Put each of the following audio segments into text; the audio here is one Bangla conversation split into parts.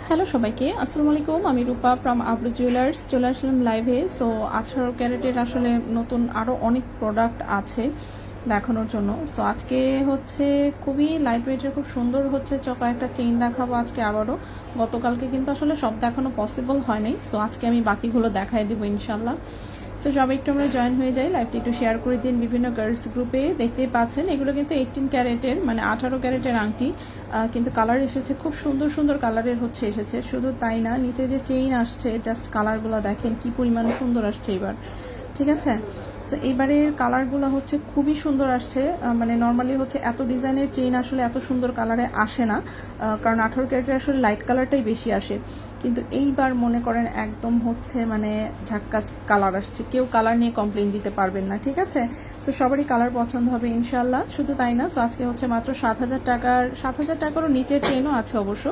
হ্যালো সবাইকে, আসসালামু আলাইকুম। আমি রূপা ফ্রম আবরু জুয়েলার্স চলে আসলাম লাইভে। সো 18 ক্যারেটের আসলে নতুন আরও অনেক প্রোডাক্ট আছে দেখানোর জন্য। সো আজকে হচ্ছে খুবই লাইট ওয়েটের খুব সুন্দর হচ্ছে কয়েকটা চেইন দেখাবো আজকে আবারও। গতকালকে কিন্তু আসলে সব দেখানো পসিবল হয়নি, সো আজকে আমি বাকিগুলো দেখাই দেবো ইনশাল্লাহ। সো সবাই একটু আমরা জয়েন হয়ে যাই, লাইভটি একটু শেয়ার করে দিন বিভিন্ন গার্লস গ্রুপে। দেখতেই পাচ্ছেন এগুলো কিন্তু 18 ক্যারেটের মানে 18 ক্যারেটের আংটি, কিন্তু কালার এসেছে খুব সুন্দর সুন্দর কালারের হচ্ছে এসেছে। শুধু তাই না, নিচে যে চেইন আসছে জাস্ট কালারগুলো দেখেন কি পরিমাণ সুন্দর আসছে এবার, ঠিক আছে। সো এইবারের কালারগুলো হচ্ছে খুবই সুন্দর আসছে, মানে নর্মালি হচ্ছে এত ডিজাইনের চেইন আসলে এত সুন্দর কালারে আসে না, কারণ 18 ক্যারেটের আসলে লাইট কালারটাই বেশি আসে। কিন্তু এইবার মনে করেন একদম হচ্ছে মানে ঝাক্কাস কালার আসছে, কেউ কালার নিয়ে কমপ্লেন দিতে পারবেন না, ঠিক আছে। সো সবারই কালার পছন্দ হবে ইনশাল্লাহ। শুধু তাই না, সো আজকে হচ্ছে মাত্র 7,000 টাকার, 7,000 টাকারও নিচের চেইনও আছে অবশ্য।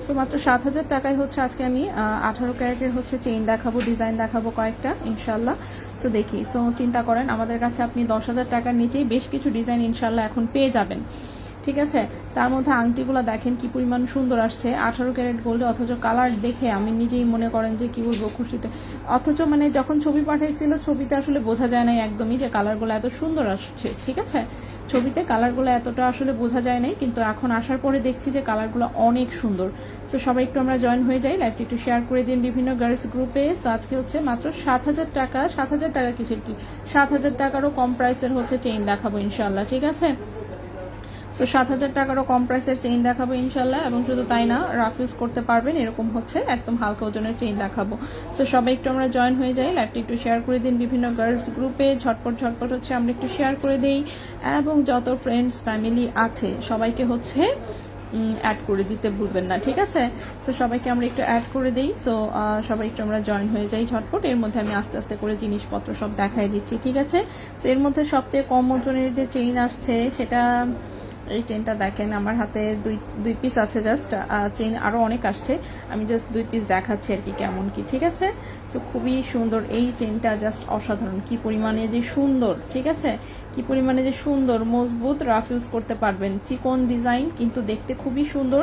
সো মাত্র 7,000 টাকায় হচ্ছে আজকে আমি 18 ক্যারেটের হচ্ছে চেইন দেখাবো, ডিজাইন দেখাবো কয়েকটা ইনশাল্লাহ। সো দেখি, সো চিন্তা করেন আমাদের কাছে আপনি 10,000 টাকার নিচেই বেশ কিছু ডিজাইন ইনশাল্লাহ এখন পেয়ে যাবেন, ঠিক আছে। তার মধ্যে আংটিগুলো দেখেন কি পরিমাণ সুন্দর আসছে 18 ক্যারেট গোল্ডে, অথচ কালার দেখে আমি নিজেই মনে করেন যে কি বলবো খুশিতে। অথচ মানে যখন ছবি পাঠাইছিল ছবিতে আসলে বোঝা যায় না একদমই যে কালারগুলো এত সুন্দর আসছে, ঠিক আছে। ছবিতে কালারগুলো এতটা আসলে বোঝা যায় নাই, কিন্তু এখন আসার পরে দেখছি যে কালারগুলো অনেক সুন্দর। সো সবাই একটু আমরা জয়েন হয়ে যাই, লাইভটি একটু শেয়ার করে দিন বিভিন্ন গার্লস গ্রুপে। সো আজকে হচ্ছে মাত্র 7,000 টাকা, 7,000 টাকা কিসের কি, 7,000 টাকারও কম প্রাইসের হচ্ছে চেইন দেখাবো ইনশাল্লাহ, ঠিক আছে। সো 7,000 টাকারও কম প্রাইসের চেইন দেখাবো ইনশাল্লাহ, এবং শুধু তাই না রাফ ইউজ করতে পারবেন এরকম হচ্ছে একদম হালকা ওজনের চেইন দেখাবো। সো সবাই একটু আমরা জয়েন হয়ে যাই, লাইভটি একটু শেয়ার করে দিন বিভিন্ন গার্লস গ্রুপে। ঝটপট ঝটপট হচ্ছে আমরা একটু শেয়ার করে দিই, এবং যত ফ্রেন্ডস ফ্যামিলি আছে সবাইকে হচ্ছে অ্যাড করে দিতে ভুলবেন না, ঠিক আছে। তো সবাইকে আমরা একটু অ্যাড করে দিই। সো সবাই একটু আমরা জয়েন হয়ে যাই ঝটপট। এর মধ্যে আমি আস্তে আস্তে করে জিনিসপত্র সব দেখাই দিচ্ছি, ঠিক আছে। তো এর মধ্যে সবচেয়ে কম ওজনের যে চেইন আসছে সেটা, এই চেইনটা দেখেন আমার হাতে দুই পিস আছে জাস্ট, চেইন আরও অনেক আসছে, আমি জাস্ট 2 পিস দেখাচ্ছি আর কি কেমন কি, ঠিক আছে। সো খুবই সুন্দর এই চেইনটা, জাস্ট অসাধারণ কি পরিমাণে যে সুন্দর, ঠিক আছে, কি পরিমাণে যে সুন্দর, মজবুত, রাফ ইউজ করতে পারবেন, চিকন ডিজাইন কিন্তু দেখতে খুবই সুন্দর,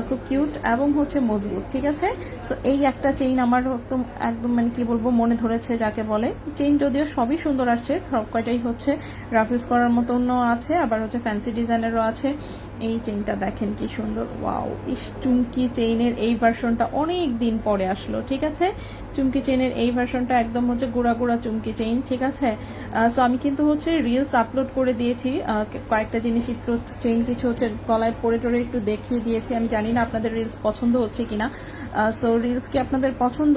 খুব কিউট এবং হচ্ছে মজবুত, ঠিক আছে। সো এই একটা চেইন আমার একদম একদম মানে কি বলবো মনে ধরেছে যাকে বলে। চেইন যদিও সবই সুন্দর আসছে, সব কয়টাই হচ্ছে রাফ ইউজ করার মতনও আছে, আবার হচ্ছে ফ্যান্সি ডিজাইনেরও আছে। এই চেইনটা দেখেন কি সুন্দর, ওয়াও। ইস, চুমকি চেইনের এই ভার্সনটা অনেক দিন পরে আসলো, ঠিক আছে। চুমকি চেইনের এই ভার্সনটা একদম হচ্ছে গুড়া গুড়া চুমকি চেইন, ঠিক আছে। সো আমি কিন্তু হচ্ছে রিলস আপলোড করে দিয়েছি, কয়েকটা জিনিস একটু চেইন কিছু হচ্ছে গলায় পরে টরে একটু দেখিয়ে দিয়েছি। আমি জানি না আপনাদের রিলস পছন্দ হচ্ছে কিনা। সো রিলস কি আপনাদের পছন্দ,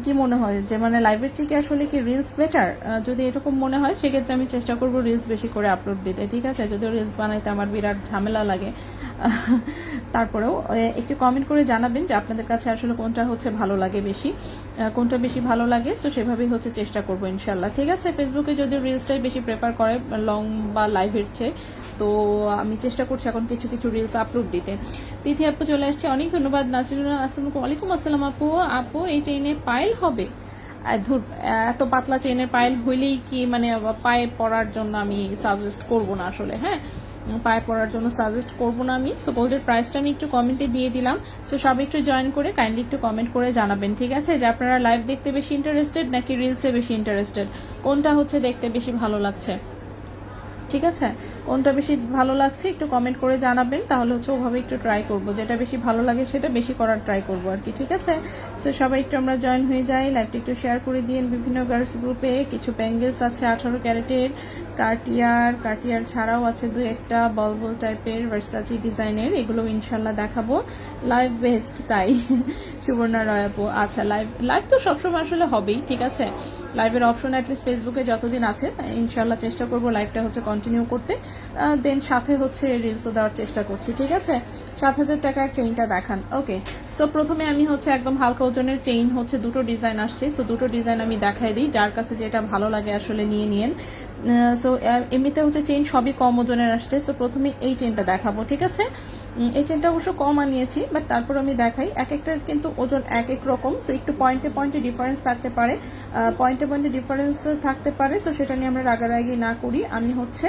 কি মনে হয় যে মানে লাইভের থেকে আসলে কি রিলস বেটার? যদি এরকম মনে হয় সেক্ষেত্রে আমি চেষ্টা করবো রিলস বেশি করে আপলোড দিতে, ঠিক আছে। যদিও রিলস বানাইতে আমার বিরাট ঝামেলা লাগে, তারপরেও একটু কমেন্ট করে জানাবেন যে আপনাদের কাছে আসলে কোনটা হচ্ছে ভালো লাগে বেশি, কোনটা বেশি ভালো লাগে। সো সেভাবেই হচ্ছে চেষ্টা করবো ইনশাল্লাহ, ঠিক আছে। ফেসবুকে যদিও রিলসটাই বেশি প্রেফার করে লং বা লাইভের চেয়ে, তো আমি চেষ্টা করছি এখন কিছু কিছু রিলস আপলোড দিতে। তিথি আপু চলে আসছে, অনেক ধন্যবাদ। নাসিরুল আসসালামু আলাইকুম। আসসালাম আপু। আপু এই চেইনে পাইল হবে? ধুর, এত পাতলা চেইনের পাইল হইলেই কি মানে পায়ে পরার জন্য আমি সাজেস্ট করব না আসলে, হ্যাঁ, পায়ে পরার জন্য সাজেস্ট করব না আমি। সো গোল্ডের প্রাইসটা আমি একটু কমেন্টে দিয়ে দিলাম। সো সবাই একটু জয়েন করে কাইন্ডলি একটু কমেন্ট করে জানাবেন, ঠিক আছে, যে আপনারা লাইভ দেখতে বেশি ইন্টারেস্টেড নাকি রিলসে বেশি ইন্টারেস্টেড, কোনটা হচ্ছে দেখতে বেশি ভালো লাগছে, ঠিক আছে। কোনটা বেশি ভালো লাগছে একটু কমেন্ট করে জানাবেন, তাহলে হচ্ছে ওভাবে একটু ট্রাই করব, যেটা বেশি ভালো লাগে সেটা বেশি করার ট্রাই করব আর কি, ঠিক আছে। সো সবাই একটু আমরা জয়েন হয়ে যাই, লাইভটি একটু শেয়ার করে দিন বিভিন্ন গার্লস গ্রুপে। কিছু ব্যাঙ্গেলস আছে 18 ক্যারেটের, কার্টিয়ার ছাড়াও আছে 2-1টা বল টাইপের ভার্সাচি ডিজাইনের, এগুলো ইনশাল্লাহ দেখাবো লাইভ বেস্ট, তাই সুবর্ণা রয় আপু। আচ্ছা, লাইভ তো সবসময় আসলে হবেই, ঠিক আছে। লাইভের অপশন অ্যাটলিস্ট ফেসবুকে যতদিন আছে ইনশাল্লাহ চেষ্টা করবো লাইভটা হচ্ছে কন্টিনিউ করতে, দেন সাথে হচ্ছে রিলসও দেওয়ার চেষ্টা করছি, ঠিক আছে। 7,000 টাকার চেইনটা দেখান, ওকে। সো প্রথমে আমি হচ্ছে একদম হালকা ওজনের চেইন হচ্ছে দুটো ডিজাইন আসছে, সো দুটো ডিজাইন আমি দেখাই দিই, যার কাছে যেটা ভালো লাগে আসলে নিয়ে নিন। সো এমনিতে হচ্ছে চেইন সবই কম ওজনের আসছে। সো প্রথমে এই চেইনটা দেখাবো, ঠিক আছে। এই চেইনটা অবশ্য কম আনিয়েছি, বাট তারপর আমি দেখাই, এক একটার কিন্তু ওজন এক এক রকম। সো একটু পয়েন্টে পয়েন্টে ডিফারেন্স থাকতে পারে, সো সেটা নিয়ে আমরা রাগারাগি না করি। আমি হচ্ছে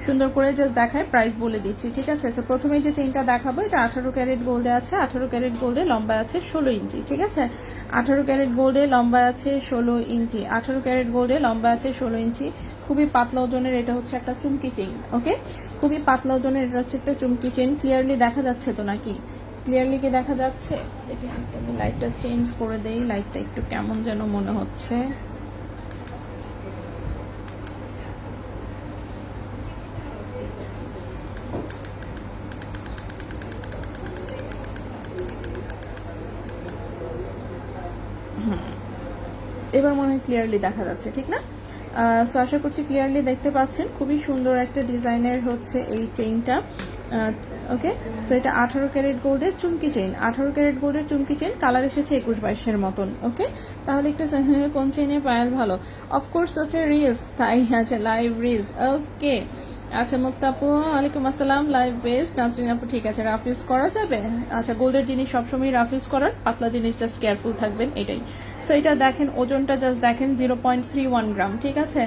সুন্দর করে জাস্ট দেখায়, প্রাইস বলে দিচ্ছি, ঠিক আছে। সো প্রথমে যে চেইনটা দেখাবো এটা 18 ক্যারেট গোল্ডে আছে, 18 ক্যারেট গোল্ডে লম্বা আছে 16 ইঞ্চি, ঠিক আছে। 18 ক্যারেট গোল্ডে লম্বা আছে 16 ইঞ্চি, 18 ক্যারেট গোল্ডে লম্বা আছে 16 ইঞ্চি। খুবই পাতলা ওজনের এটা হচ্ছে একটা চুমকি চেইন, ওকে। খুবই পাতলা ওজনের এটা হচ্ছে একটা চুমকি চেইন। ক্লিয়ারলি দেখা যাচ্ছে তো নাকি? ক্লিয়ারলি কি দেখা যাচ্ছে? আমি লাইটটা চেঞ্জ করে দেই, লাইটটা একটু কেমন যেন মনে হচ্ছে। এবার মনে হয় ক্লিয়ারলি দেখা যাচ্ছে, ঠিক না? সো আশা করছি ক্লিয়ারলি দেখতে পাচ্ছেন। খুবই সুন্দর একটা ডিজাইনের হচ্ছে এই চেইনটা, ওকে। সো এটা 18 ক্যারেট গোল্ডের চুমকি চেইন, 18 ক্যারেট গোল্ডের চুমকি চেইন, কালার এসেছে 21-22-এর মতন, ওকে। তাহলে একটু কোন চেইনে পায়াল ভালো? অফকোর্স হচ্ছে রিলস, তাই আছে লাইভ রিলস, ওকে। আচ্ছা মুক্তাপু ওয়ালাইকুম আসসালাম, লাইভ বেস্ট। নাজরিন আপু ঠিক আছে, রাফ ইউজ করা যাবে? আচ্ছা, গোল্ডের জিনিস সবসময় রাফ ইউজ করার, পাতলা জিনিস জাস্ট কেয়ারফুল থাকবেন, এটাই। সো এটা দেখেন, ওজনটা জাস্ট দেখেন 0.31 গ্রাম, ঠিক আছে।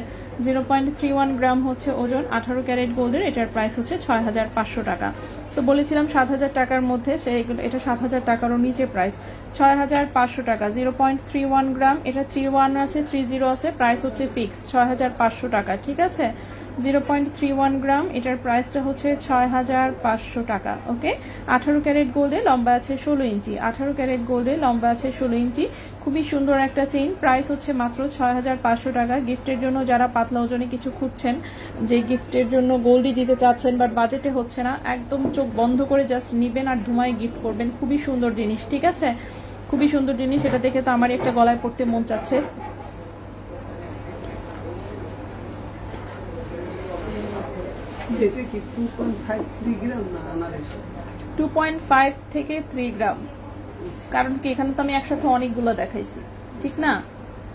0.31 গ্রাম হচ্ছে ওজন, 18 ক্যারেট গোল্ডের। এটার প্রাইস হচ্ছে 6500 টাকা। সো বলেছিলাম 7000 টাকার মধ্যে, এটা 7000 টাকারও নিচে প্রাইস, 6500 টাকা। 0.31 গ্রাম, এটা 31 আছে, 30 আছে, প্রাইস হচ্ছে ফিক্স 6500 টাকা, ঠিক আছে। 0.31 গ্রাম, এটার প্রাইসটা হচ্ছে 6500 টাকা, ওকে। 18 ক্যারেট গোল্ডে লম্বা আছে 16 ইঞ্চি, 18 ক্যারেট গোল্ডে লম্বা আছে 16 ইঞ্চি। খুবই সুন্দর একটা চেইন, প্রাইস হচ্ছে মাত্র 6500 টাকা। গিফটের জন্য যারা পাতলা ওজনে কিছু খুঁজছেন, যে গিফটের জন্য গোল্ডই দিতে চাচ্ছেন বাট বাজেটে হচ্ছে না, একদম চোখ বন্ধ করে জাস্ট নিবেন আর ধুমায় গিফট করবেন। খুবই সুন্দর জিনিস, ঠিক আছে। খুবই সুন্দর জিনিস, এটা দেখে তো আমারই একটা গলায় পড়তে মন চাচ্ছে। এটা কি 2.53 গ্রাম না আনারস? 2.5 থেকে 3 গ্রাম। কারণ কি, এখানে তো আমি একসাথে অনেকগুলো দেখাইছি, ঠিক না?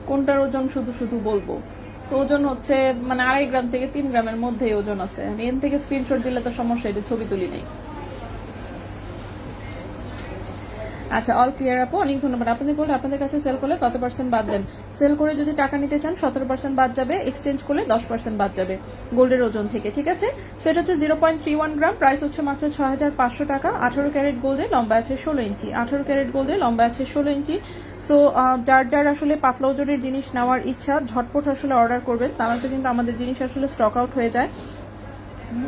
কোনটার ওজন শুধু শুধু বলবো? সো ওজন হচ্ছে মানে 2.5 গ্রাম থেকে 3 গ্রামের মধ্যে ওজন আছে। আমি এন থেকে স্ক্রিনশট দিলে তো সমস্যা, এটা ছবি তুলি নেই। আচ্ছা, অল ক্লিয়ার আপু, অনেক ধন্যবাদ। আপনাদের গোল্ড আপনাদের কাছে সেল করলে কত পার্সেন্ট বাদ দেন? সেল করে যদি টাকা নিতে চান 17% বাদ যাবে, এক্সচেঞ্জ করলে 10% বাদ যাবে গোল্ডের ওজন থেকে, ঠিক আছে। সেটা হচ্ছে 0.31 গ্রাম, প্রাইস হচ্ছে মাত্র 6500 টাকা। 18 ক্যারেট গোল্ডে লম্বা আছে 16 ইঞ্চি, 18 ক্যারেট গোল্ডে লম্বা আছে 16 ইঞ্চি। সো যার যার আসলে পাতলা ওজনের জিনিস নেওয়ার ইচ্ছা, ঝটপট আসলে অর্ডার করবেন, তাহলে তো কিন্তু আমাদের জিনিস আসলে স্টক আউট হয়ে যায়।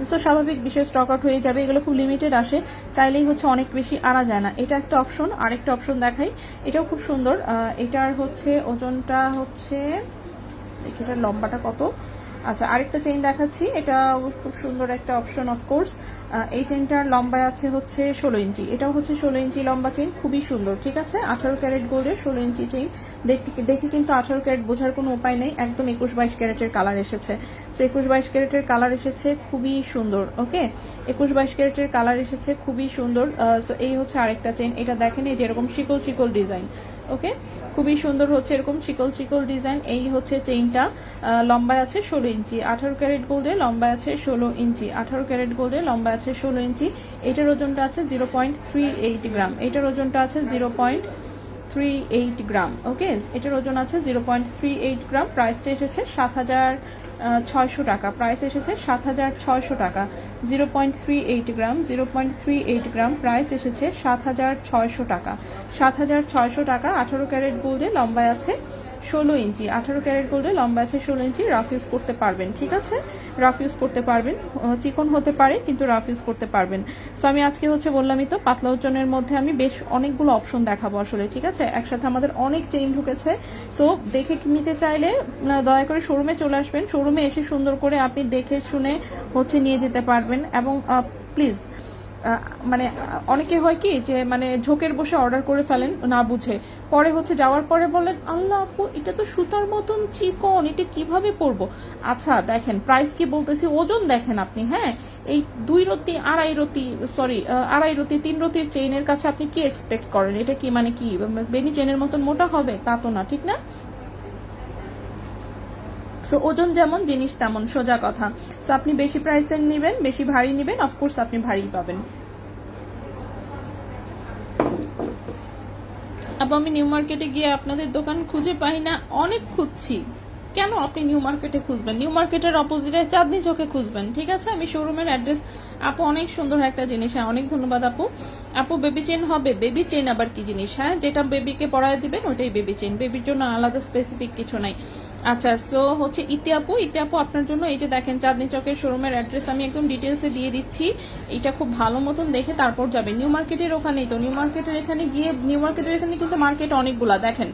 সো স্বাভাবিক বিষয়, স্টক আউট হয়ে যাবে, এগুলো খুব লিমিটেড আসে, চাইলেই হচ্ছে অনেক বেশি আনা যায় না। এটা একটা অপশন, আরেকটা অপশন দেখাই, এটাও খুব সুন্দর। এটার হচ্ছে ওজনটা হচ্ছে, দেখি এটার লম্বাটা কত। আচ্ছা, আরেকটা চেইন দেখাচ্ছি, এটা খুব সুন্দর একটা অপশন অফকোর্স। এই চেইনটার লম্বায় আছে হচ্ছে 16 ইঞ্চি, এটাও হচ্ছে 16 ইঞ্চি লম্বা চেইন, খুবই সুন্দর, ঠিক আছে। 18 ক্যারেট গোল্ডের 16 ইঞ্চি চেইন, দেখে কিন্তু 18 ক্যারেট বোঝার কোনো উপায় নেই, একদম 21-22 ক্যারেটের কালার এসেছে। সো 21-22 ক্যারেটের কালার এসেছে, খুবই সুন্দর, ওকে। 21-22 ক্যারেটের কালার এসেছে, খুবই সুন্দর। সো এই হচ্ছে আরেকটা চেইন, এটা দেখেন এই যে এরকম শিকল শিকল ডিজাইন, ওকে। খুবই সুন্দর হচ্ছে এরকম শিকল শিকল ডিজাইন। এই হচ্ছে চেইনটা, লম্বায় আছে 16 ইঞ্চি, 18 ক্যারেট গোল্ডে লম্বায় আছে 16 ইঞ্চি, 18 ক্যারেট গোল্ডে লম্বা আছে 16 ইঞ্চি। এটার ওজনটা আছে 0.38 গ্রাম, এটার ওজনটা আছে 0.38 গ্রাম, ওকে। এটার ওজন আছে 0.38 গ্রাম। প্রাইসটা এসেছে 7600 টাকা, প্রাইস এসেছে 7600 টাকা। 0.38 গ্রাম, 0.38 গ্রাম, প্রাইস এসেছে 7600 টাকা, 7600 টাকা। 18 ক্যারেট গোল্ডে লম্বায় আছে 16 ইঞ্চি, 18 ক্যারেট গোল্ডে লম্বা আছে 16 ইঞ্চি। রাফ ইউজ করতে পারবেন, ঠিক আছে, রাফ ইউজ করতে পারবেন, চিকন হতে পারে কিন্তু রাফ ইউজ করতে পারবেন। সো আমি আজকে হচ্ছে বললামই তো, পাতলা ওজনের মধ্যে আমি বেশ অনেকগুলো অপশন দেখাবো আসলে, ঠিক আছে। একসাথে আমাদের অনেক চেইন ঢুকেছে। সো দেখে নিতে চাইলে দয়া করে শোরুমে চলে আসবেন, শোরুমে এসে সুন্দর করে আপনি দেখে শুনে হচ্ছে নিয়ে যেতে পারবেন। এবং প্লিজ, মানে অনেকে হয় কি যে মানে ঝোঁকের বসে অর্ডার করে ফেলেন না বুঝে, পরে হচ্ছে যাওয়ার পরে বলেন আল্লাহ আপু এটা তো সুতার মতন চিকন, এটা কিভাবে পরবো? আচ্ছা দেখেন, প্রাইস কি বলতেছি, ওজন দেখেন আপনি, হ্যাঁ। এই 2 রতি 2.5 রতি, সরি 2.5 রতি 3 রতির চেইনের কাছে আপনি কি এক্সপেক্ট করেন? এটা কি মানে কি বেনি চেইনের মতন মোটা হবে? তা তো না, ঠিক না? সো ওজন যেমন জিনিস তেমন, সোজা কথা। সো আপনি বেশি প্রাইসের নিবেন, বেশি ভারী নিবেন, অফকোর্স আপনি ভারী পাবেন। আবার আমি নিউ মার্কেটে গিয়ে আপনাদের দোকান খুঁজে পাই না, অনেক খুঁজছি, কেন আপনি নিউ মার্কেটে খুঁজবেন? নিউ মার্কেটের অপোজিটে চাঁদনি চোখে খুঁজবেন, ঠিক আছে? আমি শোরুমের অ্যাড্রেস, আপু অনেক সুন্দর একটা জিনিস, হ্যাঁ অনেক ধন্যবাদ আপু। আপু বেবি চেন হবে? বেবি চেন আবার কি জিনিস? হ্যাঁ, যেটা বেবিকে পরায় দিবেন ওইটাই বেবি চেন, বেবির জন্য আলাদা স্পেসিফিক কিছু নাই। আচ্ছা, সো হচ্ছে ইতি আপু আপনার জন্য এই যে দেখেন চাঁদনি চকের শোরুমের অ্যাড্রেস আমি একদম ডিটেলসে দিয়ে দিচ্ছি। এটা খুব ভালো মতন দেখে তারপর যাবে। নিউ মার্কেটের ওখানেই তো, নিউ মার্কেটের এখানে গিয়ে, নিউ মার্কেটের এখানে কিন্তু মার্কেট অনেকগুলা দেখেন,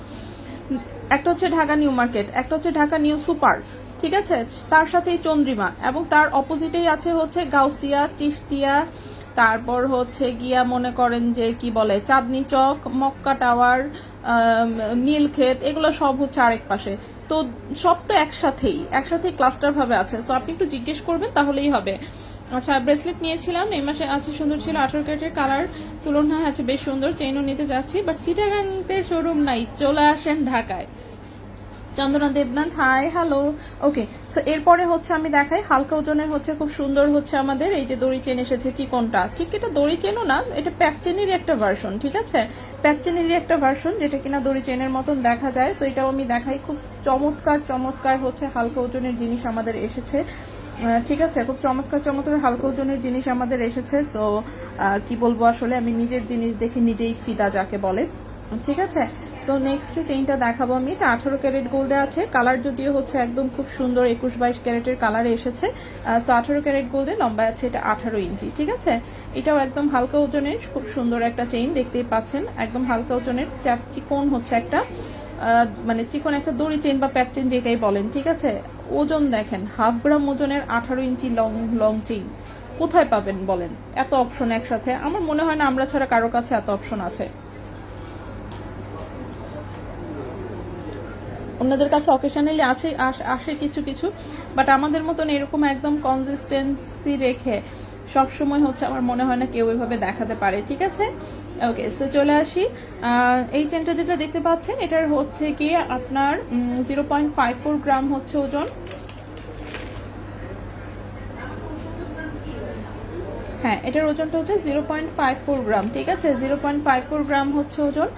একটা হচ্ছে ঢাকা নিউ মার্কেট, একটা হচ্ছে ঢাকা নিউ সুপার, ঠিক আছে? তার সাথেই চন্দ্রিমা, এবং তার অপোজিটেই আছে হচ্ছে গাউসিয়া, চিস্তিয়া, তারপর হচ্ছে গিয়া মনে করেন যে কি বলে চাঁদনি চক, মক্কা টাওয়ার, নীলক্ষেত, এগুলো সব হচ্ছে আরেক পাশে। তো সব তো একসাথেই ক্লাস্টার ভাবে আছে। তো আপনি একটু জিজ্ঞেস করবেন তাহলেই হবে। আচ্ছা, ব্রেসলেট নিয়েছিলাম এই মাসে, আছে সুন্দর ছিল, 18 ক্যারেটের, কালার তুলনায় আছে বেশ সুন্দর, চেইনও নিতে যাচ্ছি, বাট চিটাগাংতে শোরুম নাই, চলে আসেন ঢাকায়। চন্দনা দেবনাথ, হাই হ্যালো। ওকে, সো এরপরে হচ্ছে আমি দেখাই হালকা ওজনের হচ্ছে খুব সুন্দর হচ্ছে আমাদের এই যে দড়ি চেন এসেছে চিকনটা, ঠিক এটা দড়ি চেনও না, এটা প্যাক চেনেরই একটা ভার্সন, ঠিক আছে? প্যাক চেনেরই একটা ভার্সন যেটা কিনা দড়ি চেনের মতন দেখা যায়। সো এটাও আমি দেখাই, খুব চমৎকার হচ্ছে হালকা ওজনের জিনিস আমাদের এসেছে, ঠিক আছে? খুব চমৎকার হালকা ওজনের জিনিস আমাদের এসেছে। সো কি বলবো আসলে, আমি নিজের জিনিস দেখে নিজেই ফিদা যাকে বলে, ঠিক আছে? সো নেক্সট চেইনটা দেখাবো আমি, এটা 18 ক্যারেট গোল্ডে আছে, কালার যদিও হচ্ছে একদম খুব সুন্দর 21-22 ক্যারেটের কালারে এসেছে। সো 18 ক্যারেট গোল্ডে, লম্বা আছে এটা 18 ইঞ্চি, ঠিক আছে? এটাও একদম হালকা ওজনের খুব সুন্দর একটা চেইন, দেখতেই পাচ্ছেন একদম হালকা ওজনের, চিকন হচ্ছে একটা মানে চিকন একটা দড়ি চেইন বা প্যাক চেইন যেটাই বলেন, ঠিক আছে? ওজন দেখেন 1/2 গ্রাম ওজনের 18 ইঞ্চি লং চেইন কোথায় পাবেন বলেন? এত অপশন একসাথে আমার মনে হয় না আমরা ছাড়া কারো কাছে এত অপশন আছে। ওনাদের কাছে অকেশনালি আসে কিছু, বাট আমাদের মতন এরকম একদম কনসিস্টেন্সি রেখে সবসময় হচ্ছে আমার মনে হয় না কেউ এভাবে দেখাতে পারে, ঠিক আছে? ওকে, সো চলে আসি। এই চেনটা যেটা দেখতে পাচ্ছেন এটার হচ্ছে কি আপনার 0.54 গ্রাম হচ্ছে ওজন, হ্যাঁ এটার ওজনটা হচ্ছে 0.54 গ্রাম, ঠিক আছে? 0.54 গ্রাম হচ্ছে ওজন,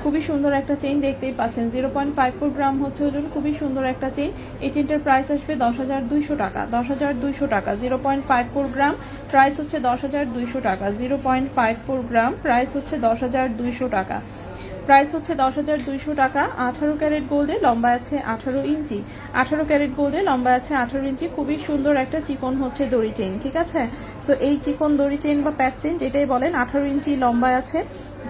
খুবই সুন্দর একটা চেইন, দেখতেই পাচ্ছেন 0.54 গ্রাম হচ্ছে ওজন, খুবই সুন্দর একটা চেইন। এই চেইনটার প্রাইস আসবে 10,200 টাকা, 10,200 টাকা। 0.54 গ্রাম প্রাইস হচ্ছে 10,200 টাকা, 0.54 গ্রাম প্রাইস হচ্ছে 10,200 টাকা, প্রাইস হচ্ছে 10,200 টাকা। 18 ক্যারেট গোল্ডে, লম্বা আছে 18 ইঞ্চি, 18 ক্যারেট গোল্ডে লম্বা আছে 18 ইঞ্চি, খুবই সুন্দর একটা চিকন হচ্ছে দড়ি চেইন, ঠিক আছে? সো এই চিকন দড়ি চেইন বা প্যাক চেইন যেটাই বলেন 18 ইঞ্চি লম্বা আছে,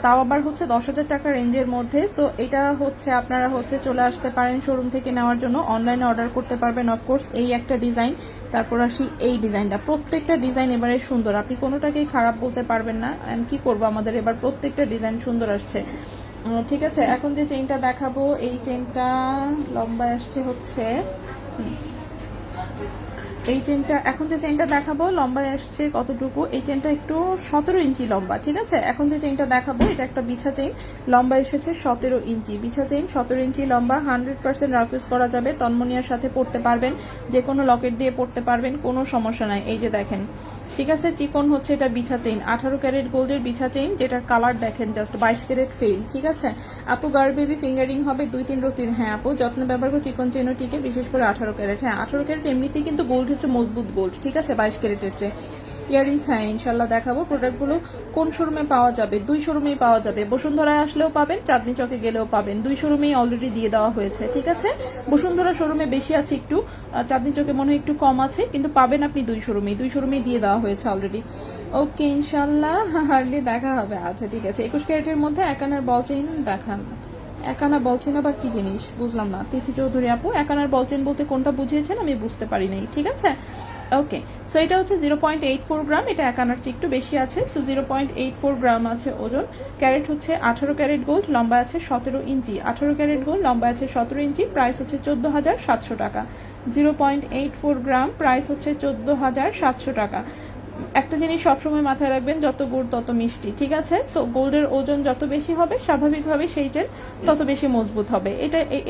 তাও আবার হচ্ছে 10,000 টাকা রেঞ্জের মধ্যে। সো এটা হচ্ছে আপনারা হচ্ছে চলে আসতে পারেন শোরুম থেকে নেওয়ার জন্য, অনলাইনে অর্ডার করতে পারবেন অফকোর্স। এই একটা ডিজাইন, তারপর আসি এই ডিজাইনটা, প্রত্যেকটা ডিজাইন এবারে সুন্দর, আপনি কোনোটাকেই খারাপ বলতে পারবেন না। অ্যান্ড কি করবো, আমাদের এবার প্রত্যেকটা ডিজাইন সুন্দর আসছে, ঠিক আছে? এখন যে চেইনটা দেখাবো এই চেইনটা লম্বা আসছে হচ্ছে এই চেনটা, এখন যে চেনটা দেখাবো লম্বায় আসছে কতটুকু, এই চেনটা একটু 17 ইঞ্চি লম্বা, ঠিক আছে? এখন যে চেনটা দেখাবো এটা একটা বিছা চেইন, লম্বা এসেছে 17 ইঞ্চি, বিছা চেইন 17 ইঞ্চি লম্বা, 100% রাফ ইউজ করা যাবে, তন্মনিয়ার সাথে পড়তে পারবেন, যে কোনো লকেট দিয়ে পড়তে পারবেন, কোনো সমস্যা নাই। এই যে দেখেন, ঠিক আছে? চিকন হচ্ছে এটা বিছা চেইন, 18 ক্যারেট গোল্ডের বিছা চেইন, যেটার কালার দেখেন জাস্ট 22 ক্যারেট ফেল, ঠিক আছে? আপু গার্ল বেবি ফিঙ্গারিং হবে 2-3 রতির, হ্যাঁ আপু যত্ন ব্যবহার করে চিকন চেইনও টিকে, বিশেষ করে 18 ক্যারেট, হ্যাঁ 18 ক্যারেট এমনিতেই কিন্তু গোল্ড হচ্ছে মজবুত গোল্ড, ঠিক আছে? 22 ক্যারেটের চেয়ে। ইয়ারিংস, হ্যাঁ ইনশাল্লাহ দেখাবো। প্রোডাক্টগুলো কোন শোরুমে পাওয়া যাবে? 2 শোরুমেই পাওয়া যাবে, বসুন্ধরায় আসলেও পাবেন, চাঁদনি চকে গেলেও পাবেন, 2 শোরুমেই অলরেডি দিয়ে দেওয়া হয়েছে, ঠিক আছে? বসুন্ধরা শোরুমে বেশি আছে একটু, চাঁদনি চকে মনে হয় একটু কম আছে, কিন্তু পাবেন আপনি 2 শোরুমেই দিয়ে দেওয়া হয়েছে অলরেডি। ওকে ইনশাল্লাহ, হার্ডলি দেখা হবে। আচ্ছা ঠিক আছে, 21 ক্যারেটের মধ্যে একানার বল চেইন দেখান। একানা বল চেইন আবার কি জিনিস বুঝলাম না। তিথি চৌধুরী আপু, একানার বল চেইন বলতে কোনটা বুঝিয়েছেন আমি বুঝতে পারি নাই, ঠিক আছে? ওকে, সো এটা হচ্ছে 0.84 গ্রাম, এটা একানার চেয়ে একটু বেশি আছে। সো 0.84 গ্রাম আছে ওজন, ক্যারেট হচ্ছে 18 ক্যারেট গোল্ড, লম্বা আছে 17 ইঞ্চি, 18 ক্যারেট গোল্ড লম্বা আছে 17 ইঞ্চি, প্রাইস হচ্ছে 14,700 টাকা। 0.84 গ্রাম প্রাইস হচ্ছে 14,700 টাকা। একটা জিনিস সবসময় মাথায় রাখবেন, যত গুড় তত মিষ্টি, ঠিক আছে? সো গোল্ডের ওজন যত বেশি হবে স্বাভাবিকভাবে সেই চেন তত বেশি মজবুত হবে,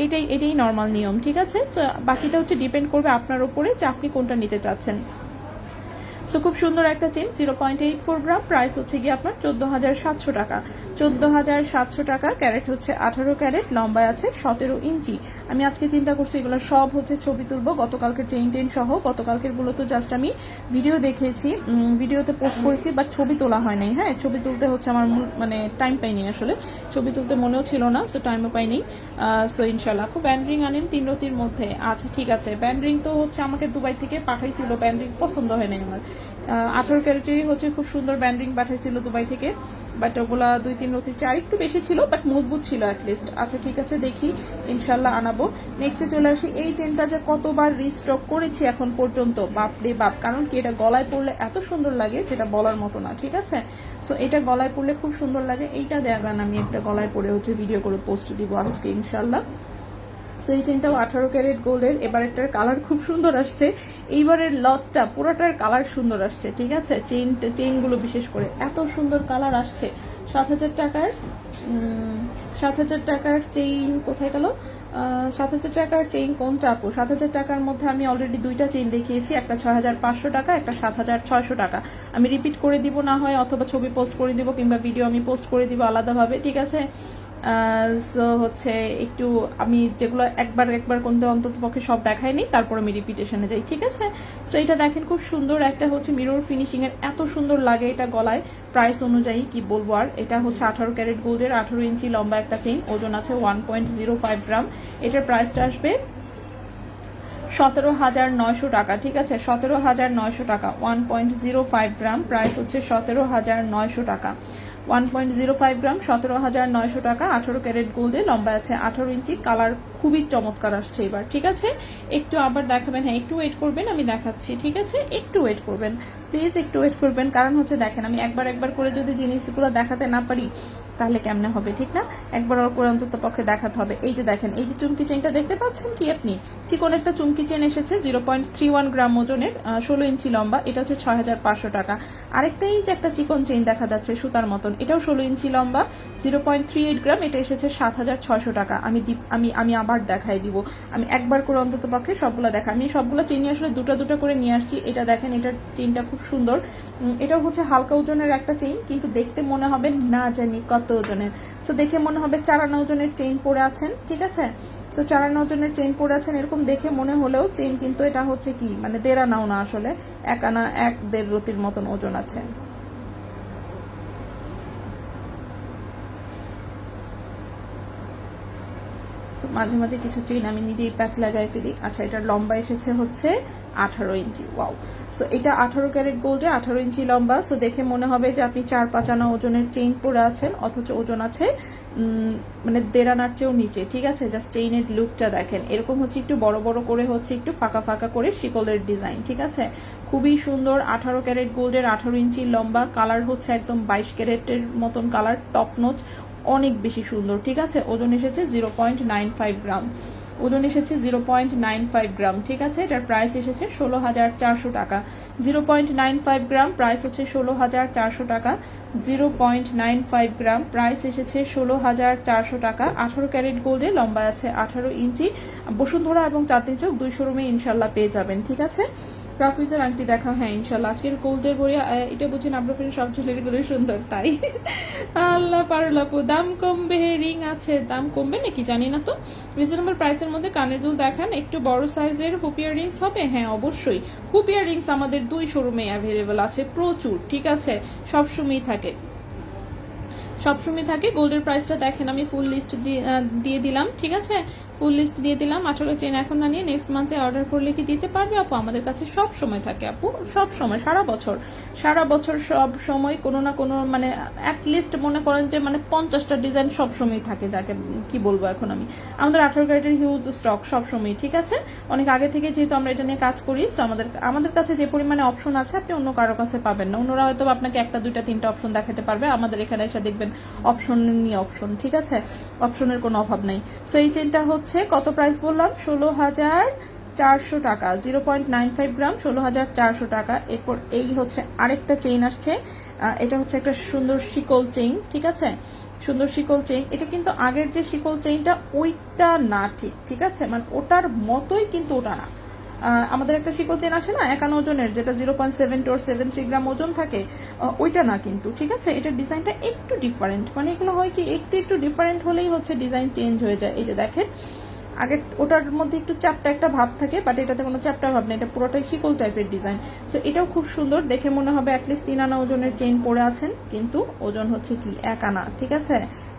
এটাই নর্মাল নিয়ম, ঠিক আছে? সো বাকিটা হচ্ছে ডিপেন্ড করবে আপনার উপরে যে আপনি কোনটা নিতে চাচ্ছেন। সো খুব সুন্দর একটা চেন, 0.84 গ্রাম, প্রাইস হচ্ছে গিয়ে আপনার 14,700 টাকা। 14,700 টাকা, ক্যারেট হচ্ছে 18 ক্যারেট, লম্বায় আছে 17 ইঞ্চি। আমি আজকে চিন্তা করছি এগুলো সব হচ্ছে ছবি তুলবো, গতকালকের চেইন টেন সহ। গতকালকের গুলো তো জাস্ট আমি ভিডিও দেখিয়েছি, ভিডিওতে পোস্ট করেছি, বাট ছবি তোলা হয় নাই। হ্যাঁ, ছবি তুলতে হচ্ছে আমার মানে টাইম পাইনি, আসলে ছবি তুলতে মনেও ছিল না, সো টাইমও পাইনি। সো ইনশাল্লাহ আপু ব্যান্ড রিং আনেন 3 রতির মধ্যে। আচ্ছা ঠিক আছে, ব্যান্ড রিং তো হচ্ছে আমাকে দুবাই থেকে পাঠাইছিল, ব্যান্ড রিং পছন্দ হয় নাই আমার। 18 ক্যারেটেরই হচ্ছে খুব সুন্দর ব্যান্ড রিং পাঠাইছিল দুবাই থেকে, বাট ওগুলা 2-3 রতির চেয়ে আরেকটু বেশি ছিল, বাট মজবুত ছিল অ্যাটলিস্ট। আচ্ছা ঠিক আছে, দেখি ইনশাল্লাহ আনাবো। নেক্সটে চলে আসি, এই চেনটা যে কতবার রিস্টক করেছি এখন পর্যন্ত, বাপরে বাপ। কারণ কি, এটা গলায় পরলে এত সুন্দর লাগে যেটা বলার মতো না, ঠিক আছে। সো এটা গলায় পরলে খুব সুন্দর লাগে। এইটা দেখান, আমি একটা গলায় পরে হচ্ছে ভিডিও করে পোস্ট দিব আজকে ইনশাল্লাহ। সো এই চেনটাও 18 ক্যারেট গোল্ডের। এবারেরটার কালার খুব সুন্দর আসছে, এইবারের লটটা পুরোটার কালার সুন্দর আসছে, ঠিক আছে। চেইনগুলো বিশেষ করে এত সুন্দর কালার আসছে। 7,000 টাকার 7,000 টাকার চেইন কোথায় গেল? 7,000 টাকার চেইন কোনটা আপু? 7,000 টাকার মধ্যে আমি অলরেডি দুইটা চেইন দেখিয়েছি, একটা 6,500 টাকা, একটা 7,600 টাকা। আমি রিপিট করে দিব না হয়, অথবা ছবি পোস্ট করে দিব, কিংবা ভিডিও আমি পোস্ট করে দিব আলাদাভাবে, ঠিক আছে। সো হচ্ছে একটু আমি যেগুলো একবার কোনটা অন্তত পক্ষে সব দেখাইনি, তারপর আমি রিপিটেশনে যাই, ঠিক আছে। সো এটা দেখেন খুব সুন্দর একটা হচ্ছে মিরর ফিনিশিং এর, এত সুন্দর লাগে এটা গলায়। প্রাইস অনুযায়ী কি বলবো আর, এটা হচ্ছে 18 ক্যারেট গোল্ডের, 18 ইঞ্চি লম্বা একটা চেইন, ওজন আছে 1.05 গ্রাম। এটার প্রাইসটা আসবে 17,900 টাকা, ঠিক আছে। 17,900 টাকা, 1.05 গ্রাম, প্রাইস হচ্ছে 17,900 টাকা। 1.05 গ্রাম, 17,900 টাকা, 18 ক্যারেট গোল্ডে, লম্বা আছে 18 ইঞ্চি, কালার খুবই চমৎকার আসছে এবার, ঠিক আছে। একটু আবার দেখাবেন? হ্যাঁ, একটু ওয়েট করবেন, আমি দেখাচ্ছি, ঠিক আছে। একটু ওয়েট করবেন প্লিজ, একটু ওয়েট করবেন। কারণ হচ্ছে দেখেন, আমি একবার করে যদি জিনিসগুলো দেখাতে না পারি তাহলে কেমনে হবে, ঠিক না। একবার করে অন্তত পক্ষে দেখাতে হবে। এই যে দেখেন, এই যে চুমকি চেনটা দেখতে পাচ্ছেন কি আপনি, চিকন একটা চুমকি চেন এসেছে, 0.31 গ্রাম ওজনের, 16 ইঞ্চি লম্বা, এটা হচ্ছে 6,500 টাকা। আরেকটা এই যে একটা চিকন চেইন দেখা যাচ্ছে সুতার মতন, এটাও 16 ইঞ্চি লম্বা, 0.38 গ্রাম, এটা এসেছে 7,600 টাকা। আমি আবার দেখাই দিব, আমি একবার করে অন্তত পক্ষে সবগুলো দেখা। আমি সবগুলো চেন আসলে দুটো করে নিয়ে আসছি। এটা দেখেন, এটার চেনটা খুব সুন্দর, এটাও হচ্ছে হালকা ওজনের একটা চেইন, কিন্তু দেখতে মনে হবে না জানি কত ওজনের। সো দেখে মনে হবে 4 আনা ওজনের চেইন পরে আছেন, ঠিক আছে। সো 4 আনা ওজনের চেইন পরে আছেন এরকম দেখে মনে হলেও চেইন কিন্তু এটা হচ্ছে কি, মানে 1.5 আনাও না, আসলে 1 আনা 1.5 রতির মতন ওজন আছে। মাঝে মাঝে কিছু চেইন আমি নিজেই প্যাচ লাগাই ফেলি। আচ্ছা, এটার লম্বা এসেছে হচ্ছে 18 ইঞ্চি। ওয়াও। সো এটা 18 ক্যারেট গোল্ডে, 18 ইঞ্চি লম্বা। সো দেখে মনে হবে যে আপনি 4-5 আনা ওজনের চেইন পরে আছেন, অথচ ওজন আছে মানে 1.5 আনার চেয়েও নিচে, ঠিক আছে। জাস্ট চেইনের লুকটা দেখেন, এরকম হচ্ছে একটু বড় বড় করে, হচ্ছে একটু ফাঁকা করে শিকলের ডিজাইন, ঠিক আছে। খুবই সুন্দর, 18 ক্যারেট গোল্ডের, 18 ইঞ্চি লম্বা, কালার হচ্ছে একদম 22 ক্যারেটের মতন কালার, টপ নোচ, অনেক বেশি সুন্দর, ঠিক আছে। ওজন এসেছে 0.95 গ্রাম, ওজন এসেছে 0.95 গ্রাম, ঠিক আছে। এটার প্রাইস এসেছে 16,400 টাকা। 0.95 গ্রাম, প্রাইস হচ্ছে 16,400 টাকা। 0.95 গ্রাম, প্রাইস এসেছে 16,400 টাকা। 18 ক্যারেট গোল্ডে, লম্বা আছে 18 ইঞ্চি। বসুন্ধরা এবং চাঁদনী চৌক 2 শোরুমে ইনশাল্লাহ পেয়ে যাবেন, ঠিক আছে। রাফিজের আংটি দেখা, হ্যাঁ ইনশাল্লাহ। আজকের গোল্ডের বই এটা বুঝি নাবরফের সব জুয়েলারিগুলো সুন্দর, তাই আল্লাহ পারুল আপু। দাম কমবে, রিং আছে, দাম কমবে নাকি জানি না তো। রিজনেবল প্রাইসের মধ্যে কানের দুল দেখান, একটু বড় সাইজের হুপ ইয়াররিংস হবে। হ্যাঁ অবশ্যই, হুপ ইয়াররিংস আমাদের 2 শোরুমে অ্যাভেলেবেল আছে প্রচুর, ঠিক আছে। সবসময়ই থাকে, সবসময় থাকে। গোল্ডের প্রাইসটা দেখেন, আমি ফুল লিস্ট দিয়ে দিলাম, ঠিক আছে। ফুল লিস্ট দিয়ে দিলাম। 18 চেন এখন না নিয়ে নেক্সট মান্থে অর্ডার করলে কি দিতে পারবে আপু? আমাদের কাছে সব সময় থাকে আপু, সব সময়, সারা বছর সব সময় কোনো না কোনো, মানে অ্যাটলিস্ট মনে করেন যে মানে 50টা ডিজাইন সব সময় থাকে, যাকে কি বলবো এখন আমি। আমাদের 18 ক্যারেটের হিউজ স্টক সব সময়, ঠিক আছে। অনেক আগে থেকে যেহেতু আমরা এটা নিয়ে কাজ করি, তো আমাদের কাছে যে পরিমাণে অপশন আছে আপনি অন্য কারো কাছে পাবেন না। অন্যরা হয়তো আপনাকে 1, 2, 3টা অপশন দেখাতে পারবে, আমাদের এখানে এসে দেখবেন অপশন নিয়ে অপশন, ঠিক আছে। অপশনের কোনো অভাব নাই। সো এই চেনটা হচ্ছে কত প্রাইস বললাম? 16,400 টাকা। 0.95 গ্রাম, 16,400 টাকা। এরপর এই হচ্ছে আরেকটা চেইন আসছে, এটা হচ্ছে একটা সুন্দর শিকল চেইন, ঠিক আছে। সুন্দর শিকল চেইন, এটা কিন্তু আগের যে শিকল চেইনটা ওইটা না, ঠিক আছে, মানে ওটার মতোই কিন্তু ওটা না। আমাদের একটা শিকল চেন আসে না 51 ওজনের, যেটা 0.7273 গ্রাম ওজন থাকে, ওইটা না কিন্তু, ঠিক আছে। এটার ডিজাইনটা একটু ডিফারেন্ট, মানে এগুলো হয় কি একটু ডিফারেন্ট হলেই হচ্ছে ডিজাইন চেঞ্জ হয়ে যায়। এই যে দেখেন, আগে ওটার মধ্যে একটু চ্যাপটা একটা ভাব থাকে, বাট এটাতে কোনো চ্যাপটা ভাব নেই, এটা পুরোটাই শিকল টাইপের ডিজাইন। সো এটাও খুব সুন্দর, দেখে মনে হবে অ্যাটলিস্ট 3 আনা ওজনের চেইন পরে আছেন, কিন্তু ওজন হচ্ছে কি 1 আনা, ঠিক আছে,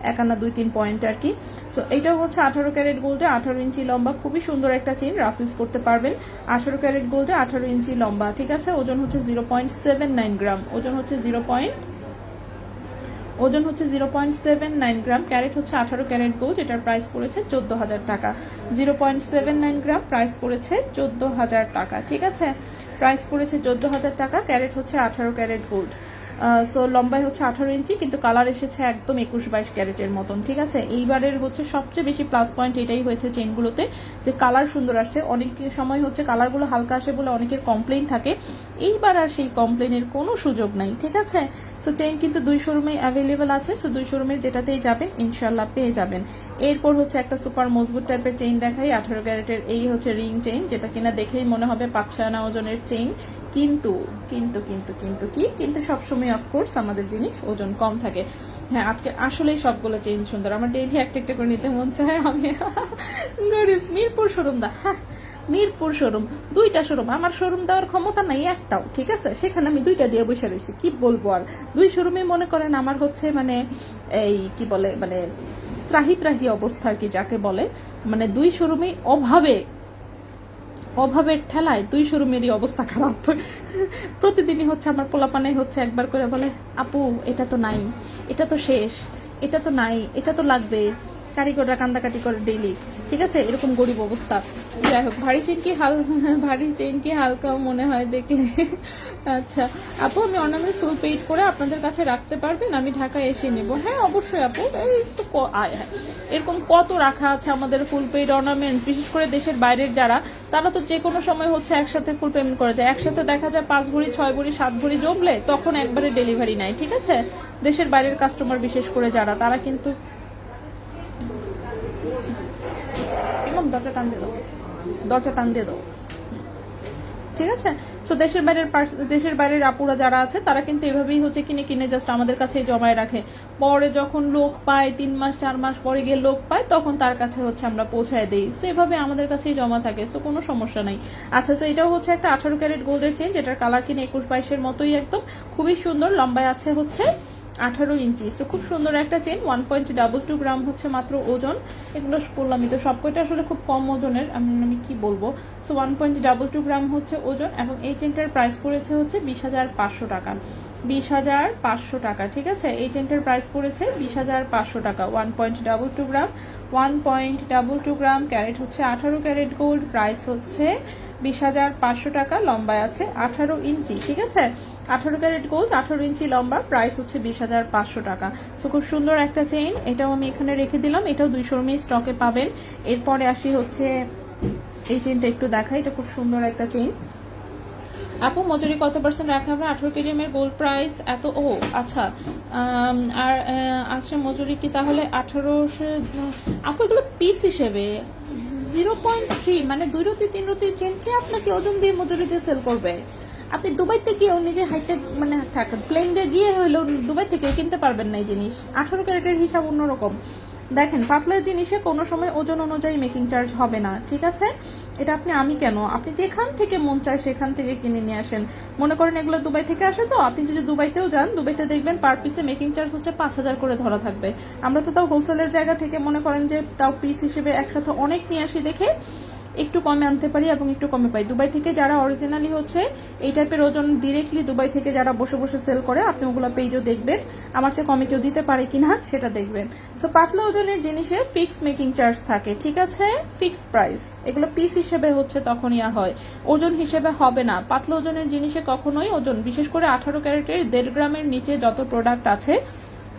1 আনা 2-3 পয়েন্ট আর কি। সো এটাও হচ্ছে 18 ক্যারেট গোল্ডে, 18 ইঞ্চি লম্বা, খুবই সুন্দর একটা চেইন, রাফ ইউজ করতে পারবেন। 18 ক্যারেট গোল্ডে 18 ইঞ্চি লম্বা, ঠিক আছে। ওজন হচ্ছে 0.79 গ্রাম, ওজন হচ্ছে 0.79 গ্রাম, ক্যারেট হচ্ছে 18 ক্যারেট গোল্ড, এটার প্রাইস পড়েছে 14,000 টাকা। 0.79 গ্রাম, প্রাইস পড়েছে 14,000 টাকা, ঠিক আছে, প্রাইস পড়েছে 14,000 টাকা, ক্যারেট হচ্ছে 18 ক্যারেট গোল্ড। সো লম্বায় হচ্ছে 18 ইঞ্চি, কিন্তু কালার এসেছে একদম 21-22 ক্যারেটের মতন, ঠিক আছে। এইবারের হচ্ছে সবচেয়ে বেশি প্লাস পয়েন্ট এটাই হয়েছে চেনগুলোতে, যে কালার সুন্দর আসছে। অনেক সময় হচ্ছে কালারগুলো হালকা আসে বলে অনেকের কমপ্লেইন থাকে, এইবার আর সেই কমপ্লেইনের কোনো সুযোগ নাই, ঠিক আছে। সো চেইন কিন্তু 2 শোরুমে অ্যাভেলেবেল আছে, সো 2 শোরুমের যেটাতেই যাবেন ইনশাল্লাহ পেয়ে যাবেন। এরপর হচ্ছে একটা সুপার মজবুত টাইপের চেইন দেখাই, 18 ক্যারেটের, এই হচ্ছে রিং চেইন, যেটা কিনা দেখেই মনে হবে 5-6 আনা ওজনের চেইন, কিন্তু কিন্তু কিন্তু কিন্তু কি কিন্তু সবসময় অফকোর্স আমাদের জিনিস ওজন কম থাকে। হ্যাঁ, আজকে আসলেই সবগুলো চেইন সুন্দর, আমার ডেইলি একটা একটা করে নিতে মন চায়। আমি মিরপুর শোরুম হ্যাঁ, মিরপুর শোরুম, 2টা শোরুম, আমার শোরুম দেওয়ার ক্ষমতা নাই একটাও, ঠিক আছে, সেখানে আমি 2টা দিয়ে বসে রয়েছি, কি বলবো আর। 2 শোরুমে মনে করেন আমার হচ্ছে মানে এই কি বলে মানে ত্রাহি অবস্থা আর কি যাকে বলে, মানে 2 শোরুমে অভাবের ঠেলায় 2 শোরুমেরই অবস্থা খারাপ। প্রতিদিনই হচ্ছে আমার পোলাপানে হচ্ছে একবার করে বলে, আপু এটা তো নাই, এটা তো শেষ, এটা তো নাই, এটা তো লাগবে, কারিগররা কান্দাকাটি করে ডেইলি, ঠিক আছে, এরকম গরিব অবস্থা। যাই হোক, ভারী চেন কি হালকাও মনে হয় দেখে। আচ্ছা আপু, আমি অর্নামেন্ট ফুল পেইড করে আপনাদের কাছে রাখতে পারবেন, আমি ঢাকায় এসে নেব। হ্যাঁ অবশ্যই আপু, এই একটু এরকম কত রাখা আছে আমাদের ফুল পেইড অর্নামেন্ট, বিশেষ করে দেশের বাইরের যারা, তারা তো যে কোনো সময় হচ্ছে একসাথে ফুল পেমেন্ট করে যায়, একসাথে দেখা যায় 5 ভরি 6 ভরি 7 ভরি জমলে তখন একবারে ডেলিভারি নেয়, ঠিক আছে। দেশের বাইরের কাস্টমার বিশেষ করে যারা, তারা কিন্তু দরজা টান দিয়ে দাও, ঠিক আছে। সো দেশের বাইরের আপুরা যারা আছে তারা কিন্তু এভাবেই হচ্ছে কিনে জাস্ট আমাদের কাছে জমায় রাখে, পরে যখন লোক পায় 3 মাস 4 মাস পরে গিয়ে লোক পায়, তখন তার কাছে হচ্ছে আমরা পৌঁছায় দিই। সো এভাবে আমাদের কাছেই জমা থাকে, সো কোনো সমস্যা নাই। আচ্ছা, সো এটাও হচ্ছে একটা 18 ক্যারেট গোল্ডের চেইন, যেটার কালার কিনে 21-22 মতোই একদম, খুবই সুন্দর, লম্বায় আছে হচ্ছে 18 ইঞ্চি। তো খুব সুন্দর একটা চেইন, 1.22 গ্রাম হচ্ছে মাত্র ওজন। এগুলো বললামই তো, সবকটা আসলে খুব কম ওজনের, আমি কি বলবো। সো 1.22 গ্রাম হচ্ছে ওজন, এবং এই চেনটার প্রাইস পড়েছে হচ্ছে 20,500 টাকা। 20,500 টাকা, ঠিক আছে। এই চেনটার প্রাইস পড়েছে 20,500 টাকা। 1.22 গ্রাম, 1.22 গ্রাম, ক্যারেট হচ্ছে 18 ক্যারেট গোল্ড, প্রাইস হচ্ছে 20,500 টাকা, লম্বায় আছে 18 ইঞ্চি, ঠিক আছে। 18 ক্যারেট গোল্ড, 18 ইঞ্চি লম্বা, প্রাইস হচ্ছে 20,500 টাকা। সো খুব সুন্দর একটা চেইন, এটাও আমি এখানে রেখে দিলাম, এটাও 2 শোরুমে স্টকে পাবেন। এরপরে আসি হচ্ছে এই চেইনটা একটু দেখাই, এটা খুব সুন্দর একটা চেইন। আপু মজুরি কত % রাখা হবে? 18 কেজিএম এর গোল্ড প্রাইস এত, ও আচ্ছা, আর আচ্ছা মজুরি কি তাহলে 1800? আপু এগুলো পিস হিসেবে 0.3, মানে 2 রতি 3 রতির চেনকে আপনাকে ওজন দিয়ে মজুরি দিয়ে সেল করবে। আপনি দুবাইতে গিয়েও নিজে হাইটেক মানে থাকেন, প্লেন দিয়ে গিয়ে হইলেও দুবাই থেকে কিনতে পারবেন না এই জিনিস। 18 ক্যারেটের হিসাব অন্যরকম। দেখেন, পাতলা জিনিসে কোনো সময় ওজন অনুযায়ী মেকিং চার্জ হবে না, ঠিক আছে। এটা আপনি যেখান থেকে মন চায় সেখান থেকে কিনে নিয়ে আসেন। মনে করেন এগুলো দুবাই থেকে আসে, তো আপনি যদি দুবাইতেও যান, দুবাইতে দেখবেন পার পিসে মেকিং চার্জ হচ্ছে 5,000 করে ধরা থাকবে। আমরা তো তাও হোলসেলের জায়গা থেকে মনে করেন যে তাও পিস হিসেবে একসাথে অনেক নিয়ে আসি দেখে একটু কমে আনতে পারি এবং একটু কমে পাই। দুবাই থেকে যারা অরিজিনালি হচ্ছে এই টাইপের ওজন ডিরেক্টলি দুবাই থেকে যারা বসে বসে সেল করে, আপনি ওগুলো পেজও দেখবেন, আমার চেয়ে কমে কেউ দিতে পারে কিনা সেটা দেখবেন। সো পাতলা ওজনের জিনিসে ফিক্স মেকিং চার্জ থাকে, ঠিক আছে, ফিক্স প্রাইস। এগুলো পিস হিসেবে হচ্ছে তখনই হয়, ওজন হিসেবে হবে না। পাতলা ওজনের জিনিসে কখনোই ওজন, বিশেষ করে 18 ক্যারেটের 1.5 গ্রামের নিচে যত প্রোডাক্ট আছে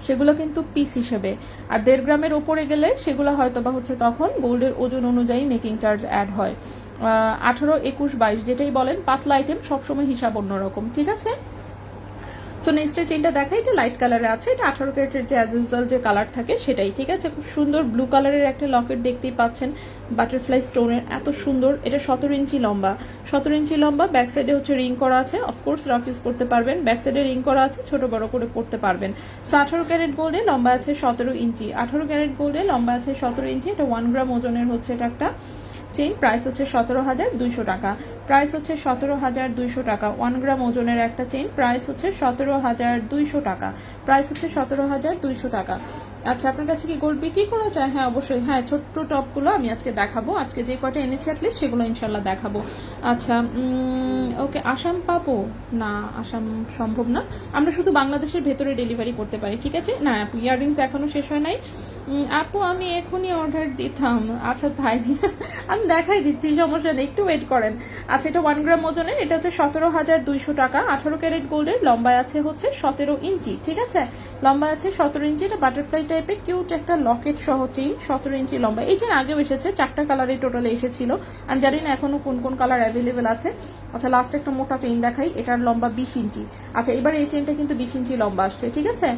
সেগুলো কিন্তু পিস হিসেবে, আর 1.5 গ্রামের উপরে গেলে সেগুলো হয়তো বা হচ্ছে তখন গোল্ডের ওজন অনুযায়ী মেকিং চার্জ অ্যাড হয়। 18, 21, 22 যেটাই বলেন, পাতলা আইটেম সবসময় হিসাব অন্যরকম, ঠিক আছে। সো নেক্সটের চেইনটা দেখাই, এটা লাইট কালারে আছে, এটা 18 ক্যারেটের যে অ্যাজ ইউজুয়াল যে কালার থাকে সেটাই, ঠিক আছে। খুব সুন্দর ব্লু কালারের একটা লকেট দেখতেই পাচ্ছেন, বাটারফ্লাই স্টোনের, এত সুন্দর। এটা 17 ইঞ্চি লম্বা, 17 ইঞ্চি লম্বা, ব্যাক সাইডে হচ্ছে রিং করা আছে, অফকোর্স রাফ ইউজ করতে পারবেন, ব্যাক সাইডে রিং করা আছে, ছোট বড় করে পড়তে পারবেন। সো 18 ক্যারেট গোল্ডে লম্বা আছে 17 ইঞ্চি, 18 ক্যারেট গোল্ডে লম্বা আছে 17 ইঞ্চি। এটা 1 গ্রাম ওজনের হচ্ছে এটা একটা চেইন, প্রাইস হচ্ছে 17,200 টাকা, প্রাইস হচ্ছে 17,200 টাকা। 1 গ্রাম ওজনের একটা চেইন, প্রাইস হচ্ছে 17,200 টাকা, প্রাইস হচ্ছে 17,200 টাকা। আচ্ছা, আপনার কাছে কি গোল্ড বিক্রি করা যায়? হ্যাঁ অবশ্যই, হ্যাঁ ছোট্ট টপগুলো আমি আজকে দেখাবো, আজকে যে কটা এনেছি অ্যাটলিস্ট সেগুলো ইনশাল্লাহ দেখাবো। আচ্ছা ওকে, আসাম পাবো না? আসাম সম্ভব না, আমরা শুধু বাংলাদেশের ভেতরে ডেলিভারি করতে পারি, ঠিক আছে। না আপু, ইয়াররিংস দেখানো শেষ হয় নাই আপু, আমি এখনই অর্ডার দিতাম। আচ্ছা তাই, আমি দেখাই দিচ্ছি, সমস্যা নেই, একটু ওয়েট করেন। আচ্ছা, এটা 1 গ্রাম ওজনের, এটা হচ্ছে 17,200 টাকা। 18 ক্যারেট গোল্ডের, লম্বায় আছে হচ্ছে 17 ইঞ্চি, ঠিক আছে, লম্বা আছে 17 ইঞ্চি। এটা বাটারফ্লাই টাইপের কিউট একটা লকেট সহ চেইন, 17 ইঞ্চি লম্বা। এই চেইন আগেও এসেছে, 4টা কালারে টোটালে এসেছিল, আমি জানি না এখনো কোন কোন কালার অ্যাভেলেবেল আছে। আচ্ছা, লাস্ট একটা মোটা চেইন দেখাই, এটার লম্বা 20 ইঞ্চি। আচ্ছা, এবার এই চেইনটা কিন্তু 20 ইঞ্চি লম্বা আসছে, ঠিক আছে।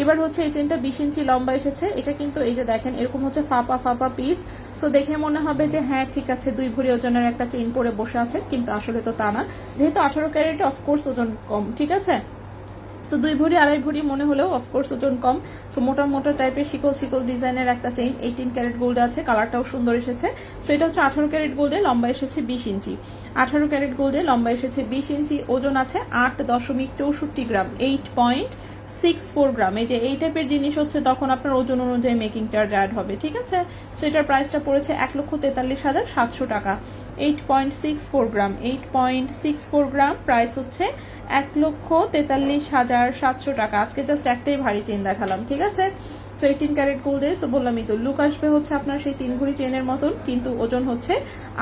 এবার হচ্ছে এই চেইনটা 20 ইঞ্চি লম্বা এসেছে, এটা কিন্তু এই যে দেখেন এরকম হচ্ছে ফাপা ফাপা পিস। সো দেখে মনে হবে যে হ্যাঁ ঠিক আছে 2 ভরি ওজনের একটা চেইন পরে বসে আছে, কিন্তু আসলে তো তা না, যেহেতু 18 ক্যারেটে অফকোর্স ওজন কম, ঠিক আছে। সো 2 ভরি 2.5 ভরি মনে হলেও অফকোর্স ওজন কম। সো মোটা মোটা টাইপের শিকল শিকল ডিজাইনের একটা চেইন, 18 ক্যারেট গোল্ড আছে, কালারটাও সুন্দর এসেছে। সো এটা হচ্ছে 18 ক্যারেট গোল্ডে, লম্বা এসেছে 20 ইঞ্চি। 18 ক্যারেট গোল্ডে লম্বা এসেছে 20 ইঞ্চি, ওজন আছে 8.64 গ্রাম, 8.64 গ্রাম। এই যে এই টাইপের জিনিস হচ্ছে তখন আপনার ওজন অনুযায়ী মেকিং চার্জ অ্যাড হবে, ঠিক আছে। সো এটার প্রাইসটা পড়েছে 1,43,700 টাকা। 8.64 গ্রাম, 8.64 গ্রাম, প্রাইস হচ্ছে 1,43,700 টাকা। আজকে জাস্ট একটাই ভারী চেইন দেখালাম, ঠিক আছে। সো 18 ক্যারেট গোল্ডে, সো বললামই তো, লুক আসবে হচ্ছে আপনার সেই 3 ভরি চেইনের মতন, কিন্তু ওজন হচ্ছে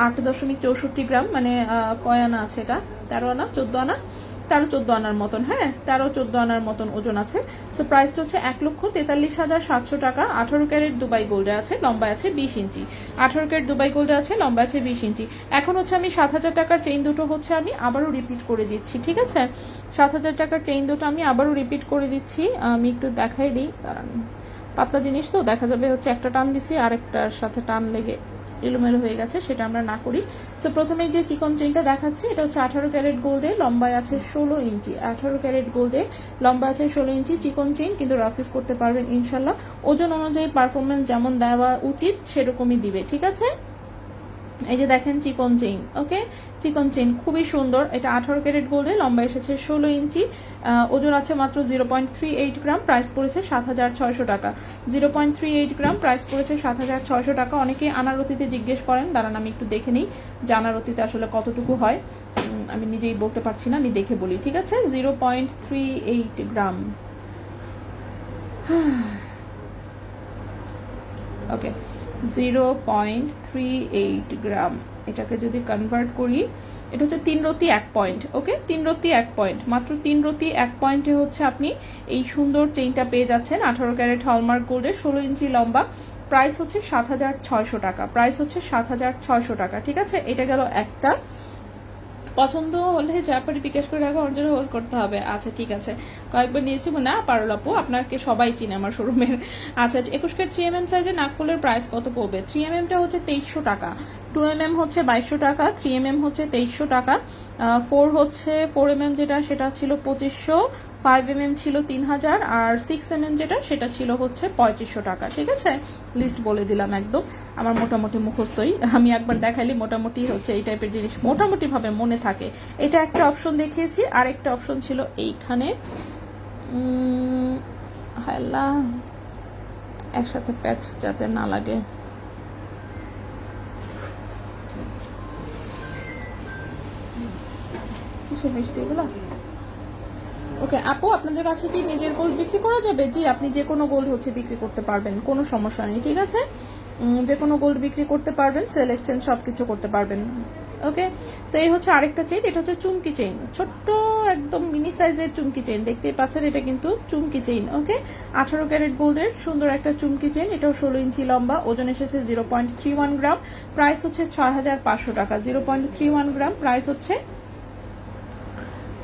8.64 গ্রাম, মানে কয় আনা আছে এটা, 13 আনা 14 আনা, 13-14 আনার মতন, হ্যাঁ 13-14 আনার মতন ওজন আছে। সো প্রাইসটা হচ্ছে 1,43,700 টাকা। 18 ক্যারেট দুবাই গোল্ডে আছে, লম্বা আছে 20 ইঞ্চি। 18 ক্যারেট দুবাই গোল্ডে আছে, লম্বা আছে 20 ইঞ্চি। এখন হচ্ছে আমি 7,000 টাকার চেইন দুটো হচ্ছে আমি আবারও রিপিট করে দিচ্ছি, ঠিক আছে। 7,000 টাকার চেইন দুটো আমি আবারও রিপিট করে দিচ্ছি, আমি একটু দেখাই দিই, দাঁড়ান, পাতলা জিনিস তো দেখা যাবে হচ্ছে একটা টান দিছি আরেকটার সাথে টান লেগে এলোমেলো হয়ে গেছে, সেটা আমরা না করি। তো প্রথমে যে চিকন চেইনটা দেখাচ্ছি, এটা হচ্ছে 18 ক্যারেট গোল্ডে, লম্বায় আছে 16 ইঞ্চি। 18 ক্যারেট গোল্ডে লম্বা আছে 16 ইঞ্চি, চিকন চেইন, কিন্তু রাফ ইউজ করতে পারবেন ইনশাল্লাহ। ওজন অনুযায়ী পারফরমেন্স যেমন দেওয়া উচিত সেরকমই দিবে, ঠিক আছে। এই যে দেখেন চিকন চেইন, ওকে, চিকন চেইন খুবই সুন্দর। এটা 18 ক্যারেট গোল্ডে, লম্বা এসেছে 16 ইঞ্চি, ওজন আছে মাত্র 0.38 গ্রাম, প্রাইস পড়েছে 7,600 টাকা। 0.38 গ্রাম, প্রাইস পড়েছে 7,600 টাকা। অনেকে আনারতিতে জিজ্ঞেস করেন, দাঁড়ান আমি একটু দেখে নিই যে আনারতিতে আসলে কতটুকু হয়, আমি নিজেই বলতে পারছি না, আমি দেখে বলি, ঠিক আছে। 0.38 গ্রাম, ওকে, 0.38 গ্রাম। এটাকে যদি কনভার্ট করি, এটা হচ্ছে 3 রতি 1 পয়েন্ট, ওকে, 3 রতি 1 পয়েন্ট, মাত্র 3 রতি 1 পয়েন্টে হচ্ছে আপনি এই সুন্দর চেইনটা পেয়ে যাচ্ছেন। 18 ক্যারেট হলমার্ক গোল্ডে, 16 ইঞ্চি লম্বা, প্রাইস হচ্ছে 7,600 টাকা, প্রাইস হচ্ছে 7,600 টাকা, ঠিক আছে। এটা গেল একটা। পছন্দ হলে ঝাপারি বিকাশ করে রাখো, অর্জন হোল্ড করতে হবে। আচ্ছা ঠিক আছে, কয়েকবার নিয়েছি না পারল আপু, আপনাকে সবাই চিনে আমার শোরুমের। আচ্ছা 21 ক্যারেট 3mm সাইজে নাকফুলের প্রাইস কত পড়বে? 3mmটা হচ্ছে 2300 টাকা, 2mm হচ্ছে 2200 টাকা, 3mm হচ্ছে 2300 টাকা, 4 হচ্ছে 4mm যেটা সেটা ছিল 2500, 5mm ছিল 3000, আর 6mm যেটা সেটা ছিল হচ্ছে 2500 টাকা, ঠিক আছে। লিস্ট বলে দিলাম একদম, আমার মোটামুটি মুখস্থই, আমি একবার দেখাইলে মোটামুটি হচ্ছে এই টাইপের জিনিস মোটামুটি ভাবে মনে থাকে। এটা একটা অপশন দেখিয়েছি, আর একটা অপশন ছিল এইখানে, হাল্লা একসাথে প্যাচ যাতে না লাগে, কিসের মিষ্টি এগুলো। ওকে আপু, আপনাদের কাছে কি নিজের গোল্ড বিক্রি করা যাবে? জি, আপনি যে কোনো গোল্ড হচ্ছে বিক্রি করতে পারবেন, কোনো সমস্যা নেই, ঠিক আছে। যে কোনো গোল্ড বিক্রি করতে পারবেন, সেল এক্সচেঞ্জ সবকিছু করতে পারবেন, ওকে। তো এই হচ্ছে আরেকটা চেইন, এটা হচ্ছে চুমকি চেইন, ছোট্ট একদম মিনি সাইজের চুমকি চেইন, দেখতেই পাচ্ছেন, এটা কিন্তু চুমকি চেইন, ওকে। 18 ক্যারেট গোল্ডের সুন্দর একটা চুমকি চেইন, এটাও 16 ইঞ্চি লম্বা, ওজন এসেছে 0.31 গ্রাম, প্রাইস হচ্ছে 6,500 টাকা। 0.31 গ্রাম, প্রাইস হচ্ছে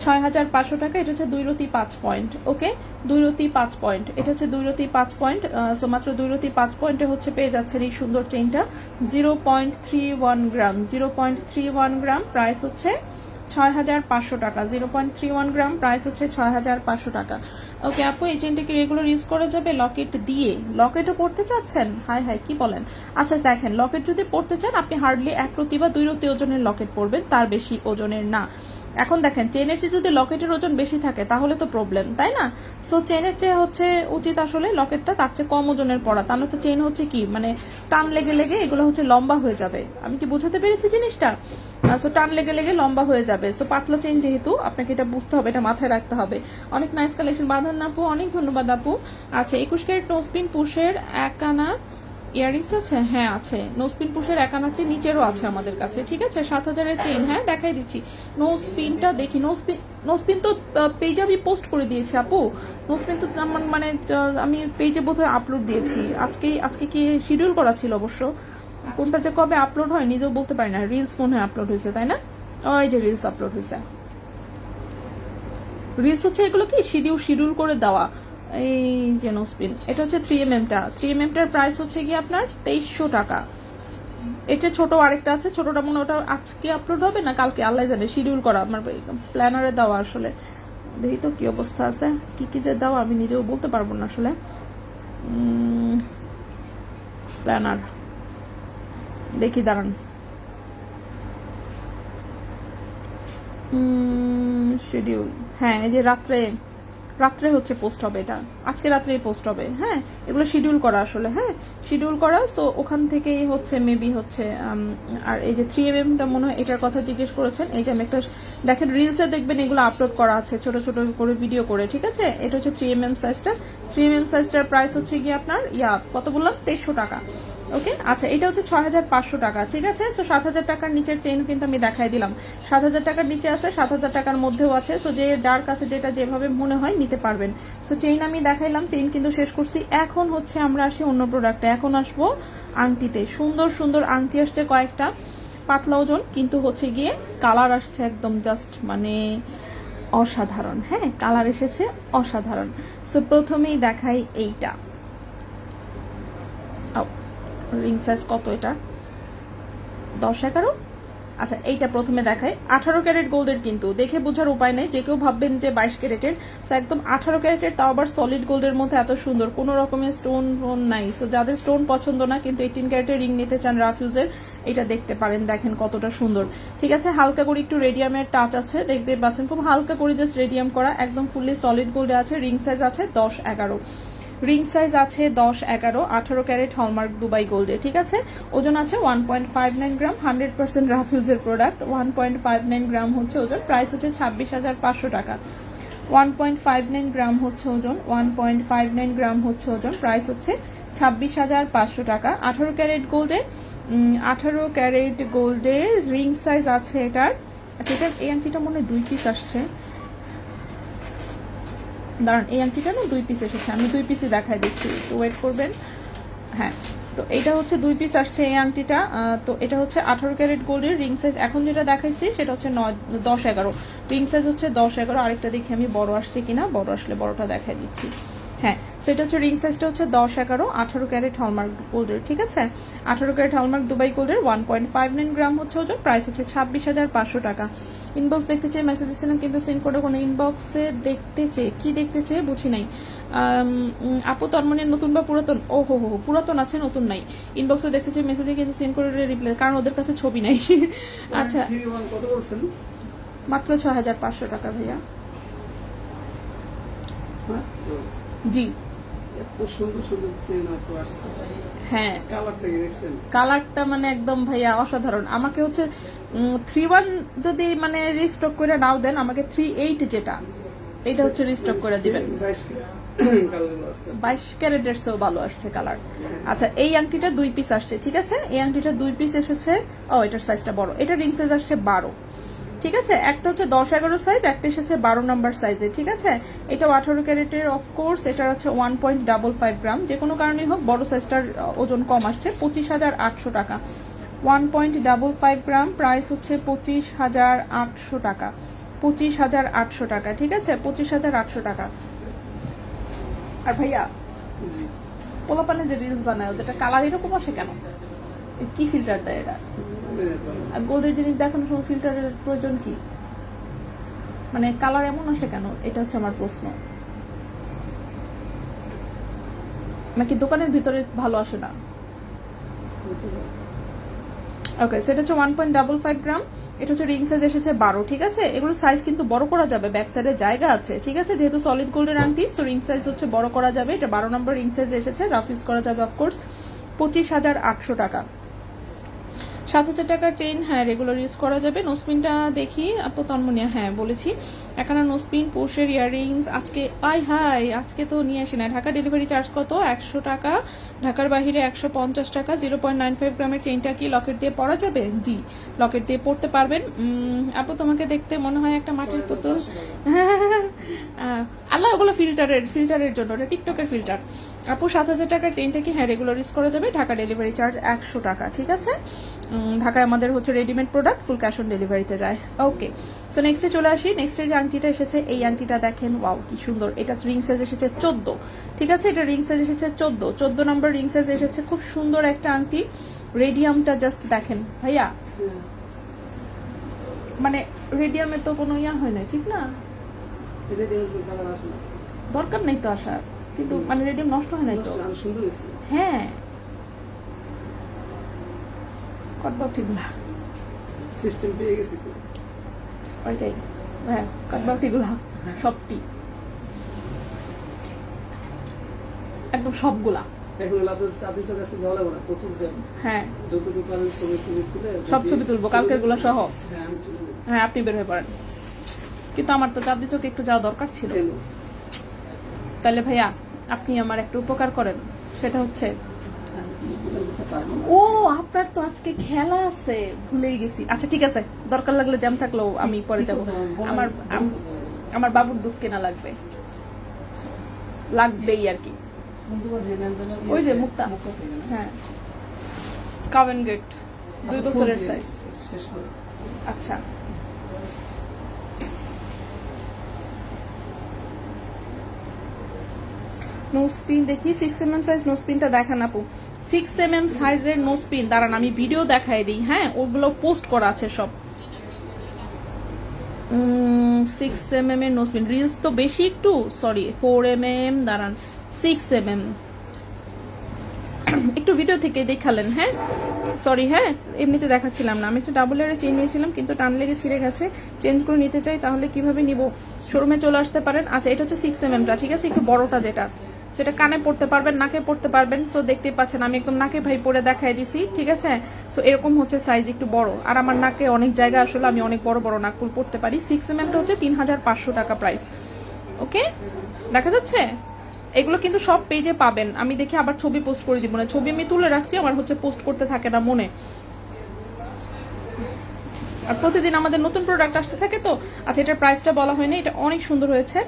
6,500 টাকা। এটা হচ্ছে 2 রতি 5 পয়েন্ট। ওকে, 2 রতি 5 পয়েন্ট, এটা হচ্ছে 2 রতি 5 পয়েন্ট। সো মাত্র 2 রতি 5 পয়েন্টে হচ্ছে পেয়ে যাচ্ছেন এই সুন্দর চেইনটা। 0.31 গ্রাম, 0.31 গ্রাম, প্রাইস হচ্ছে 6,500 টাকা। 0.31 গ্রাম, প্রাইস হচ্ছে 6,500 টাকা। ওকে আপু, এই চেনটা কি রেগুলার ইউজ করা যাবে লকেট দিয়ে? লকেটও পড়তে চাচ্ছেন? হাই হাই, কি বলেন? আচ্ছা দেখেন, লকেট যদি পড়তে চান আপনি হার্ডলি 1 রতি বা 2 রতি ওজনের লকেট পরবেন, তার বেশি ওজনের না। এখন দেখেন, চেনের চেয়ে যদি লকেটের ওজন বেশি থাকে তাহলে তো প্রবলেম, তাই না? সো চেনের চেয়ে হচ্ছে উচিত আসলে লকেটটা তার চেয়ে কম ওজনের পড়া, তাহলে তো চেন হচ্ছে কি মানে টান লেগে লেগে এগুলো হচ্ছে লম্বা হয়ে যাবে। আমি কি বুঝাতে পেরেছি জিনিসটা? সো টান লেগে লেগে লম্বা হয়ে যাবে। সো পাতলা চেন যেহেতু, আপনাকে এটা বুঝতে হবে, এটা মাথায় রাখতে হবে। অনেক নাইস কালেকশন। বাঁধান আপু, অনেক ধন্যবাদ আপু। আচ্ছা, 21 ক্যারেট নোসপিন পুশের 1 আনা ইয়ারিংস আছে? হ্যাঁ আছে, নোসপিন পুশের 1 আনার চেয়ে নিচেরও আছে আমাদের কাছে। ঠিক আছে, 7,000-এর চেইন। হ্যাঁ দেখাই দিচ্ছি। নোসপিনটা দেখি। নোসপিন তো পেজে আমি পোস্ট করে দিয়েছি আপু। নোসপিন তো আমার মানে আমি পেজে বোধহয় আপলোড দিয়েছি। আজকে কি শিডিউল করা ছিল অবশ্য, কোনটা যে কবে আপলোড হয় নিজেও বলতে পারি না। রিলস মনে হয় আপলোড হয়েছে, তাই না? ওই যে রিলস আপলোড হয়েছে। রিলস হচ্ছে এগুলো কি শিডিউল করে দেওয়া। এই যে নোসপিন, এটা হচ্ছে 3mm-টা। 3mm-টার প্রাইস হচ্ছে কি আপনার 2300 টাকা। এটা ছোট আরেকটা আছে, ছোটটা মনে হয় ওটা আজকে আপলোড হবে না কালকে, আল্লাহ জানে। শিডিউল করা আমার প্ল্যানারে দেওয়া আসলে। দেখি তো কি অবস্থা আছে, কি কি যে দেওয়া আমি নিজেও বলতে পারবো না আসলে। প্ল্যানার দেখি, দাঁড়ান। শিডিউল, হ্যাঁ এই যে রাত্রে হচ্ছে পোস্ট হবে, এটা আজকে রাত্রেই পোস্ট হবে। হ্যাঁ এগুলো শিডিউল করা আসলে, হ্যাঁ শিডিউল করা। সো ওখান থেকেই হচ্ছে মেবি হচ্ছে। আর এই যে 3mm-টা মনে হয় এটার কথা জিজ্ঞেস করেছেন। এই যে আমি একটা দেখেন, রিলসে দেখবেন এগুলো আপলোড করা আছে ছোট ছোট করে ভিডিও করে। ঠিক আছে, এটা হচ্ছে 3mm সাইজটা। 3mm সাইজটার প্রাইস হচ্ছে গিয়ে আপনার কত বললাম, 2300 টাকা। ওকে আচ্ছা, এটা হচ্ছে 6,500 টাকা। ঠিক আছে, তো 7,000 টাকার নিচের চেইন কিন্তু আমি দেখাই দিলাম। 7,000 টাকার নিচে আছে, 7,000 টাকার মধ্যেও আছে। সো যে যার কাছে যেটা যেভাবে মনে হয় নিতে পারবেন। সো চেইন আমি দেখাইলাম, চেইন কিন্তু শেষ করছি। এখন হচ্ছে আমরা আসি অন্য প্রোডাক্টে। এখন আসবো আংটিতে। সুন্দর সুন্দর আংটি আসছে কয়েকটা, পাতলা ওজন, কিন্তু হচ্ছে গিয়ে কালার আসছে একদম জাস্ট মানে অসাধারণ। হ্যাঁ কালার এসেছে অসাধারণ। সো প্রথমেই দেখাই এইটা। রিং সাইজ কত এটা? 10-11। আচ্ছা এইটা প্রথমে দেখাই। 18 ক্যারেট গোল্ডের, কিন্তু দেখে বোঝার উপায় নেই। যে কেউ ভাববেন যে 22 ক্যারেটের, তো একদম 18 ক্যারেটের, তাও আবার সলিড গোল্ডের মধ্যে এত সুন্দর, কোনো রকমের স্টোন নাই। তো যাদের স্টোন পছন্দ না কিন্তু 18 ক্যারেটের রিং নিতে চান রাফ ইউজের, এটা দেখতে পারেন। দেখেন কতটা সুন্দর। ঠিক আছে, হালকা করে একটু রেডিয়ামের টাচ আছে, দেখতে পাচ্ছেন খুব হালকা করে জাস্ট রেডিয়াম করা, একদম ফুললি সলিড গোল্ডে আছে। রিং সাইজ আছে 10-11, রিং সাইজ আছে 10-11, 18 ক্যারেট হলমার্ক দুবাই গোল্ডে। ঠিক আছে, ওজন আছে 1.59 গ্রাম, 100% রাফ ইউজের প্রোডাক্ট। 1.59 গ্রাম হচ্ছে ওজন, প্রাইস হচ্ছে 26,500 টাকা। 1.59 গ্রাম হচ্ছে ওজন, 1.59 গ্রাম হচ্ছে ওজন, প্রাইস হচ্ছে 26,500 টাকা। 18 ক্যারেট গোল্ডে, 18 ক্যারেট গোল্ডে রিং সাইজ আছে এটার। আচ্ছা এটা, এই আংটিটা মনে হয় 2 পিস আসছে, দাঁড়ান। এই আংটিটা না 2 পিস এসেছে, আমি 2 পিসই দেখাই দিচ্ছি, একটু ওয়েট করবেন। হ্যাঁ তো এটা হচ্ছে 2 পিস আসছে এই আংটিটা। তো এটা হচ্ছে 18 ক্যারেট গোল্ডের রিং সাইজ। এখন যেটা দেখাইছি সেটা হচ্ছে 10-11, রিং সাইজ হচ্ছে 10-11। আরেকটা দেখি আমি বড় আসছে কিনা, বড় আসলে বড়টা দেখাই দিচ্ছি। হ্যাঁ সেটা হচ্ছে রিং সাইজটা হচ্ছে 10-11, 18 ক্যারেট হলমার্ক গোল্ডের। ঠিক আছে, 18 ক্যারেট হলমার্ক দুবাই গোল্ডের, 1.59 গ্রাম হচ্ছে ওজন, প্রাইস হচ্ছে 26,500 টাকা। ইনবক্স দেখতে চেয়ে মেসেজ দিচ্ছিলাম কিন্তু সেন্ড করে কোনো ইনবক্সে দেখতে চেয়ে কি দেখতে চেয়ে বুঝি নাই। আপু তন্মনের নতুন বা পুরাতন? ও হো হো, পুরাতন আছে নতুন নাই। ইনবক্সে দেখতে চেয়ে মেসেজে কিন্তু সেন্ড করে রিপ্লাই, কারণ ওদের কাছে ছবি নাই। আচ্ছা কত বলছেন? মাত্র 6,500 টাকা ভাইয়া। জি এত সুন্দর সুন্দর চেন আপু আসছে। হ্যাঁ কালারটা দেখছেন? কালারটা মানে একদম ভাইয়া অসাধারণ। আমাকে হচ্ছে 3-1 যদি মানে রিস্টক করে নাও দেন, আমাকে 3-8 যেটা, এটা হচ্ছে রিস্টক করে দিবেন। 22 ক্যারেটের চেয়েও ভালো আসছে কালার। আচ্ছা এই আংটিটা 2 পিস আসছে। ঠিক আছে, এই আংটিটা 2 পিস এসেছে। ও এটার সাইজটা বড়, এটা রিং সাইজ আসছে 12। ঠিক আছে, একটা হচ্ছে 10-11 সাইজ, একটা এসেছে 12 নাম্বার সাইজে। ঠিক আছে, এটাও 18 ক্যারেটের অফকোর্স। এটা হচ্ছে 1.55 গ্রাম। যে কোনো কারণেই হোক বড় সাইজটার ওজন কম আসছে, 25,800 টাকা। 1.55 গ্রাম, প্রাইস হচ্ছে 25,800 টাকা। 25,800 টাকা, ঠিক আছে? 25,800 টাকা। আর ভাইয়া জি। পোলাপানে যে রিলস বানায় ওদের কালার এরকম আসে কেন? কি ফিল্টার দেয় এরা? আর গোল্ডের জিনিস দেখানোর সময় ফিল্টারের প্রয়োজন কি? মানে কালার এমন আসে কেন, এটা হচ্ছে আমার প্রশ্ন। নাকি দোকানের ভিতরে ভালো আসে না? ওকে, সেটা হচ্ছে 1.55 গ্রাম। এটা হচ্ছে রিং সাইজ এসেছে 12, ঠিক আছে? এগুলো সাইজ কিন্তু বড় করা যাবে, ব্যাক সাইডে জায়গা আছে, ঠিক আছে? যেহেতু সলিড গোল্ডের আংটি, সো রিং সাইজ হচ্ছে বড় করা যাবে। এটা 12 নম্বর রিং সাইজ এসেছে, রাফ ইউজ করা যাবে অফকোর্স। 25,800 টাকা। 7,000 টাকার চেইন, হ্যাঁ রেগুলার ইউজ করা যাবে। নোসপিনটা দেখি আপু তন্মনিয়া, হ্যাঁ বলেছি। এখানে নোসপিন, পোর্শের ইয়াররিংস আজকে আজকে তো নিয়ে আসি না। ঢাকা ডেলিভারি চার্জ কত? 100 টাকা। ঢাকার বাইরে 150 টাকা। 0.95 গ্রামের চেইনটা কি লকেট দিয়ে পরা যাবে? জি, লকেট দিয়ে পরতে পারবেন। আপু তোমাকে দেখতে মনে হয় একটা মাটির পুতুল। আল্লাহ, ওগুলো ফিল্টারের জন্য, ওটা টিকটকের ফিল্টার। আপু 7,000 টাকার চেইনটা কি? হ্যাঁ রেগুলার ইউজ করা যাবে। ঢাকা ডেলিভারি চার্জ 100 টাকা, ঠিক আছে? ঢাকায় আমাদের হচ্ছে readymade product, full cash on ডেলিভারিতে যায়। ওকে, সো নেক্সটে চলে আসি। নেক্সটের যে আংটিটা এসেছে, এই আংটিটা দেখেন, ওয়াও কি সুন্দর। এটা রিং সাইজ এসেছে 14, ঠিক আছে? এটা রিং সাইজ এসেছে 14 নম্বর রিং সাইজ এসেছে। খুব সুন্দর একটা আংটি। রেডিয়ামটা জাস্ট দেখেন ভাইয়া, মানে রেডিয়ামে তো কোনো ইয়া হয় না, ঠিক না? দরকার নেই তো আসার, কিন্তু মানে রেডিয়াম নষ্ট হয় নাই তো। সুন্দর হয়েছে। হ্যাঁ, কটবাও ঠিক না, সিস্টেম পেয়ে গেছি তো। ওইটাই, হ্যাঁ কটবাও ঠিকগুলা সবটি, একদম সবগুলা। এখন আপনার চাবি চোখ আজকে যাওয়া লাগবে না, প্রচুর জ্যাম। হ্যাঁ, যতটুকু পারেন ছবি তুলে সব ছবি তুলবো কালকের গুলা সহ। হ্যাঁ আমি তুলে দেবো। হ্যাঁ আপনি বের হয়ে পড়েন, কিন্তু আমার তো চাঁদনি চোখে একটু যাওয়া দরকার ছিল। কেন? তাহলে ভাইয়া আপনি আমার একটা উপকার করেন, সেটা হচ্ছে, ও আপনার তো আজকে খেলা আছে, ভুলেই গেছি। আচ্ছা ঠিক আছে, দরকার লাগলে জ্যাম থাকলেও আমি পরে যাবো। আমার বাবুর দুধ কেনা লাগবেই আর কি। ওই যে মুক্তা, হ্যাঁ কাভেন গেট 2 বছরের সাইজ। শেষ করে আচ্ছা, নোসপিন দেখি 6mm সাইজ নোসপিনটা দেখান আপু। 6mm সাইজের নোসপিন, দাঁড়ান আমি ভিডিও দেখাই দিই। হ্যাঁ ওগুলো পোস্ট করা আছে সব। 6mm এর নোসপিন, রিলস তো বেশি একটু, সরি 4mm, দাঁড়ান 6mm, একটু ভিডিও থেকে দেখালেন। হ্যাঁ সরি, হ্যাঁ এমনিতে দেখাচ্ছিলাম না। আমি একটু ডাবল এর চেন নিয়েছিলাম, কিন্তু টান লেগে ছিঁড়ে গেছে। চেঞ্জ করে নিতে চাই, তাহলে কিভাবে নিব? শোরুমে চলে আসতে পারেন। আচ্ছা এটা হচ্ছে 6mmটা, ঠিক আছে? একটু বড়টা যেটা, সেটা কানে পড়তে পারবেন, নাকে পড়তে পারবেন। সো দেখতেই পাচ্ছেন আমি একদম নাকে ভাই পরে দেখাই দিছি, ঠিক আছে? সো এরকম হচ্ছে সাইজ একটু বড়, আর আমার নাকে অনেক জায়গা আসলে আমি অনেক বড় বড় নাকফুল পড়তে পারি। 6mmটা হচ্ছে 3,500 টাকা প্রাইস। ওকে, দেখা যাচ্ছে? এগুলো কিন্তু সব পেজে পাবেন। আমি দেখি আবার ছবি পোস্ট করে দিব না, ছবি আমি তুলে রাখছি, আমার হচ্ছে পোস্ট করতে থাকে না মনে। আর প্রতিদিন আমাদের নতুন প্রোডাক্ট আসতে থাকে তো। আচ্ছা এটার প্রাইসটা বলা হয়নি, এটা অনেক সুন্দর হয়েছে।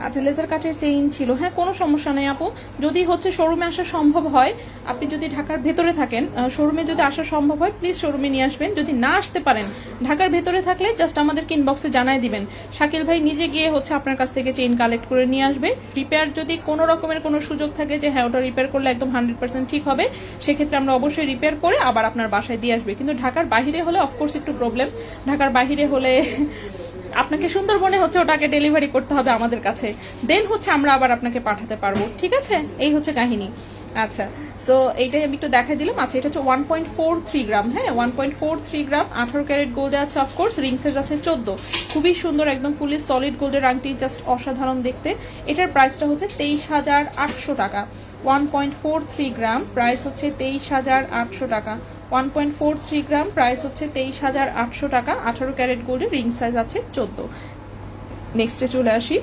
আচ্ছা লেজার কাটের চেইন ছিল, হ্যাঁ কোনো সমস্যা নেই আপু। যদি হচ্ছে শোরুমে আসা সম্ভব হয়, আপনি যদি ঢাকার ভেতরে থাকেন, শোরুমে যদি আসা সম্ভব হয় প্লিজ শোরুমে নিয়ে আসবেন। যদি না আসতে পারেন, ঢাকার ভেতরে থাকলে জাস্ট আমাদেরকে ইনবক্সে জানাই দিবেন, শাকিল ভাই নিজে গিয়ে হচ্ছে আপনার কাছ থেকে চেইন কালেক্ট করে নিয়ে আসবে। রিপেয়ার যদি কোনো রকমের কোনো সুযোগ থাকে যে হ্যাঁ ওটা রিপেয়ার করলে একদম 100% ঠিক হবে, সেক্ষেত্রে আমরা অবশ্যই রিপেয়ার করে আবার আপনার বাসায় দিয়ে আসবে। কিন্তু ঢাকার বাইরে হলে অফকোর্স একটু প্রবলেম। ঢাকার বাইরে হলে আপনাকে সুন্দরবনে হচ্ছে ওটাকে ডেলিভারি করতে হবে আমাদের কাছে, দেন হচ্ছে আমরা আবার আপনাকে পাঠাতে পারবো, ঠিক আছে? এই হচ্ছে কাহিনী। আচ্ছা সো এইটাই আমি একটু দেখাই দিলাম। আচ্ছা এটা হচ্ছে 1.43 গ্রাম, হ্যাঁ 1.43 গ্রাম, 18 ক্যারেট গোল্ডে আছে অফকোর্স, রিং সাইজ আছে 14। খুবই সুন্দর, একদম ফুলি সলিড গোল্ডের আংটি, জাস্ট অসাধারণ দেখতে। এটার প্রাইসটা হচ্ছে 23,800 টাকা। 1.43 গ্রাম, প্রাইস হচ্ছে 23,800 টাকা। 1.43 গ্রাম, প্রাইস হচ্ছে 23,800 টাকা। 18 ক্যারেট গোল্ডের, রিং সাইজ আছে 14। নেক্সটে চলে আসি।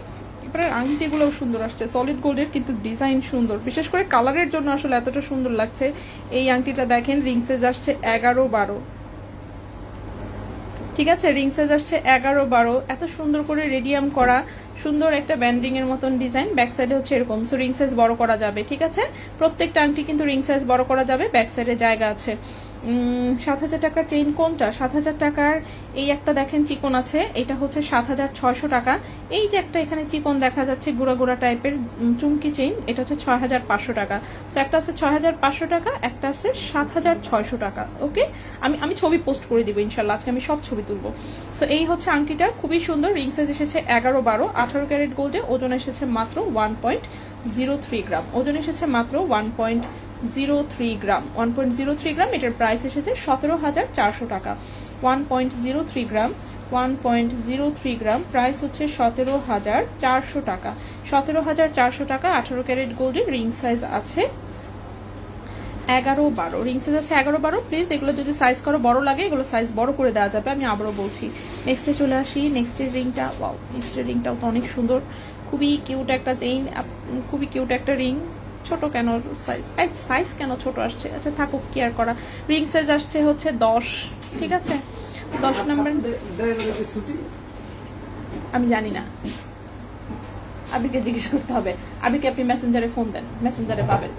এবারে আংটিগুলোও সুন্দর আসছে, সলিড গোল্ডের, কিন্তু ডিজাইন সুন্দর, বিশেষ করে কালারের জন্য আসলে এতটা সুন্দর লাগছে। এই আংটিটা দেখেন, রিং সাইজ আসছে 11-12, ঠিক আছে? রিং সাইজ আসছে 11-12, এত সুন্দর করে রেডিয়াম করা, সুন্দর একটা ব্যান্ডিং এর মতন ডিজাইন, ব্যাক সাইডে হচ্ছে এরকম। সো রিং সাইজ বড় করা যাবে, ঠিক আছে? প্রত্যেকটা আংটি কিন্তু রিং সাইজ বড় করা যাবে, ব্যাক সাইডে জায়গা আছে। 7,000 টাকার চেইন কোনটা? 7,000 টাকার এই একটা দেখেন চিকন আছে, এটা হচ্ছে 7,600 টাকা। এই যে একটা এখানে চিকন দেখা যাচ্ছে গুড়া গুড়া টাইপের চুমকি চেইন, এটা হচ্ছে 6,500 টাকা। সো একটা আছে 6,500 টাকা, একটা আছে 7,600 টাকা। ওকে, আমি ছবি পোস্ট করে দিব ইনশাল্লাহ, আজকে আমি সব ছবি তুলবো। সো এই হচ্ছে আংটিটা, খুবই সুন্দর। রিং সাইজ এসেছে 11-12, 18 ক্যারেট গোল্ডে। ওজন এসেছে মাত্র 1.03 গ্রাম। ওজন এসেছে মাত্র 1.03 গ্রাম। 1.03 গ্রাম, এটার প্রাইস এসেছে 17,400 টাকা। 1.03 গ্রাম, 1.03 গ্রাম, প্রাইস হচ্ছে 17,400 টাকা। 17,400 টাকা। 18 ক্যারেট গোল্ডের, রিং সাইজ আছে 11-12, রিং সাইজ আছে 11-12। প্লিজ এগুলো যদি সাইজ করো বড় লাগে, এগুলো সাইজ বড় করে দেওয়া যাবে, আমি আবারও বলছি। নেক্সটে চলে আসি। নেক্সটের রিংটা, ওয়াও, নেক্সটের রিংটাও তো অনেক সুন্দর, খুবই কিউট একটা চেইন, খুবই কিউট একটা রিং। ছোট কেন সাইজ কেন ছোট আসছে? আচ্ছা থাকুক, কেয়ার করা। রিং সাইজ আসছে হচ্ছে 10, ঠিক আছে? 10 নাম্বার। আমি জানি না, আবিকে জিজ্ঞেস করতে হবে। আবিকে আপনি মেসেঞ্জারে ফোন দেন, মেসেঞ্জারে পাবেন,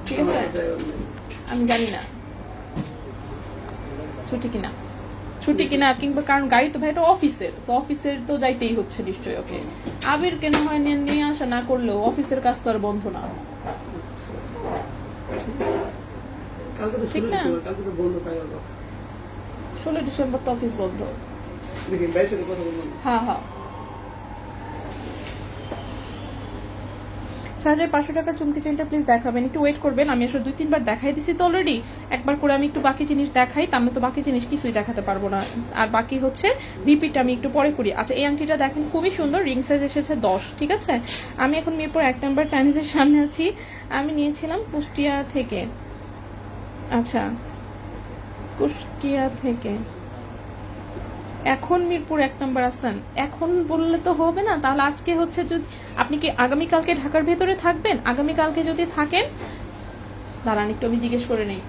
ঠিক আছে? আমি জানি না ছুটি কিনা, ছুটি কিনা, কিংবা কারণ গাড়ি তো ভাই এটা অফিসের, অফিসের তো যাইতেই হচ্ছে নিশ্চয়ই। ওকে, আবির কেন হয় নিয়ে আসা না করলেও অফিসের কাজ তো আর বন্ধ না, ঠিক না? 16 ডিসেম্বর তো অফিস বন্ধ। হ্যাঁ হ্যাঁ। 7,500 টাকার চুমকি চেনটা প্লিজ দেখাবেন, একটু ওয়েট করবেন। আমি আসলে 2-3 বার দেখাই দিছি তো অলরেডি, একবার করে আমি একটু বাকি জিনিস দেখাই, তার তো বাকি জিনিস কিছুই দেখাতে পারবো না। আর বাকি হচ্ছে রিপিট আমি একটু পরে করি। আচ্ছা, এই আংটিটা দেখেন, খুবই সুন্দর, রিং সাইজ এসেছে 10, ঠিক আছে? আমি এখন মিরপুর 1 নম্বর চাইনিজের সামনে আছি। আমি নিয়েছিলাম কুষ্টিয়া থেকে। আচ্ছা, কুষ্টিয়া থেকে এখন মিরপুর 1 নম্বর আছেন, এখন বললে তো হবে না। তাহলে আজকে হচ্ছে, যদি আপনি কি আগামীকালকে ঢাকার ভেতরে থাকবেন? আগামীকালকে যদি থাকেন, দাঁড়ান একটু আমি জিজ্ঞেস করে নেই।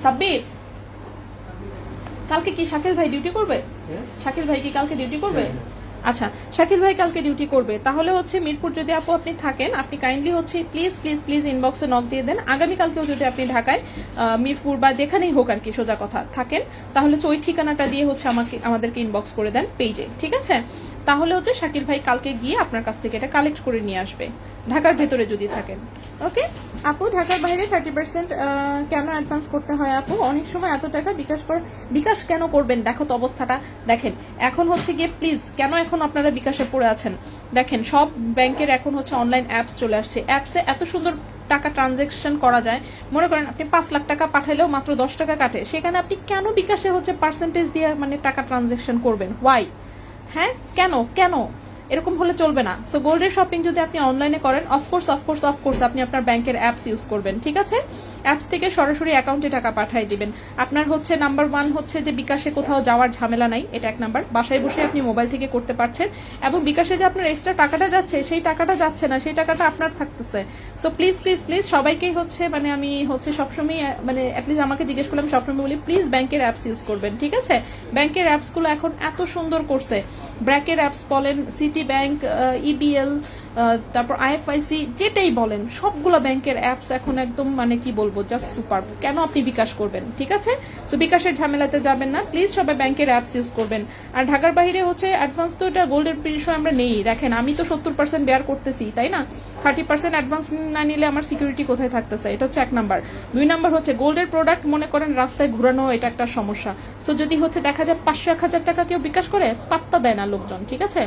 সাব্বির, কালকে কি শাকিল ভাই ডিউটি করবে? শাকিল ভাই কি কালকে ডিউটি করবে? আচ্ছা, শাকিল ভাই কালকে ডিউটি করবে। তাহলে হচ্ছে মিরপুর যদি আপনি থাকেন, আপনি কাইন্ডলি হচ্ছে প্লিজ প্লিজ প্লিজ ইনবক্সে নক দিয়ে দেন। আগামীকালকেও যদি আপনি ঢাকায় মিরপুর বা যেখানেই হোক আর কি, সোজা কথা, থাকেন, তাহলে হচ্ছে ওই ঠিকানাটা দিয়ে হচ্ছে আমাদেরকে ইনবক্স করে দেন পেজে, ঠিক আছে? তাহলে হচ্ছে শাকিল ভাই কালকে গিয়ে আপনার কাছ থেকে এটা কালেক্ট করে নিয়ে আসবে, ঢাকার ভেতরে যদি থাকেন। ওকে আপু, ঢাকার বাইরে 30% কেন অ্যাডভান্স করতে হয় আপু? অনেক সময় এত টাকা বিকাশ কেন করবেন? দেখো তো অবস্থাটা দেখেন, এখন হচ্ছে গিয়ে প্লিজ কেন এখন আপনারা বিকাশে পড়ে আছেন? দেখেন, সব ব্যাংকের এখন হচ্ছে অনলাইন অ্যাপস চলে আসছে, অ্যাপসে এত সুন্দর টাকা ট্রানজেকশন করা যায়। মনে করেন আপনি 5 লাখ টাকা পাঠাইলেও মাত্র 10 টাকা কাটে, সেখানে আপনি কেন বিকাশে হচ্ছে পার্সেন্টেজ দিয়ে মানে টাকা ট্রানজেকশন করবেন? ওয়াই? হ্যাঁ, কেন কেন এরকম হলে চলবে না। সো গোল্ডের শপিং যদি আপনি অনলাইনে করেন, অফকোর্স আপনি আপনার ব্যাংকের অ্যাপস ইউজ করবেন, ঠিক আছে? অ্যাপস থেকে সরাসরি অ্যাকাউন্টে টাকা পাঠিয়ে দিবেন। আপনার হচ্ছে নাম্বার 1 হচ্ছে যে বিকাশে কোথাও যাওয়ার ঝামেলা নাই, এটা 1 নাম্বার। বাসায় বসে আপনি মোবাইল থেকে করতে পারছেন, এবং বিকাশে যে আপনার এক্সট্রা টাকাটা যাচ্ছে, সেই টাকাটা যাচ্ছে না, সেই টাকাটা আপনার থাকতেছে। সো প্লিজ প্লিজ প্লিজ সবাইকেই হচ্ছে মানে আমি হচ্ছে সবসময় মানে অ্যাটলিস্ট আমাকে জিজ্ঞেস করলাম, সবসময় বলি প্লিজ ব্যাংকের অ্যাপস ইউজ করবেন, ঠিক আছে? ব্যাংকের অ্যাপসগুলো এখন এত সুন্দর করছে, ব্র্যাকের অ্যাপস বলেন, সিটি ব্যাংক, ইবিএল, তারপর আইএফআইসি, যেটাই বলেন, সবগুলো ব্যাংকের অ্যাপস এখন একদম মানে কি বলবো, জাস্ট সুপার। কেন আপনি বিকাশ করবেন, ঠিক আছে? সো বিকাশের ঝামেলাতে যাবেন না, প্লিজ সবাই ব্যাংকের অ্যাপস ইউজ করবেন। আর ঢাকার বাইরে হচ্ছে অ্যাডভান্স তো এটা গোল্ডের বিষয় আমরা নেই। দেখেন, আমি তো 70% বেয়ার করতেছি, তাই না? 30% অ্যাডভান্স না নিলে আমার সিকিউরিটি কোথায় থাকতেছে? এটা হচ্ছে 1 নাম্বার। 2 নাম্বার হচ্ছে গোল্ডের প্রোডাক্ট মনে করেন রাস্তায় ঘুরানো, এটা একটা সমস্যা। সো যদি হচ্ছে দেখা যায় 500-1000 টাকা কেউ বিকাশ করে, পাত্তা দেয় না লোকজন, ঠিক আছে?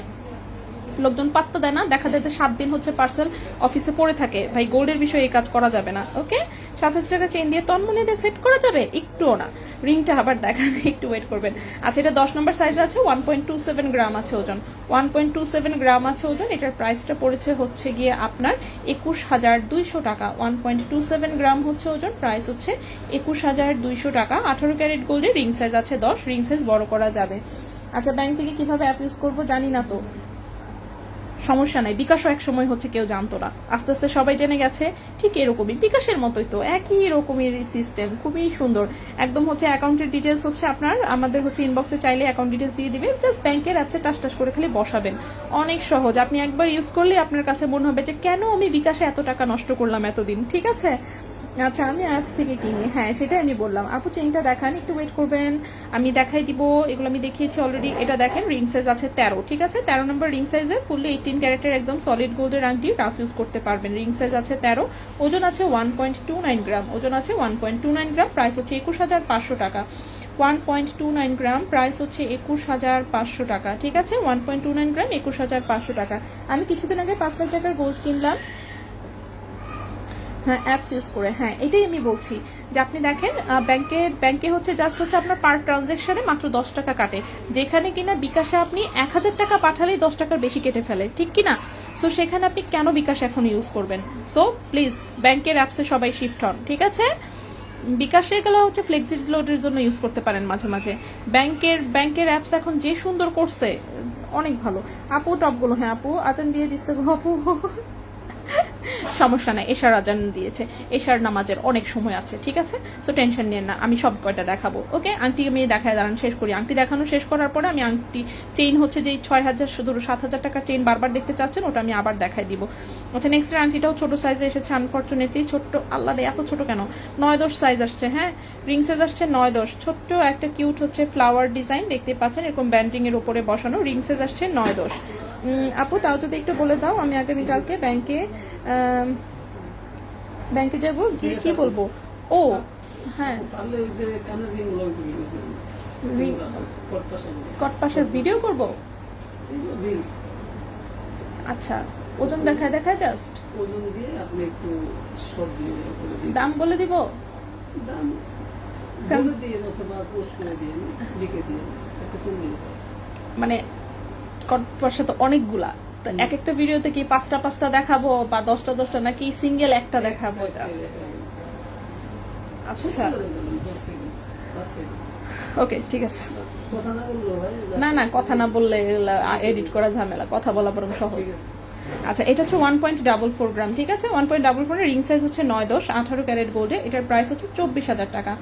লোকজন পাত্তা দেয় না, দেখা যায় যে 7 দিন হচ্ছে পার্সেল অফিসে পড়ে থাকে। ভাই, গোল্ডের বিষয়ে এই কাজ করা যাবে না। ওকে, 7,000 টাকা চেইন দিয়ে তন্মনে দিয়ে সেট করা যাবে? একটুও না। রিংটা আবার দেখান, একটু ওয়েট করবেন। আচ্ছা, এটা 10 নম্বর সাইজ আছে, 1.27 গ্রাম আছে ওজন, 1.27 গ্রাম আছে ওজন। এটার প্রাইসটা পড়েছে হচ্ছে গিয়ে আপনার 21,200 টাকা। 1.27 গ্রাম হচ্ছে ওজন, প্রাইস হচ্ছে 21,200 টাকা। 18 ক্যারেট গোল্ডের, রিং সাইজ আছে 10, রিং সাইজ বড় করা যাবে। আচ্ছা, ব্যাংক থেকে কিভাবে অ্যাপ ইউজ করবো জানি না তো। সমস্যা নাই, বিকাশও এক সময় হচ্ছে কেউ জানতো না, আস্তে আস্তে সবাই জেনে গেছে। ঠিক এরকমই বিকাশের মতোই তো, একই রকমের সিস্টেম, খুবই সুন্দর। একদম হচ্ছে অ্যাকাউন্টের ডিটেলস হচ্ছে আপনার আমাদের হচ্ছে ইনবক্সে চাইলে অ্যাকাউন্ট ডিটেলস দিয়ে দিবে, জাস্ট ব্যাংকের অ্যাপসে টাস টাস করে খালি বসাবেন। অনেক সহজ, আপনি একবার ইউজ করলে আপনার কাছে মনে হবে যে কেন আমি বিকাশে এত টাকা নষ্ট করলাম এতদিন। ঠিক আছে, আচ্ছা আমি অ্যাপস থেকে কিনি, হ্যাঁ সেটাই আমি বললাম। আপু চেইনটা দেখান, একটু ওয়েট করবেন, আমি দেখাই দিব। এগুলো আমি দেখিয়েছি অলরেডি। এটা দেখেন রিং সাইজ আছে 13, ঠিক আছে 13 নম্বর রিং সাইজে, ফুললি 18 ক্যারেটের একদম সলিড গোল্ডের আংটি, রাফ ইউজ করতে পারবেন। রিং সাইজ আছে 13, ওজন আছে 1.29 গ্রাম, ওজন আছে 1.29 গ্রাম, প্রাইস হচ্ছে 21,500 টাকা। 1.29 গ্রাম, প্রাইস হচ্ছে 21,500 টাকা। ঠিক আছে, 1.29 গ্রাম 21,500 টাকা। আমি কিছুদিন আগে 5 লাখ টাকার গোল্ড কিনলাম, হ্যাঁ অ্যাপস ইউজ করে। হ্যাঁ এটাই আমি বলছি যে আপনি দেখেন ব্যাংকে হচ্ছে জাস্ট হচ্ছে আপনার পার ট্রানজেকশনে মাত্র 10 টাকা কাটে, যেখানে কিনা বিকাশে আপনি 1,000 টাকা পাঠালেই 10 টাকার বেশি কেটে ফেলে, ঠিক কিনা? সো সেখানে আপনি কেন বিকাশ এখন ইউজ করবেন? সো প্লিজ ব্যাংকের অ্যাপসে সবাই শিফট হন, ঠিক আছে? বিকাশে এগুলো হচ্ছে ফ্লেক্সিবল লোডের জন্য ইউজ করতে পারেন মাঝে মাঝে। ব্যাংকের অ্যাপস এখন যে সুন্দর করছে, অনেক ভালো। আপু টপগুলো, হ্যাঁ আপু আজান দিয়ে দিচ্ছে গো আপু, সমস্যা নাই, এশার আজান দিয়েছে, এশার নামাজের অনেক সময় আছে, ঠিক আছে? সো টেনশন নিয়ে না, আমি সব কয়টা দেখাবো। ওকে, আংটি আমি দেখায় দাঁড়ান, শেষ করি। আংটি দেখানো শেষ করার পরে আমি আংটি চেইন হচ্ছে যে 6,000 শুধু 7,000 টাকার চেইন বারবার দেখতে চাচ্ছেন, ওটা আমি আবার দেখাই দিব। আচ্ছা নেক্সট আংটিটাও ছোট সাইজে এসেছে, আনফর্চুনেটলি ছোট্ট, আল্লাহ রে এত ছোট কেন, 9-10 সাইজ আসছে। হ্যাঁ রিং সাইজ আসছে 9-10, ছোট্ট একটা কিউট হচ্ছে ফ্লাওয়ার ডিজাইন দেখতে পাচ্ছেন, এরকম ব্যান্ডিং এর উপরে বসানো। রিং সাইজ আসছে 9-10। আপু তাও যদি একটু বলে দাও, আমি আগামীকালকে ব্যাংকে যাবো, গিয়ে কি বলবো? ও হ্যাঁ, পারলে ওই যে কানের রিং গুলো একটু ভিডিও করুন। রিং- কটপাশা কটপাশের ভিডিও করব। রিলস আচ্ছা ওজন দেখায় জাস্ট, ওজন দিয়ে আপনি একটু শর্ট দিয়ে করে দিন। দাম বলে দিব। দাম বলে দিয়ে অথবা পোস্ট করে দিয়ে লিখে দিয়ে একটা কম দিন। মানে কটপাশা তো অনেকগুলা, তো এক একটা ভিডিওতে কি 5টা দেখাবো বা 10টা নাকি সিঙ্গেল একটা দেখাবো? আচ্ছা ওকে ঠিক আছে। কথা না বললো ভাই, না কথা না বললে এডিট করা ঝামেলা, কথা বলা বরং সহজ। ঠিক আছে। আচ্ছা এটা হচ্ছে 1.44 গ্রাম, ঠিক আছে 1.44 রিং সাইজ হচ্ছে 9-10, 18 ক্যারেট গোল্ডে, এটার প্রাইস হচ্ছে 24,000 টাকা।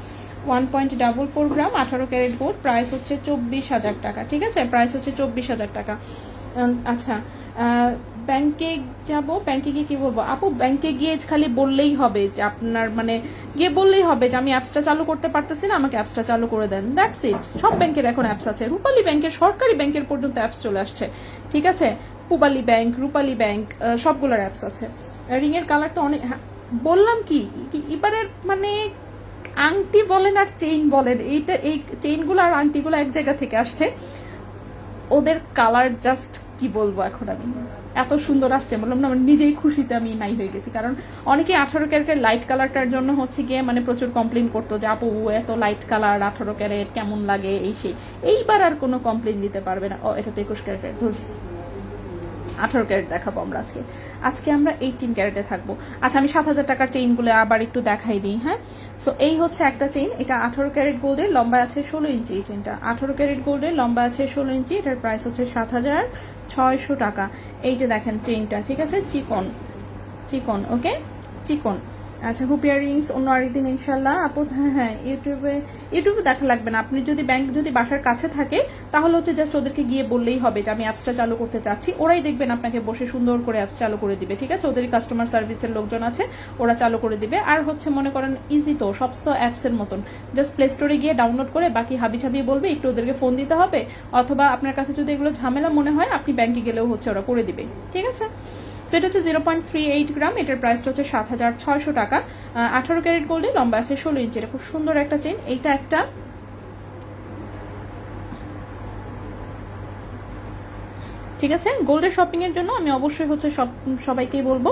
1.44 গ্রাম 18 ক্যারেট গোল্ড, প্রাইস হচ্ছে 24,000 টাকা, ঠিক আছে প্রাইস হচ্ছে 24,000 টাকা। আচ্ছা ব্যাংকে যাব, ব্যাংকে গিয়ে কি বলবো? আপু ব্যাংকে গিয়ে খালি বললেই হবে যে আপনার মানে গিয়ে বললেই হবে যে আমি অ্যাপসটা চালু করতে পারতেছি না, আমাকে অ্যাপসটা চালু করে দেন, দ্যাটস ইট। সব ব্যাংকের এখন অ্যাপস আছে, রূপালী ব্যাংকের, সরকারি ব্যাংকের পর্যন্ত অ্যাপস চলে আসছে, ঠিক আছে? পূবালী ব্যাংক, রূপালী ব্যাংক, সবগুলোর অ্যাপস আছে। রিং এর কালার তো অনেক, বললাম কি এবারের মানে আংটি বলেন আর চেইন বলেন, এই চেইনগুলো আর আংটিগুলো এক জায়গা থেকে আসছে, ওদের কালার জাস্ট কি বলবো এখন, আমি এত সুন্দর আসছে বললাম না, আমার নিজেই খুশিতে আমি নাই হয়ে গেছি। কারণ অনেকে 18 ক্যারেটের লাইট কালারটার জন্য হচ্ছে গিয়ে মানে প্রচুর কমপ্লেন করতো যে আপু এত লাইট কালার 18 ক্যারেট কেমন লাগে এই সেই। এইবার আর কোনো কমপ্লেন দিতে পারবে না। ও এটা তো 21 ক্যারেটের ধরছি, 18 ক্যারেট দেখাবো আমরা আজকে আমরা 18 ক্যারেটে থাকবো। আচ্ছা আমি 7,000 টাকার চেইনগুলো আবার একটু দেখাই দিই। হ্যাঁ সো এই হচ্ছে একটা চেইন, এটা 18 ক্যারেট গোল্ডের, লম্বা আছে 16 ইঞ্চি। এই চেইনটা 18 ক্যারেট গোল্ডের, লম্বা আছে 16 ইঞ্চি, এটার প্রাইস হচ্ছে 7,600 টাকা। এই যে দেখেন চেইনটা, ঠিক আছে চিকন ওকে চিকন। আচ্ছা হুপিয়ার রিংস অন্য আরেকদিন ইনশাল্লাহ আপু। হ্যাঁ ইউটিউবে দেখা লাগবে না, আপনি যদি ব্যাংক যদি বাসার কাছে থাকে তাহলে হচ্ছে জাস্ট ওদেরকে গিয়ে বললেই হবে যে আমি অ্যাপসটা চালু করতে চাচ্ছি, ওরাই দেখবেন আপনাকে বসে সুন্দর করে অ্যাপস চালু করে দিবে, ঠিক আছে? ওদেরই কাস্টমার সার্ভিসের লোকজন আছে, ওরা চালু করে দিবে। আর হচ্ছে মনে করেন ইজি তো, সব তো অ্যাপসের মতন, জাস্ট প্লে স্টোরে গিয়ে ডাউনলোড করে বাকি হাবি বলবে, একটু ওদেরকে ফোন দিতে হবে, অথবা আপনার কাছে যদি এগুলো ঝামেলা মনে হয় আপনি ব্যাংকে গেলেও হচ্ছে ওরা করে দিবে, ঠিক আছে? সেটা হচ্ছে 0.38 গ্রাম, এটার প্রাইসটা হচ্ছে 7,600 টাকা। 18 ক্যারেট গোল্ডে, লম্বা আছে 16 ইঞ্চি, এটা খুব সুন্দর একটা চেইন। এইটা একটা ঠিক আছে। গোল্ডের শপিং এর জন্য আমি অবশ্যই হচ্ছে সবাইকেই বলবো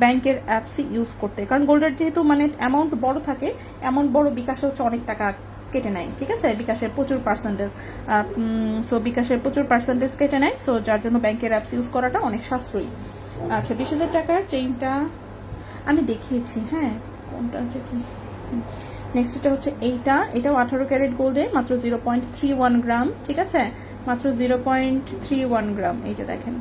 ব্যাংকের অ্যাপসই ইউজ করতে, কারণ গোল্ডের যেহেতু মানে অ্যামাউন্ট বড় থাকে, অ্যামাউন্ট বড়, বিকাশে হচ্ছে অনেক টাকা কেটে নেয়, ঠিক আছে? বিকাশের প্রচুর পার্সেন্টেজ, বিকাশের প্রচুর পার্সেন্টেজ কেটে নেয়, সো যার জন্য ব্যাংকের অ্যাপস ইউজ করাটা অনেক সাশ্রয়ী। আচ্ছা 20,000 টাকার চেইনটা আমি দেখিয়েছি, হ্যাঁ কোনটা হচ্ছে কি নেক্সট, এটা হচ্ছে এটাও 18 ক্যারেট গোল্ডে, মাত্র 0.31 গ্রাম, ঠিক আছে মাত্র 0.31 গ্রাম। এই যে দেখেন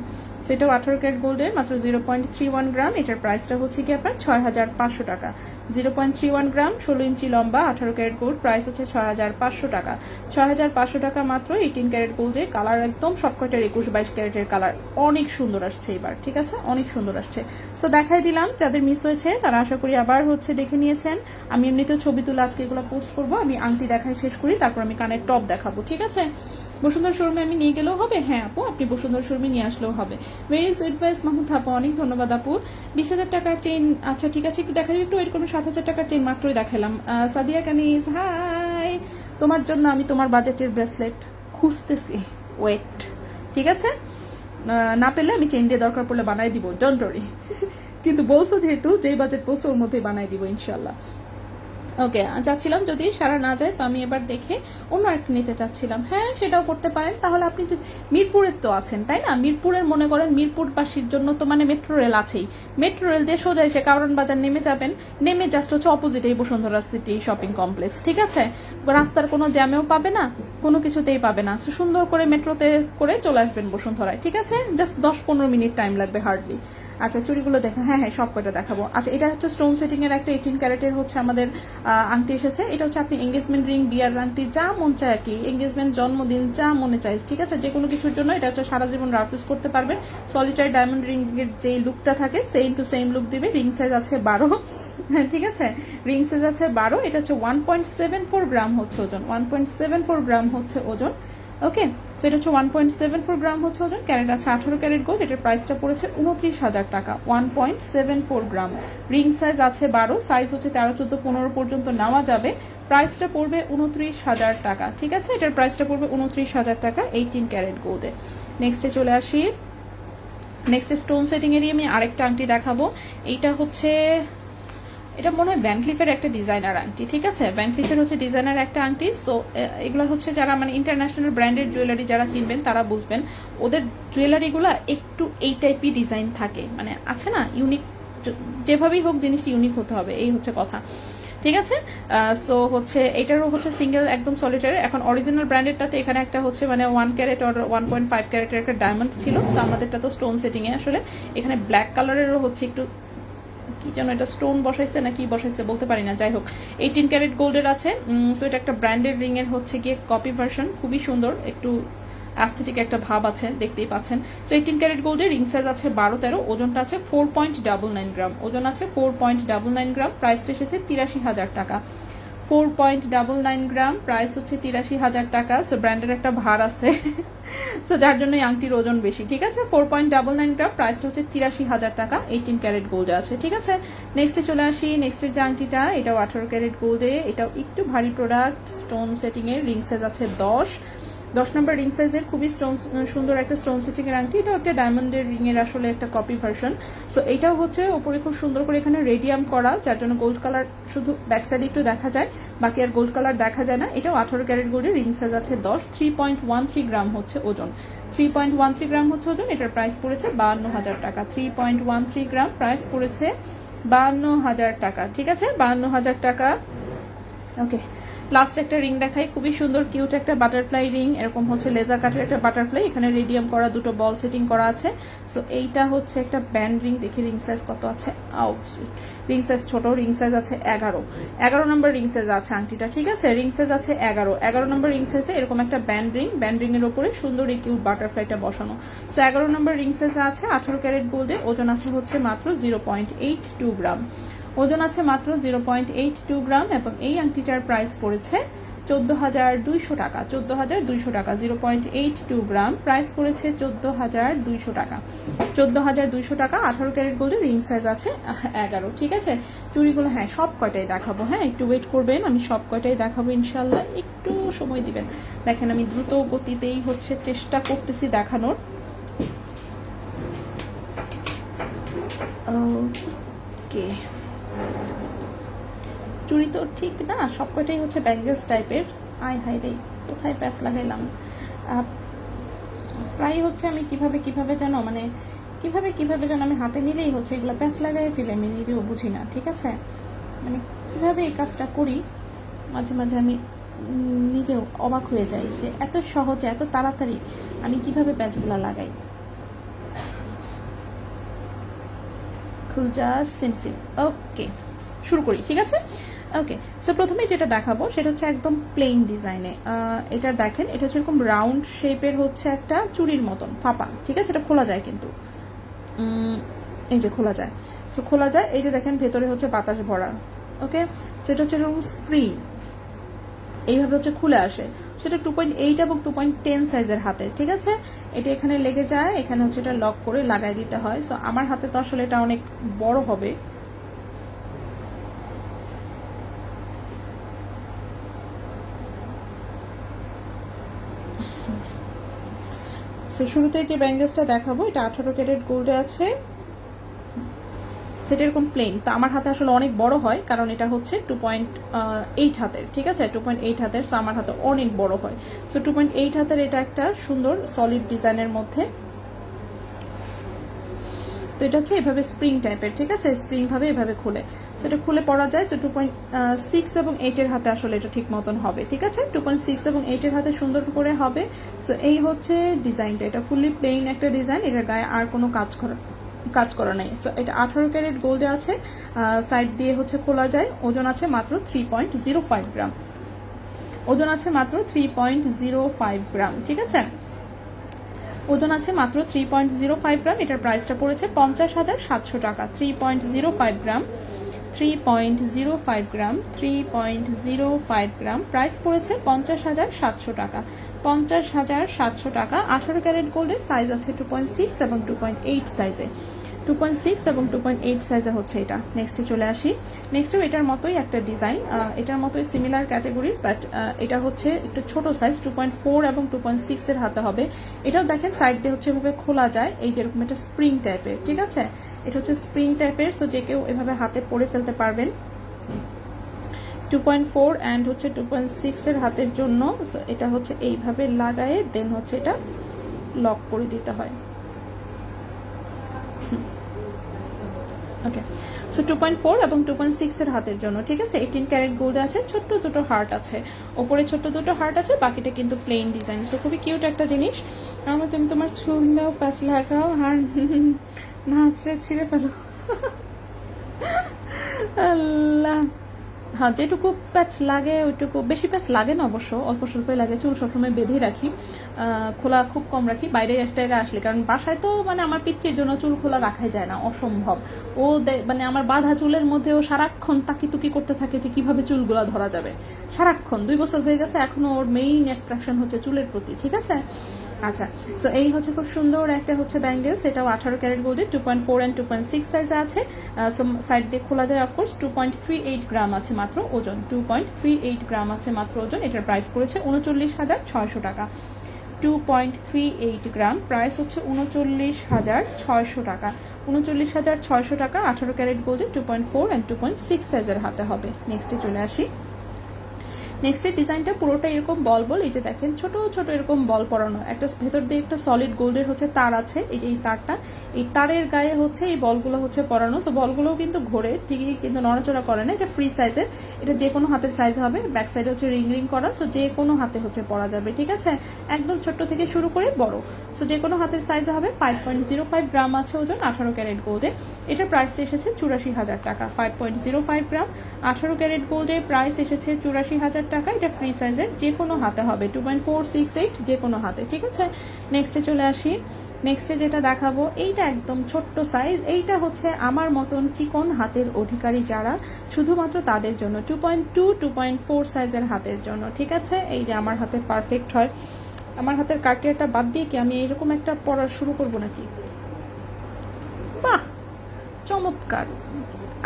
সেটাও 18 ক্যারেট গোল্ডের, মাত্র 0.31 গ্রাম। এটার প্রাইসটা হচ্ছে কি আপনার 6,500 টাকা। 0.31 গ্রাম, 16 ইঞ্চি লম্বা, 18 ক্যারেট গোল্ড, প্রাইস হচ্ছে 6,500 টাকা। 6,500 টাকা মাত্র 18 ক্যারেট গোল্ডে। কালার একদম সবকটার 21-22 ক্যারেটের কালার, অনেক সুন্দর আসছে এবার, ঠিক আছে, অনেক সুন্দর আসছে। সো দেখাই দিলাম, যাদের মিস হয়েছে তারা আশা করি আবার হচ্ছে দেখে নিয়েছেন। আমি এমনিতেও ছবি তুলে আজকে এগুলো পোস্ট করবো। আমি আংটি দেখাই শেষ করি, তারপর আমি কানের টপ দেখাবো, ঠিক আছে। বসুন্ধরা শোরুমে আমি নিয়ে গেলেও হবে, হ্যাঁ আপু আপনি বসুন্ধরা শোরুমে নিয়ে আসলেও হবে। ভেরি সুইট ভয়েস মাহমুদ আপু, অনেক ধন্যবাদ আপু। 20,000 টাকার চেইন, আচ্ছা ঠিক আছে একটু দেখা যাবে, একটু ওয়েট করুন। 7,000 টাকার চেইন মাত্রই দেখালাম। সাদিয়া কানিজ, হাই, তোমার জন্য আমি তোমার বাজেটের ব্রেসলেট খুঁজতেছি, ওয়েট, ঠিক আছে। না পেলে আমি চেইন দিয়ে দরকার পড়লে বানাই দিব, ডোন্ট ওয়ারি। কিন্তু বলছো যেহেতু, যেই বাজেট বলছো ওর মধ্যেই বানাই দিব ইনশাল্লাহ। ওকে, চাচ্ছিলাম যদি সারা না যায় তো আমি এবার দেখে অন্য একটা নিতে চাচ্ছিলাম। হ্যাঁ সেটাও করতে পারেন। তাহলে আপনি মিরপুরের তো আছেন তাই না, মিরপুরের মনে করেন মিরপুরবাসীর জন্য তো মানে মেট্রো রেল আছেই। মেট্রো রেল দিয়ে সোজা এসে কারণ বাজার নেমে যাবেন, নেমে জাস্ট হচ্ছে অপোজিটেই বসুন্ধরা সিটি শপিং কমপ্লেক্স, ঠিক আছে। রাস্তার কোনো জ্যামেও পাবে না, কোনো কিছুতেই পাবে না। সুন্দর করে মেট্রোতে করে চলে আসবেন বসুন্ধরায়, ঠিক আছে। জাস্ট 10-15 মিনিট টাইম লাগবে হার্ডলি। আচ্ছা চুড়িগুলো দেখা, হ্যাঁ হ্যাঁ সব কয়টা দেখাবো। আচ্ছা এটা হচ্ছে স্টোন সেটিং এর একটা 18 ক্যারেটের হচ্ছে আমাদের আংটি এসেছে। এটা হচ্ছে আপনি এঙ্গেজমেন্ট রিং, বিয়ার আংটি, যা মন চায় আর কি, এঙ্গেজমেন্ট, জন্মদিন, যা মনে চায়, ঠিক আছে, যে কোনো কিছুর জন্য এটা হচ্ছে সারা জীবন রাফ ইউজ করতে পারবেন। সলিটারি ডায়মন্ড রিং এর যে লুকটা থাকে সেম টু সেম লুক দিবে। রিং সাইজ আছে 12, ঠিক আছে, রিং সাইজ আছে 12। এটা হচ্ছে 1.74 গ্রাম হচ্ছে ওজন, 1.74 গ্রাম হচ্ছে ওজন। ওকে, সো এটা হচ্ছে 1.74 গ্রাম হচ্ছে ওজন। ক্যারেট আছে 18 ক্যারেট গোল্ড। এটার প্রাইসটা পড়েছে 29,000 টাকা। 1.74 গ্রাম, রিং সাইজ আছে 12, সাইজ হচ্ছে 13, 14, 15 পর্যন্ত নেওয়া যাবে। প্রাইসটা পড়বে 29,000 টাকা, ঠিক আছে। এটার প্রাইসটা পড়বে 29,000 টাকা 18 ক্যারেট গোল্ডে। নেক্সটে চলে আসি। নেক্সট স্টোন সেটিং এরই আমি আরেকটা আংটি দেখাবো। এইটা হচ্ছে, এটা মনে হয় ভ্যান ক্লিফের একটা ডিজাইনার আংটি, ঠিক আছে। ভ্যান ক্লিফের হচ্ছে ডিজাইনার একটা আংটি। সো এগুলো হচ্ছে যারা মানে ইন্টারন্যাশনাল ব্র্যান্ডের জুয়েলারি যারা চিনবেন তারা বুঝবেন, ওদের জুয়েলারিগুলো একটু এই টাইপই ডিজাইন থাকে, মানে আছে না ইউনিক, যেভাবেই হোক জিনিসটা ইউনিক হতে হবে, এই হচ্ছে কথা, ঠিক আছে। সো হচ্ছে এটারও হচ্ছে সিঙ্গেল একদম সলিটারি। এখন অরিজিনাল ব্র্যান্ডেরটাতে এখানে একটা হচ্ছে মানে 1 ক্যারেট আর 1.5 ক্যারেটের একটা ডায়মন্ড ছিল। সো আমাদেরটা তো স্টোন সেটিং এ আসলে এখানে ব্ল্যাক কালারেরও হচ্ছে একটু কি যেন এটা স্টোন বসাইছে না কি বসাইছে বলতে পারি না, যাই হোক 18 ক্যারেট গোল্ডের আছে। সো এটা একটা ব্র্যান্ডেড রিং এর হচ্ছে গিয়ে কপি ভার্সন, খুবই সুন্দর, একটু অ্যাস্থেটিক একটা ভাব আছে, দেখতেই পাচ্ছেন। সো 18 ক্যারেট গোল্ডের, রিং সাইজ আছে 12-13, ওজনটা আছে 4.99 গ্রাম, ওজন আছে 4.99 গ্রাম। প্রাইসটা এসেছে 83,000 টাকা। 4.99 গ্রাম, প্রাইস হচ্ছে 83,000 টাকা। সো ব্র্যান্ডের একটা ভার আছে, সো যার জন্য এই আংটির ওজন বেশি, ঠিক আছে। 4.99 গ্রাম, প্রাইসটা হচ্ছে 83,000 টাকা, 18 ক্যারেট গোল্ডে আছে, ঠিক আছে। নেক্সটে চলে আসি। নেক্সটের যে আংটিটা, এটাও 18 ক্যারেট গোল্ডে, এটাও একটু ভারী প্রোডাক্ট, স্টোন সেটিং এর, রিং সাইজ আছে 10 নম্বর রিং সাইজের, খুবই স্টোন সুন্দর একটা স্টোন সেটিং এর আংটি। এটাও একটা ডায়মন্ডের রিং এর আসলে একটা কপি ভার্সন। সো এটাও হচ্ছে উপরে খুব সুন্দর করে এখানে রেডিয়াম করা, যার জন্য গোল্ড কালার শুধু ব্যাক সাইডে একটু দেখা যায়, বাকি আর গোল্ড কালার দেখা যায় না। এটাও 18 ক্যারেট গোল্ডের, রিং সাইজ আছে 10, 3.13 গ্রাম হচ্ছে ওজন, 3.13 গ্রাম হচ্ছে ওজন। এটার প্রাইস পড়েছে 52,000 টাকা। 3.13 গ্রাম, প্রাইস পড়েছে 52,000 টাকা, ঠিক আছে, 52,000 টাকা। ওকে, লাস্ট একটা রিং দেখাই, খুবই সুন্দর কিউট একটা বাটারফ্লাই রিং, এরকম হচ্ছে লেজার কাটের একটা বাটারফ্লাই, এখানে রেডিয়াম করা, দুটো বল সেটিং করা আছে। সো এইটা হচ্ছে একটা ব্যান্ড রিং, দেখি রিং সাইজ কত আছে। রিং সাইজ ছোট, রিং সাইজ আছে 11 নম্বর রিং সাইজ আছে আংটিটা, ঠিক আছে। রিং সাইজ আছে 11 নম্বর রিং সাইজে এরকম একটা ব্যান্ড রিং এর উপরে সুন্দর এই কিউট বাটারফ্লাইটা বসানো। সো 11 নম্বর রিং সাইজে আছে, 18 ক্যারেট গোল্ডে, ওজন আছে হচ্ছে মাত্র 0.82 গ্রাম, ওজন আছে মাত্র 0.82 গ্রাম। এবং এই আংটিটার প্রাইস পড়েছে 14,200 টাকা, 14,200 টাকা। 0.82 গ্রাম, প্রাইস পড়েছে 14,200 টাকা, 14,200 টাকা। 18 ক্যারেট গোল্ডের, রিং সাইজ আছে 11, ঠিক আছে। চুড়িগুলো হ্যাঁ সব কয়টাই দেখাবো, হ্যাঁ একটু ওয়েট করবেন, আমি সব কয়টাই দেখাবো ইনশাল্লাহ, একটু সময় দিবেন। দেখেন আমি দ্রুত গতিতেই হচ্ছে চেষ্টা করতেছি দেখানোর। ওকে, চুড়ি তো ঠিক না, সবকটাই হচ্ছে ব্যাঙ্গেলস টাইপের। আয় হাই রে, কোথায় প্যাচ লাগাইলাম। প্রায় হচ্ছে আমি কিভাবে যেন মানে কিভাবে যেন আমি হাতে নিলেই হচ্ছে এগুলো প্যাচ লাগাই ফেলে, আমি নিজেও বুঝি না, ঠিক আছে। মানে কিভাবে এই কাজটা করি মাঝে মাঝে আমি নিজেও অবাক হয়ে যাই যে এত সহজে এত তাড়াতাড়ি আমি কিভাবে প্যাচগুলো লাগাই। খুলজা সিমসিম। ওকে, শুরু করি, ঠিক আছে? ওকে, সো প্রথমে যেটা দেখাবো সেটা হচ্ছে একদম প্লেন ডিজাইনে। এটা দেখেন, এটা হচ্ছে এরকম রাউন্ড শেপের হচ্ছে একটা চুড়ির মতন ফাঁপা, ঠিক আছে? এটা খোলা যায় কিন্তু, এই যে খোলা যায়। সো খোলা যায়, এই যে দেখেন ভেতরে হচ্ছে বাতাস ভরা। ওকে, সেটা হচ্ছে এরকম স্প্রিং, এইভাবে হচ্ছে খুলে আসে। সেটা 2.8 এবং 2.10 সাইজের হাতে, ঠিক আছে? এটা এখানে লেগে যায়, এখানে হচ্ছে এটা লক করে লাগাই দিতে হয়। সো আমার হাতে তো আসলে এটা অনেক বড় হবে, সো শুরুতে যে ব্যাঙ্গেলসটা দেখাবো এটা 18 ক্যারেট গোল্ডে আছে, সেটা এরকম প্লেন। তো আমার হাতে আসলে অনেক বড় হয় কারণ এটা হচ্ছে 2.8 হাতের, ঠিক আছে? 2.8 হাতের, সো আমার হাতে অনেক বড় হয়। সো 2.8 হাতের এটা একটা সুন্দর সলিড ডিজাইনের মধ্যে। তো এটা হচ্ছে এভাবে স্প্রিং টাইপের, ঠিক আছে? স্প্রিং ভাবে এভাবে খুলে, সেটা খুলে পড়া যায়। সো 2.6 এবং 8 এর হাতে আসলে এটা ঠিক মতন হবে, ঠিক আছে? 2.6 এবং 8 এর হাতে সুন্দর করে হবে। সো এই হচ্ছে ডিজাইনটা, এটা ফুললি প্লেন একটা ডিজাইন, এটার গায়ে আর কোনো কাজ করা নাই। সো এটা 18 ক্যারেট গোল্ডে আছে, সাইড দিয়ে হচ্ছে খোলা যায়। ওজন আছে মাত্র 3.05 গ্রাম, ওজন আছে মাত্র 3.05 গ্রাম, ঠিক আছে? ওজন আছে মাত্র 3.05 গ্রাম। এটার প্রাইসটা পড়েছে 50,700 টাকা। 3.05 গ্রাম, 3.05 গ্রাম, 3.05 গ্রাম, প্রাইস পড়েছে 50,700 টাকা। 50,700 টাকা। 18 ক্যারেট গোল্ডে সাইজ আছে 2.6 এবং 2.8 সাইজে। 2.6 এবং 2.8 সাইজে হচ্ছে এটা। নেক্সটে চলে আসি। নেক্সটেও এটার মতোই একটা ডিজাইন, এটার মতোই সিমিলার ক্যাটাগরির, বাট এটা হচ্ছে একটু ছোট সাইজ, 2.4 এবং 2.6 এর হাতে হবে। এটাও দেখেন সাইড দিয়ে হচ্ছে এভাবে খোলা যায়, এই যেরকম এটা স্প্রিং টাইপের, ঠিক আছে? এটা হচ্ছে স্প্রিং টাইপের, তো যে কেউ এভাবে হাতে পরে ফেলতে পারবেন। 2.4 অ্যান্ড হচ্ছে 2.6 এর হাতের জন্য এটা হচ্ছে এইভাবে লাগায়ে দেন হচ্ছে এটা লক করে দিতে হয়। ওকে, সো 2.4 এবং 2.6 এর হাতের জন্য, ঠিক আছে? 18 ক্যারেট গোল্ড আছে, ছোট্ট দুটো হার্ট আছে, ওপরে ছোট্ট দুটো হার্ট আছে, বাকিটা কিন্তু প্লেন ডিজাইন। সো খুবই কিউট একটা জিনিস। আমার তুমি তোমার ছুঁড়লেও প্যাচ লাগাও আর নাচড়ে ছিঁড়ে ফেলো। আল্লাহ, হ্যাঁ, যেটুকু প্যাচ লাগে ওইটুকু, বেশি প্যাচ লাগে না অবশ্য, অল্প স্বল্পই লাগে। চুল সবসময় বেঁধে রাখি, খোলা খুব কম রাখি বাইরে টাইরে আসলে, কারণ বাসায় তো মানে আমার পিচ্চির জন্য চুল খোলা রাখাই যায় না, অসম্ভব। ও মানে আমার বাঁধা চুলের মধ্যে ও সারাক্ষণ তাকি করতে থাকে যে কিভাবে চুলগুলা ধরা যাবে, সারাক্ষণ। 2 বছর হয়ে গেছে, এখনো ওর মেইন অ্যাট্রাকশন হচ্ছে চুলের প্রতি, ঠিক আছে? আচ্ছা, তো এই হচ্ছে খুব সুন্দর একটা হচ্ছে ব্যাঙ্গেলস, এটাও 18 ক্যারেট গোল্ডে 2.4 অ্যান্ড 2.6 সাইজে আছে। সাইড দিয়ে খোলা যায় অফকোর্স। 2.38 গ্রাম আছে মাত্র ওজন, 2.38 গ্রাম আছে মাত্র ওজন। এটার প্রাইস পড়েছে 39,600 টাকা। 2.38 গ্রাম, প্রাইস হচ্ছে 39,600 টাকা। 39,600 টাকা 18 ক্যারেট গোল্ডে 2.4 অ্যান্ড 2.6 সাইজের হাতে হবে। নেক্সটে চলে আসি। নেক্সটের ডিজাইনটা পুরোটা এরকম বল বল, এই যে দেখেন ছোট ছোট এরকম বল পরানো, একটা ভেতর দিয়ে একটা সলিড গোল্ডের হচ্ছে তার আছে, এই যে এই তারটা, এই তারের গায়ে হচ্ছে এই বলগুলো হচ্ছে পরানো। তো বলগুলোও কিন্তু ঘোরে ঠিকই, কিন্তু নড়াচড়া করে না। এটা ফ্রি সাইজের, এটা যে কোনো হাতের সাইজ হবে। ব্যাক সাইডে হচ্ছে রিং রিং করা, সো যে কোনো হাতে হচ্ছে পরা যাবে, ঠিক আছে? একদম ছোট্ট থেকে শুরু করে বড়, সো যে কোনো হাতের সাইজ হবে। 5.05 গ্রাম আছে ওজন, 18 ক্যারেট গোল্ডে। এটার প্রাইসটা এসেছে 84,000 টাকা। 5.05 গ্রাম 18 ক্যারেট গোল্ডের প্রাইস এসেছে 84,000 টাকা। এটা ফ্রি সাইজের, যে কোনো হাতে হবে। 2.4, 6, 8 যে কোনো হাতে, ঠিক আছে? নেক্সটে চলে আসি। নেক্সটে যেটা দেখাবো এইটা একদম ছোট্ট সাইজ, এইটা হচ্ছে আমার মতন চিকন হাতের অধিকারী যারা, শুধুমাত্র তাদের জন্য। 2.2, 2.4 সাইজের হাতের জন্য, ঠিক আছে? এই যে আমার হাতে পারফেক্ট হয়। আমার হাতের কার্টিয়ারটা বাদ দিয়ে কি আমি এইরকম একটা পড়া শুরু করব নাকি? বাহ, চমৎকার।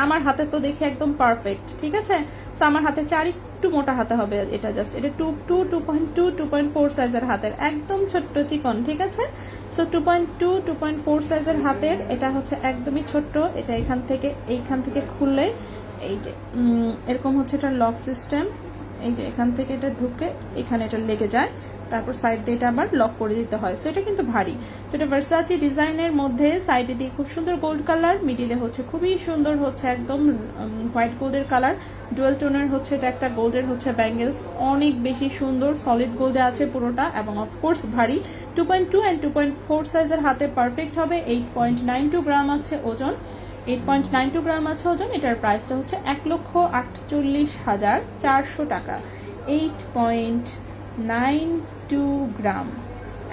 আমার হাতে তো দেখে একদম পারফেক্ট, ঠিক আছে? সো আমার হাতে চার একটু মোটা হাতে হবে, এটা জাস্ট এটা 2.2, 2.2, 2.4 সাইজের হাতের, একদম ছোট্ট চিকন, ঠিক আছে? সো 2.2, 2.4 সাইজের হাতের, এটা হচ্ছে একদমই ছোট্ট। এটা এইখান থেকে খুললে এই যে এরকম হচ্ছে এটা লক সিস্টেম, এই যে এখান থেকে এটা ঢুকে এখানে এটা লেগে যায়, তারপর সাইড দিয়ে এটা আবার লক করে দিতে হয়। সো এটা কিন্তু ভারী। তো এটা ভার্সাচি ডিজাইনের মধ্যে, সাইডে দিয়ে খুব সুন্দর গোল্ড কালার, মিডিলে হচ্ছে খুবই সুন্দর হচ্ছে একদম হোয়াইট গোল্ডের কালার, ডুয়েল টোনের হচ্ছে এটা একটা গোল্ডের হচ্ছে ব্যাঙ্গেলস, অনেক বেশি সুন্দর, সলিড গোল্ডে আছে পুরোটা এবং অফকোর্স ভারী। 2.2 অ্যান্ড 2.4 সাইজের হাতে পারফেক্ট হবে। 8.92 গ্রাম আছে ওজন। 8.92 গ্রাম আছে ওজন। এটার প্রাইসটা হচ্ছে 1,48,400 টাকা। 8.92 গ্রাম,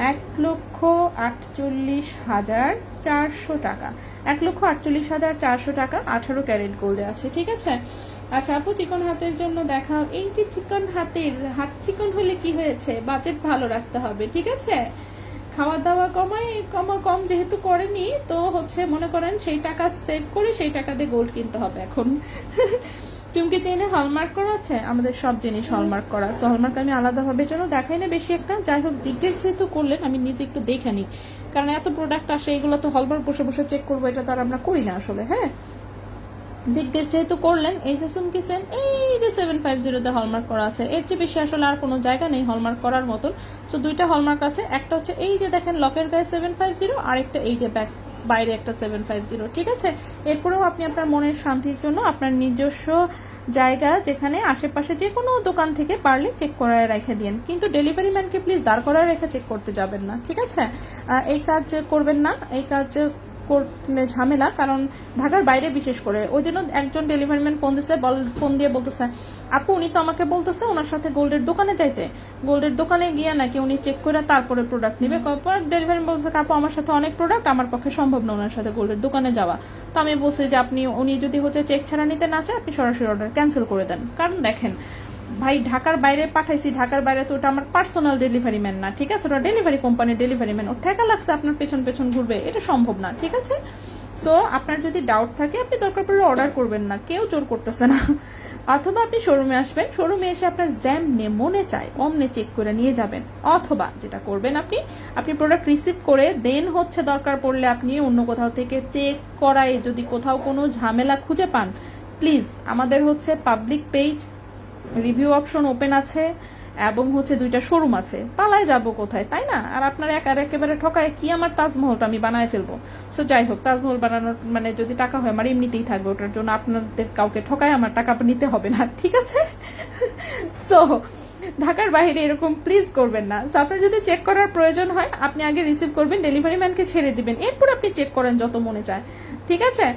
1,48,400 টাকা। 1,48,400 টাকা 18 ক্যারেট গোল্ডে আছে, ঠিক আছে। আচ্ছা আপু, চিকন হাতের জন্য দেখাও। এই যে চিকন হাতের, হাত চিকন হলে কি হয়েছে, বাজেট ভালো রাখতে হবে, ঠিক আছে। খাওয়া দাওয়া কম যেহেতু করেনি, তো হচ্ছে মনে করেন সেই টাকা সেভ করে সেই টাকা দিয়ে গোল্ড কিনতে হবে এখন। চুমকি চেইনে হলমার্ক করা আছে, আমাদের সব জিনিস হলমার্ক করা। সো হলমার্ক আমি আলাদাভাবে জন্য দেখাই না বেশি একটা। যাই হোক, জিজ্ঞেস যেহেতু করলেন, আমি নিজে একটু দেখে নিই, কারণ এত প্রোডাক্ট আসে, এগুলো তো হলমার্ক বসে বসে চেক করবো, এটা তো আর আমরা করি না আসলে। হ্যাঁ, জিজ্ঞেস যেহেতু করলেন, এই যে চুমকি চেইন, এই যে 750 হলমার্ক করা আছে, এর চেয়ে বেশি আসলে আর কোনো জায়গা নেই হলমার্ক করার মতন। সো দুইটা হলমার্ক আছে, একটা হচ্ছে এই যে দেখেন লকের গায়ে 750, আর একটা এই যে ব্যাক বাইরে একটা 750, ঠিক আছে। এরপরেও আপনি আপনার মনের শান্তির জন্য আপনার নিজস্ব জায়গা যেখানে আশেপাশে যে কোনো দোকান থেকে পারলে চেক করায় রেখে দিন, কিন্তু ডেলিভারি ম্যানকে প্লিজ দাঁড় করায় রেখে চেক করতে যাবেন না, ঠিক আছে। এই কাজ করবেন না, এই কাজ করলে ঝামেলা। কারণ ঢাকার বাইরে বিশেষ করে, ওই দিনও একজন ডেলিভারি ম্যান ফোন দিয়ে বলতেছে, আপু উনি তো আমাকে বলতেছে ওনার সাথে গোল্ডের দোকানে যাইতে, গোল্ডের দোকানে গিয়ে নাকি উনি চেক করে তারপরে প্রোডাক্ট নিবে। ডেলিভারি বলতেছে, আপু আমার সাথে অনেক প্রোডাক্ট, আমার পক্ষে সম্ভব না ওনার সাথে গোল্ডের দোকানে যাওয়া। তো আমি বলছি যে উনি যদি হচ্ছে চেক ছাড়া নিতে না চায়, আপনি সরাসরি অর্ডার ক্যান্সেল করে দেন। কারণ দেখেন ভাই, ঢাকার বাইরে পাঠাইছি, ঢাকার বাইরে তো ওটা আমার পার্সোনাল ডেলিভারি ম্যান না, ঠিক আছে, ওটা ডেলিভারি কোম্পানির ডেলিভারি ম্যান, ওর টাকা লাগছে আপনার পেছন পেছন ঘুরবে, এটা সম্ভব না, ঠিক আছে। সো আপনার যদি ডাউট থাকে, আপনি দরকার পড়লে অর্ডার করবেন না, কেউ জোর করতেছে না। অথবা আপনি শোরুমে আসবেন, শোরুমে এসে আপনার যেমনে মনে চায় অমনে চেক করে নিয়ে যাবেন। অথবা যেটা করবেন, আপনি প্রোডাক্ট রিসিভ করে দেন হচ্ছে দরকার পড়লে আপনি অন্য কোথাও থেকে চেক করায় যদি কোথাও কোনো ঝামেলা খুঁজে পান, প্লিজ আমাদের হচ্ছে public page, review option open আছে, এবং হচ্ছে দুইটা শোরুম আছে, পালায় যাব কোথায়, তাই না। আর আপনার একেবারে ঠকায় কি আমার তাজমহলটা আমি বানায় ফেলবো। সো যাই হোক, তাজমহল বানানোর মানে যদি টাকা হয় আমার এমনিতেই থাকবে, ওটার জন্য আপনাদের কাউকে ঠকায় আমার টাকা নিতে হবে না, ঠিক আছে। সো ঢাকার বাইরে এরকম প্লিজ করবেন না। সো আপনার যদি চেক করার প্রয়োজন হয়, আপনি আগে রিসিভ করবেন, ডেলিভারি ম্যানকে ছেড়ে দিবেন, এরপর আপনি চেক করেন যত মনে চায়, ঠিক আছে।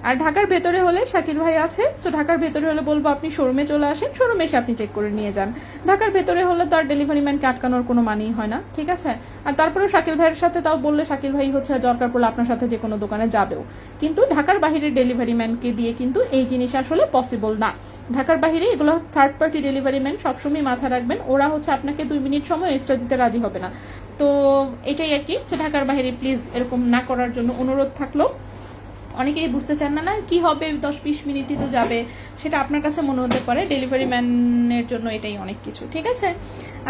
আর ঢাকার ভেতরে হলে শাকিল ভাই আছে, সো ঢাকার ভেতরে হলে বলবো আপনি শোরুমে চলে আসেন, শোরুমে এসে আপনি চেক করে নিয়ে যান। ঢাকার ভেতরে হলে তো আর ডেলিভারি ম্যানকে আটকানোর কোনো মানেই হয় না, ঠিক আছে। আর তারপরেও শাকিল ভাইয়ের সাথে তাও বললে শাকিল ভাই হচ্ছে দরকার পড়লে আপনার সাথে যে কোনো দোকানে যাবেও, কিন্তু ঢাকার বাহিরের ডেলিভারি ম্যানকে দিয়ে কিন্তু এই জিনিস আসলে পসিবল না। ঢাকার বাহিরে এগুলো থার্ড পার্টি ডেলিভারি ম্যান, সবসময় মাথা রাখবেন, ওরা হচ্ছে আপনাকে 2 মিনিট সময় এক্সট্রা দিতে রাজি হবে না। তো এটাই আর কি, ঢাকার বাহিরে প্লিজ এরকম না করার জন্য অনুরোধ থাকলো। অনেকেই বুঝতে চান না কি হবে, 10-20 মিনিটই তো যাবে, সেটা আপনার কাছে মনে হতে পারে, ডেলিভারি ম্যানের জন্য এটাই অনেক কিছু, ঠিক আছে।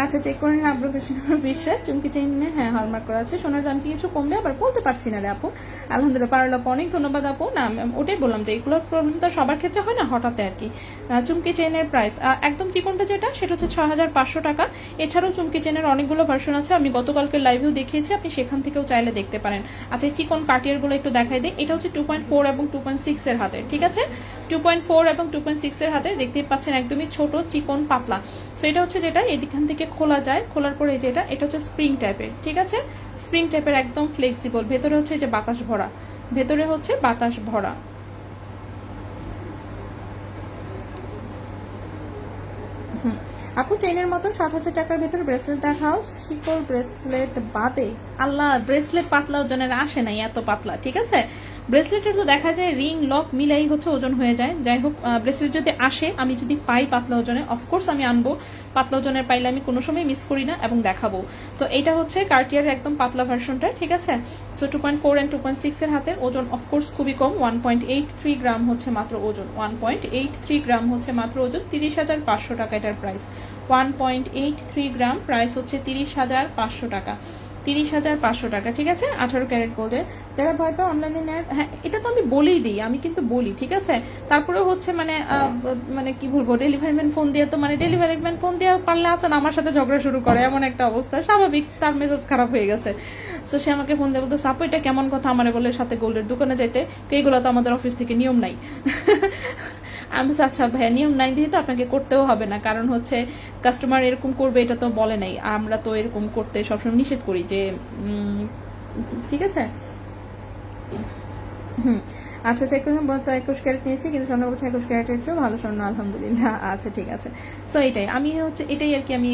আচ্ছা চেক করে নিন, প্রফেশনাল বিশ্বাস, চুমকি চেইনে হ্যাঁ হলমার্ক করা আছে। সোনার দাম কি কিছু কমবে, আবার বলতে পারছি না রে আপু। আলহামদুলিল্লাহ, পারল আপু, অনেক ধন্যবাদ আপু। না ওটাই বললাম যে এগুলোর প্রবলেম তো সবার ক্ষেত্রে হয় না, হঠাৎ আর কি। চুমকি চেইনের প্রাইস একদম চিকনটা যেটা, সেটা হচ্ছে 6500 টাকা। এছাড়াও চুমকি চেইনের অনেকগুলো ভার্সন আছে, আমি গতকালকে লাইভেও দেখিয়েছি, আপনি সেখান থেকেও চাইলে দেখতে পারেন। আচ্ছা চিকন কাটিয়ারগুলো একটু দেখাই দিই। এটা হচ্ছে 2.4 এবং 2.6 এর হাতে, ঠিক আছে। 2.4 এবং 2.6 এর হাতে দেখতেই পাচ্ছেন, একদমই ছোট চিকন পাতলা। সো এটা হচ্ছে যেটা এদিকখান থেকে খোলা যায়, খোলার পরে যেটা এটা হচ্ছে স্প্রিং টাইপের, ঠিক আছে। স্প্রিং টাইপের একদম ফ্লেক্সিবল, ভেতরে হচ্ছে যে বাতাস ভরা, ভেতরে হচ্ছে বাতাস ভরা। আপু চেইনের মতন 7000 টাকার ভেতরে ব্রেসলেট দেখাও, শিকল ব্রেসলেট বাদে। আল্লাহ, ব্রেসলেট পাতলা ওজনের আসে নাই, এত পাতলা, ঠিক আছে। ব্রেসলেটের তো দেখা যায় রিং লক মিলাই হচ্ছে ওজন হয়ে যায়। যাই হোক, ব্রেসলেট যদি আসে, আমি যদি পাই পাতলা ওজনে, অফকোর্স আমি আনবো। পাতলা ওজনের পাইলে আমি কোনো সময় মিস করি না এবং দেখাবো। তো এটা হচ্ছে কার্টিয়ারের একদম পাতলা ভার্সনটা, ঠিক আছে। সো 2.4 and 2.6 এর হাতের ওজন অফকোর্স খুবই কম, 1.83 গ্রাম হচ্ছে মাত্র ওজন, 1.83 গ্রাম হচ্ছে মাত্র ওজন। 30,500 টাকা এটার প্রাইস। 1.83 গ্রাম, প্রাইস হচ্ছে 30,500 টাকা। 30,500 টাকা, ঠিক আছে। 18 ক্যারেট গোল্ডের। যারা ভয় পায় অনলাইনে নেয়, হ্যাঁ এটা তো আমি বলেই দিই, আমি কিন্তু বলি, ঠিক আছে। তারপরেও হচ্ছে মানে কি বলবো, ডেলিভারি ম্যান ফোন দিয়ে তো ডেলিভারি ম্যান ফোন দিয়ে পারলে আসেন আমার সাথে ঝগড়া শুরু করে, এমন একটা অবস্থা, স্বাভাবিক, তার মেজাজ খারাপ হয়ে গেছে। তো সে আমাকে ফোন দিয়ে বলতো, সাপো এটা কেমন কথা আমার বলে সাথে গোল্ডের দোকানে যাইতে, তো এইগুলো তো আমাদের অফিস থেকে নিয়ম নাই। আমি আচ্ছা ভাইয়া, নিয়ম নাই যেহেতু আপনাকে করতেও হবে না, কারণ হচ্ছে কাস্টমার এরকম করবে এটা তো বলে নাই, আমরা তো এরকম করতে সবসময় নিষেধ করি যে, ঠিক আছে। হুম, আচ্ছা চেক করলাম, তো 21 ক্যারেট নিয়েছি, কিন্তু স্বর্ণ বলছে 21 ক্যারেটের চেয়েও ভালো স্বর্ণ, আলহামদুলিল্লাহ। আচ্ছা ঠিক আছে। সো এটাই আমি হচ্ছে, এটাই আর কি আমি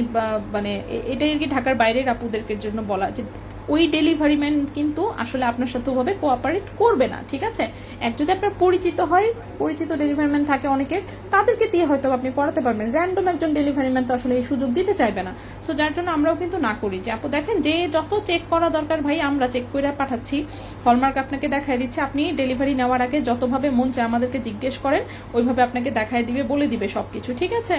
মানে এটাই আর কি ঢাকার বাইরের আপুদেরকে জন্য বলা, যে ওই ডেলিভারি ম্যান কিন্তু আসলে আপনার সাথে ওভাবে কোঅপারেট করবে না, ঠিক আছে। এক যদি আপনার পরিচিত হয়, পরিচিত ডেলিভারি ম্যান থাকে অনেকের, তাদেরকে দিয়ে হয়তো আপনি করাতে পারবেন। র্যান্ডম একজন ডেলিভারি ম্যান তো আসলে এই সুযোগ দিতে চাইবে না। সো যার জন্য আমরাও কিন্তু না করি, যে আপু দেখেন যে যত চেক করা দরকার ভাই আমরা চেক করে পাঠাচ্ছি, হলমার্ক আপনাকে দেখায় দিচ্ছে, আপনি ডেলিভারি নেওয়ার আগে যতভাবে মন চায় আমাদেরকে জিজ্ঞেস করেন, ওইভাবে আপনাকে দেখায় দিবে, বলে দিবে সবকিছু, ঠিক আছে।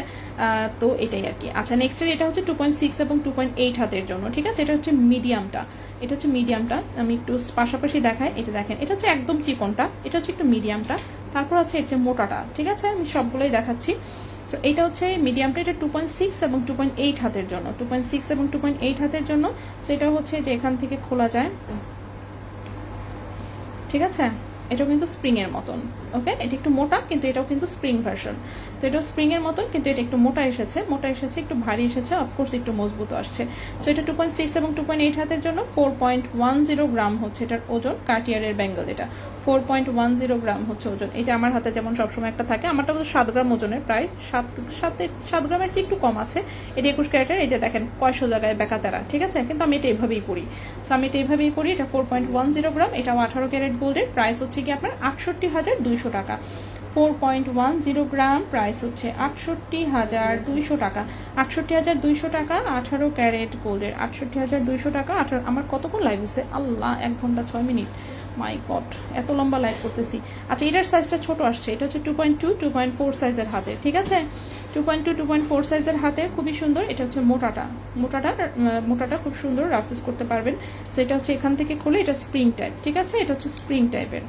তো এটাই আর কি। আচ্ছা নেক্সটের এটা হচ্ছে 2.6 এবং 2.8 হাতের জন্য, ঠিক আছে। এটা হচ্ছে মিডিয়ামটা, এটা হচ্ছে মিডিয়ামটা, আমি একটু পাশাপাশি দেখাই। এটা দেখেন, এটা হচ্ছে একদম চিকনটা, এটা হচ্ছে একটু মিডিয়ামটা, তারপর আছে এর যে মোটাটা, ঠিক আছে। আমি সবগুলোই দেখাচ্ছি। সো এটা হচ্ছে মিডিয়ামটা, এটা 2.6 এবং 2.8 হাতের জন্য, 2.6 এবং 2.8 হাতের জন্য। সো এটা হচ্ছে যে এখান থেকে খোলা যায়, ঠিক আছে। এটাও কিন্তু স্প্রিং এর মতন, ওকে। এটা একটু মোটা, কিন্তু এটাও কিন্তু স্প্রিং ভার্সন। তো এটাও স্প্রিং এর মতন, কিন্তু এটা একটু মোটা এসেছে, একটু ভারী এসেছে, অফকোর্স একটু মজবুত আসছে। সো এটা 2.6 এবং 2.8 হাতের জন্য 4.10 গ্রাম হচ্ছে এটার ওজন। কার্টিয়ারের ব্যাঙ্গল, এটা 4.10 গ্রাম হচ্ছে ওজন। এই যে আমার হাতে যেমন সবসময় একটা থাকে, আমারটা 7 গ্রাম ওজনের, প্রায় 7 গ্রামের চেয়ে একটু কম আছে। এটা 21 ক্যারেটের। এই যে দেখেন কয়শো জায়গায় বেকাতেরা, ঠিক আছে, কিন্তু আমি এটা এইভাবেই পড়ি। সো আমি এটা এইভাবেই পড়ি। এটা 4.10 গ্রাম, এটাও 18 ক্যারেট গোল্ডের। প্রাইস হচ্ছে কি আপনার 68,200 টাকা। 4.10 গ্রাম, প্রাইস হচ্ছে 68,200 টাকা। 68,200 টাকা, 18 ক্যারেট গোল্ডের, 68,200 টাকা। আমার কতক্ষণ লাইভ হচ্ছে আল্লাহ, 1 ঘন্টা 6 মিনিট, মাই গড, এত লম্বা লাইভ করতেছি। আচ্ছা এটার সাইজটা ছোট আসছে, এটা হচ্ছে 2.2, 2.4 সাইজের হাতে, ঠিক আছে। 2.2, 2.4 সাইজের হাতে, খুবই সুন্দর। এটা হচ্ছে মোটাটা খুব সুন্দর, রাফ ইউজ করতে পারবেন। সো এটা হচ্ছে এখান থেকে খুলে, এটা স্প্রিং টাইপ, ঠিক আছে। এটা হচ্ছে স্প্রিং টাইপের।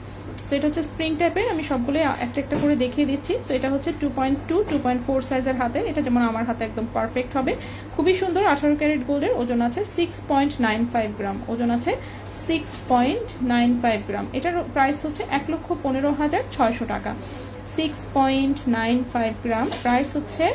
সো এটা হচ্ছে স্প্রিং টাইপের, আমি সবগুলো একটা একটা করে দেখিয়ে দিচ্ছি। সো এটা হচ্ছে 2.2, 2.4 সাইজের হাতের, এটা যেমন আমার হাতে একদম পারফেক্ট হবে, খুবই সুন্দর। 18 ক্যারেট গোল্ডের, ওজন আছে 6.95 গ্রাম, ওজন আছে 6.95 গ্রাম। এটার প্রাইস হচ্ছে 1,15,600 টাকা। 6.95 গ্রাম, প্রাইস হচ্ছে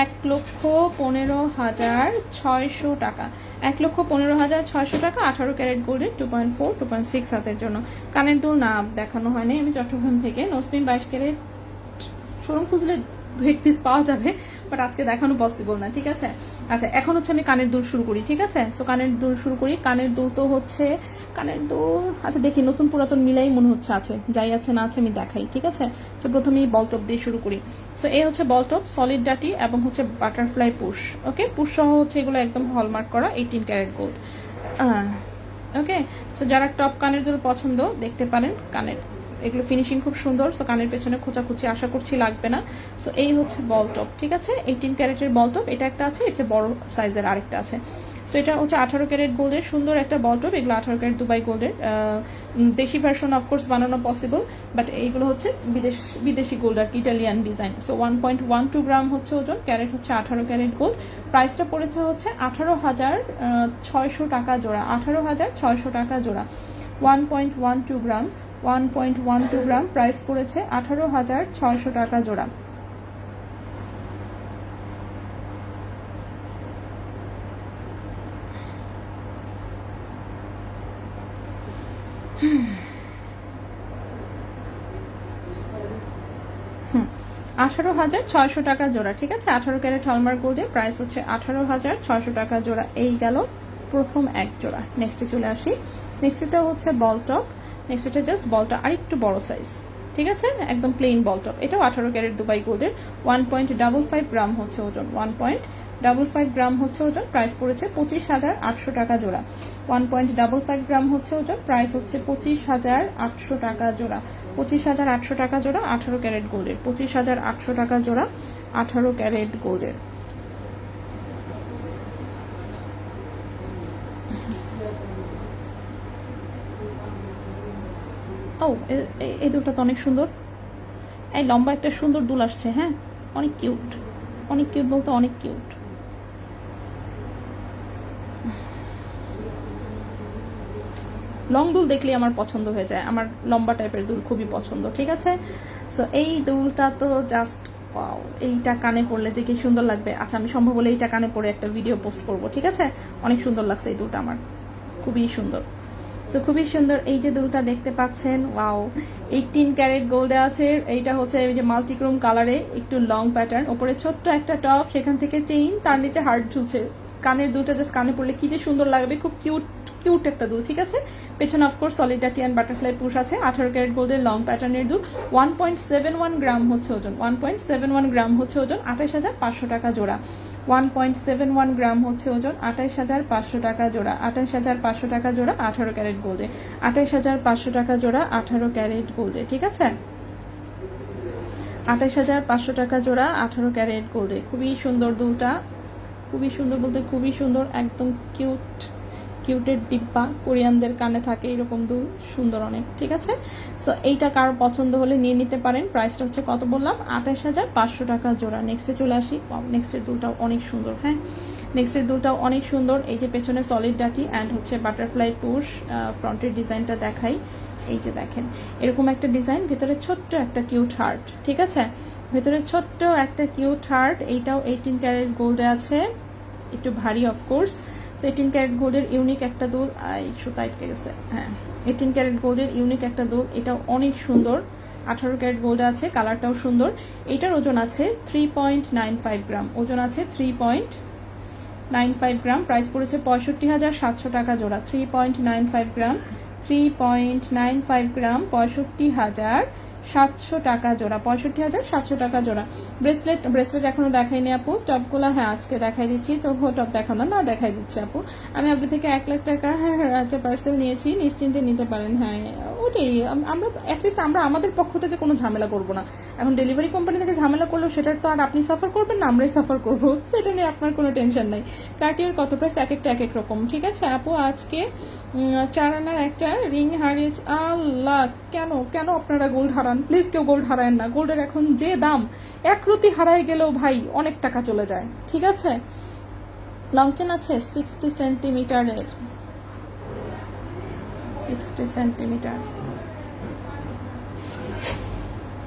1,15,600 টাকা। 1,15,600 টাকা, 18 ক্যারেট গোল্ডের, 2.4, 2.6 হাতের জন্য। কানের দুল না দেখানো হয়নি, আমি চট্টগ্রাম থেকে। নোসপিন 22 ক্যারেট শোরুম খুঁজলে 2 পিস পাওয়া যাবে, বাট আজকে দেখানো পসিবল না, ঠিক আছে। আচ্ছা এখন হচ্ছে আমি কানের দুল শুরু করি, ঠিক আছে। তো কানের দুল শুরু করি। কানের দুল তো হচ্ছে, কানের দুল আচ্ছা দেখি নতুন পুরাতন মিলাই মনে হচ্ছে আছে, যাই আছে না আছে আমি দেখাই, ঠিক আছে। তো প্রথমে বলটপ দিয়ে শুরু করি। সো এই হচ্ছে বলটপ, সলিড ডাটি এবং হচ্ছে বাটারফ্লাই পুশ, ওকে। পুশ সহ হচ্ছে এগুলো একদম হলমার্ক করা 18 ক্যারেট গোল্ড, ওকে। সো যারা টপ কানের দুল পছন্দ দেখতে পারেন, কানের এগুলো ফিনিশিং খুব সুন্দর। সো কানের পেছনে খোঁচাখুচি আশা করছি লাগবে না। সো এই হচ্ছে বলটপ, ঠিক আছে। 18 ক্যারেটের বলটপ, এটা একটা আছে, এটা বড় সাইজের আরেকটা আছে। সো এটা হচ্ছে 18 ক্যারেট গোল্ডের সুন্দর একটা বলটপ। এগুলো 18 ক্যারেট দুবাই গোল্ডের, দেশি ভার্সন অফকোর্স বানানো পসিবল, বাট এইগুলো হচ্ছে বিদেশি গোল্ড আর কি, ইটালিয়ান ডিজাইন। সো 1.12 গ্রাম হচ্ছে ওজন, ক্যারেট হচ্ছে 18 ক্যারেট গোল্ড। প্রাইসটা পড়েছে হচ্ছে 18,600 টাকা জোড়া, 18,600 টাকা জোড়া। 1.12 গ্রাম, 1.12 গ্রাম, প্রাইস পড়েছে 18,600 টাকা জোড়া। হুম, 18,600 টাকা জোড়া, ঠিক আছে। 18 ক্যারেট হলমার্ক গোল্ডের, প্রাইস হচ্ছে 18,600 টাকা জোড়া। এই গেল প্রথম এক জোড়া। নেক্সটে চলে আসি। নেক্সটটা হচ্ছে বলটপ। নেক্সটটা জাস্ট বলটা আরেকটু বড় সাইজ, ঠিক আছে, একদম প্লেন বলটপ। এটাও 18 ক্যারেট দুবাই গোল্ডের, 1.55 গ্রাম হচ্ছে ওজন, 1.55 গ্রাম হচ্ছে ওজন। প্রাইস পড়েছে 25,800 টাকা জোড়া। 1.55 গ্রাম হচ্ছে ওজন, প্রাইস হচ্ছে 25,800 টাকা জোড়া। 25,800 টাকা জোড়া, 18 ক্যারেট গোল্ডের, 25,800 টাকা জোড়া, 18 ক্যারেট গোল্ডের। ও এই দুলটা তো অনেক সুন্দর, এই লম্বা একটা সুন্দর দুল আসছে, হ্যাঁ অনেক কিউট, অনেক কিউট বলতে অনেক কিউট। লং দুল দেখলে আমার পছন্দ হয়ে যায়, আমার লম্বা টাইপের দুল খুবই পছন্দ, ঠিক আছে। সো এই দুলটা তো জাস্ট ওয়াও, এইটা কানে পরলে যে কি সুন্দর লাগবে। আচ্ছা আমি সম্ভব হলে এইটা কানে পরে একটা ভিডিও পোস্ট করব, ঠিক আছে। অনেক সুন্দর লাগছে এই দুলটা আমার, খুবই সুন্দর। সো খুবই সুন্দর এই যে দুলটা দেখতে পাচ্ছেন, ওয়াও 18 ক্যারেট গোল্ডে আছে। এইটা হচ্ছে এই যে মাল্টিক্রোম কালারে, একটু লং প্যাটার্ন, ওপরে ছোট্ট একটা টপ, সেখান থেকে চেইন, তার নিচে হার্ট ঝুলছে। কানের দুলটা জাস্ট কানে পড়লে কি যে সুন্দর লাগবে, খুব কিউট কিউট একটা দুল, ঠিক আছে। পেছনে of course solidarity and butterfly push আছে। 18 ক্যারেট গোল্ডের লং প্যাটার্নের দুল, 1.71 গ্রাম হচ্ছে ওজন, 1.71 গ্রাম হচ্ছে ওজন, 28,500 টাকা জোড়া। 1.71 গ্রাম হচ্ছে ওজন, 28,500 টাকা জোড়া। 28,500 টাকা জোড়া 18 ক্যারেট গোল্ডে, 28,500 টাকা জোড়া 18 ক্যারেট গোল্ডে, ঠিক আছে। 28,500 টাকা জোড়া 18 ক্যারেট গোল্ডে। খুবই সুন্দর দুলটা, খুবই সুন্দর বলতে খুবই সুন্দর, একদম কিউট কিউটের ডিব্বা, কোরিয়ানদের কানে থাকে এরকম দুল, সুন্দর অনেক, ঠিক আছে। সো এইটা কারো পছন্দ হলে নিয়ে নিতে পারেন। প্রাইসটা হচ্ছে কত বললাম, 28,500 টাকা জোড়া। নেক্সটে চলে আসি, নেক্সটের দুলটাও অনেক সুন্দর, হ্যাঁ নেক্সটের দুলটাও অনেক সুন্দর। এই যে পেছনে সলিড ডাটি অ্যান্ড হচ্ছে বাটারফ্লাই পুশ, ফ্রন্টের ডিজাইনটা দেখাই। এই যে দেখেন এরকম একটা ডিজাইন, ভেতরে ছোট্ট একটা কিউট হার্ট, ঠিক আছে, ভেতরে ছোট্ট একটা কিউট হার্ট। এইটাও 18 ক্যারেট গোল্ডে আছে, একটু ভারী অফকোর্স। তো 18 ক্যারেট গোল্ডের ইউনিক একটা দুল, সুতা আটকে গেছে, হ্যাঁ 18 ক্যারেট গোল্ডের ইউনিক একটা দুল, এটাও অনেক সুন্দর। 18 ক্যারেট গোল্ডে আছে, কালারটাও সুন্দর। এটার ওজন আছে 3.95 গ্রাম, ওজন আছে 3.95 গ্রাম। প্রাইস পড়েছে 65,700 টাকা জোড়া। 3.95 গ্রাম, 3.95 গ্রাম, 65,700 টাকা জোড়া, 65,700 টাকা জোড়া। ব্রেসলেট ব্রেসলেট এখনো দেখাইনি আপু, টপগুলো হ্যাঁ আজকে দেখাই দিচ্ছি। তো টপ দেখানো না, দেখাই দিচ্ছি আপু। আমি আপনি থেকে 1 লাখ টাকা আচ্ছা পার্সেল নিয়েছি, নিশ্চিন্তে নিতে পারেন। হ্যাঁ ওটাই, আমরা অ্যাটলিস্ট আমরা আমাদের পক্ষ থেকে কোনো ঝামেলা করব না। এখন ডেলিভারি কোম্পানি থেকে ঝামেলা করলেও সেটার তো আর আপনি সাফার করবেন না, আমরাই সাফার করবো, সেটা নিয়ে আপনার কোনো টেনশন নাই। কার্টিয়ার কত প্রাইস, এক একটা এক এক রকম, ঠিক আছে আপু। আজকে 4 আনার একটা রিং হারিয়েছে। আল্লাহ, কেন কেন আপনারা গোল্ড হারান? প্লিজ কেউ গোল্ড হারায়েন না। গোল্ডের এখন যে দাম, 1 রতি হারাই গেলেও ভাই অনেক টাকা চলে যায়, ঠিক আছে। লং চেন আছে 60 সেন্টিমিটারের, 60 সেন্টিমিটার,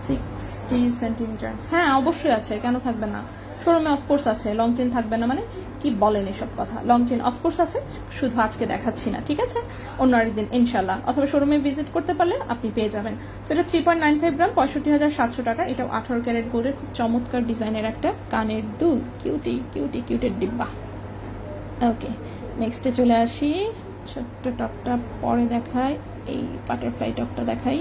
60 সেন্টিমিটার, হ্যাঁ অবশ্যই আছে, কেন থাকবে না। শোরুমে অফকোর্স আছে, লং চেন থাকবে না মানে কি বলেন এসব কথা। লং চেন অফকোর্স আছে, শুধু আজকে দেখাচ্ছি না, ঠিক আছে, অন্য আরেকদিন ইনশাল্লাহ, অথবা শোরুমে ভিজিট করতে পারলে আপনি পেয়ে যাবেন। তো এটা 3.95 গ্রাম, 65,700 টাকা। এটাও 18 ক্যারেট গোল্ডের, খুব চমৎকার ডিজাইনের একটা কানের দুল, কিউটি কিউটি কিউটের ডিব্বা। ওকে নেক্সটে চলে আসি, ছোট্ট টপটা পরে দেখাই, এই বাটারফ্লাই টপটা দেখাই।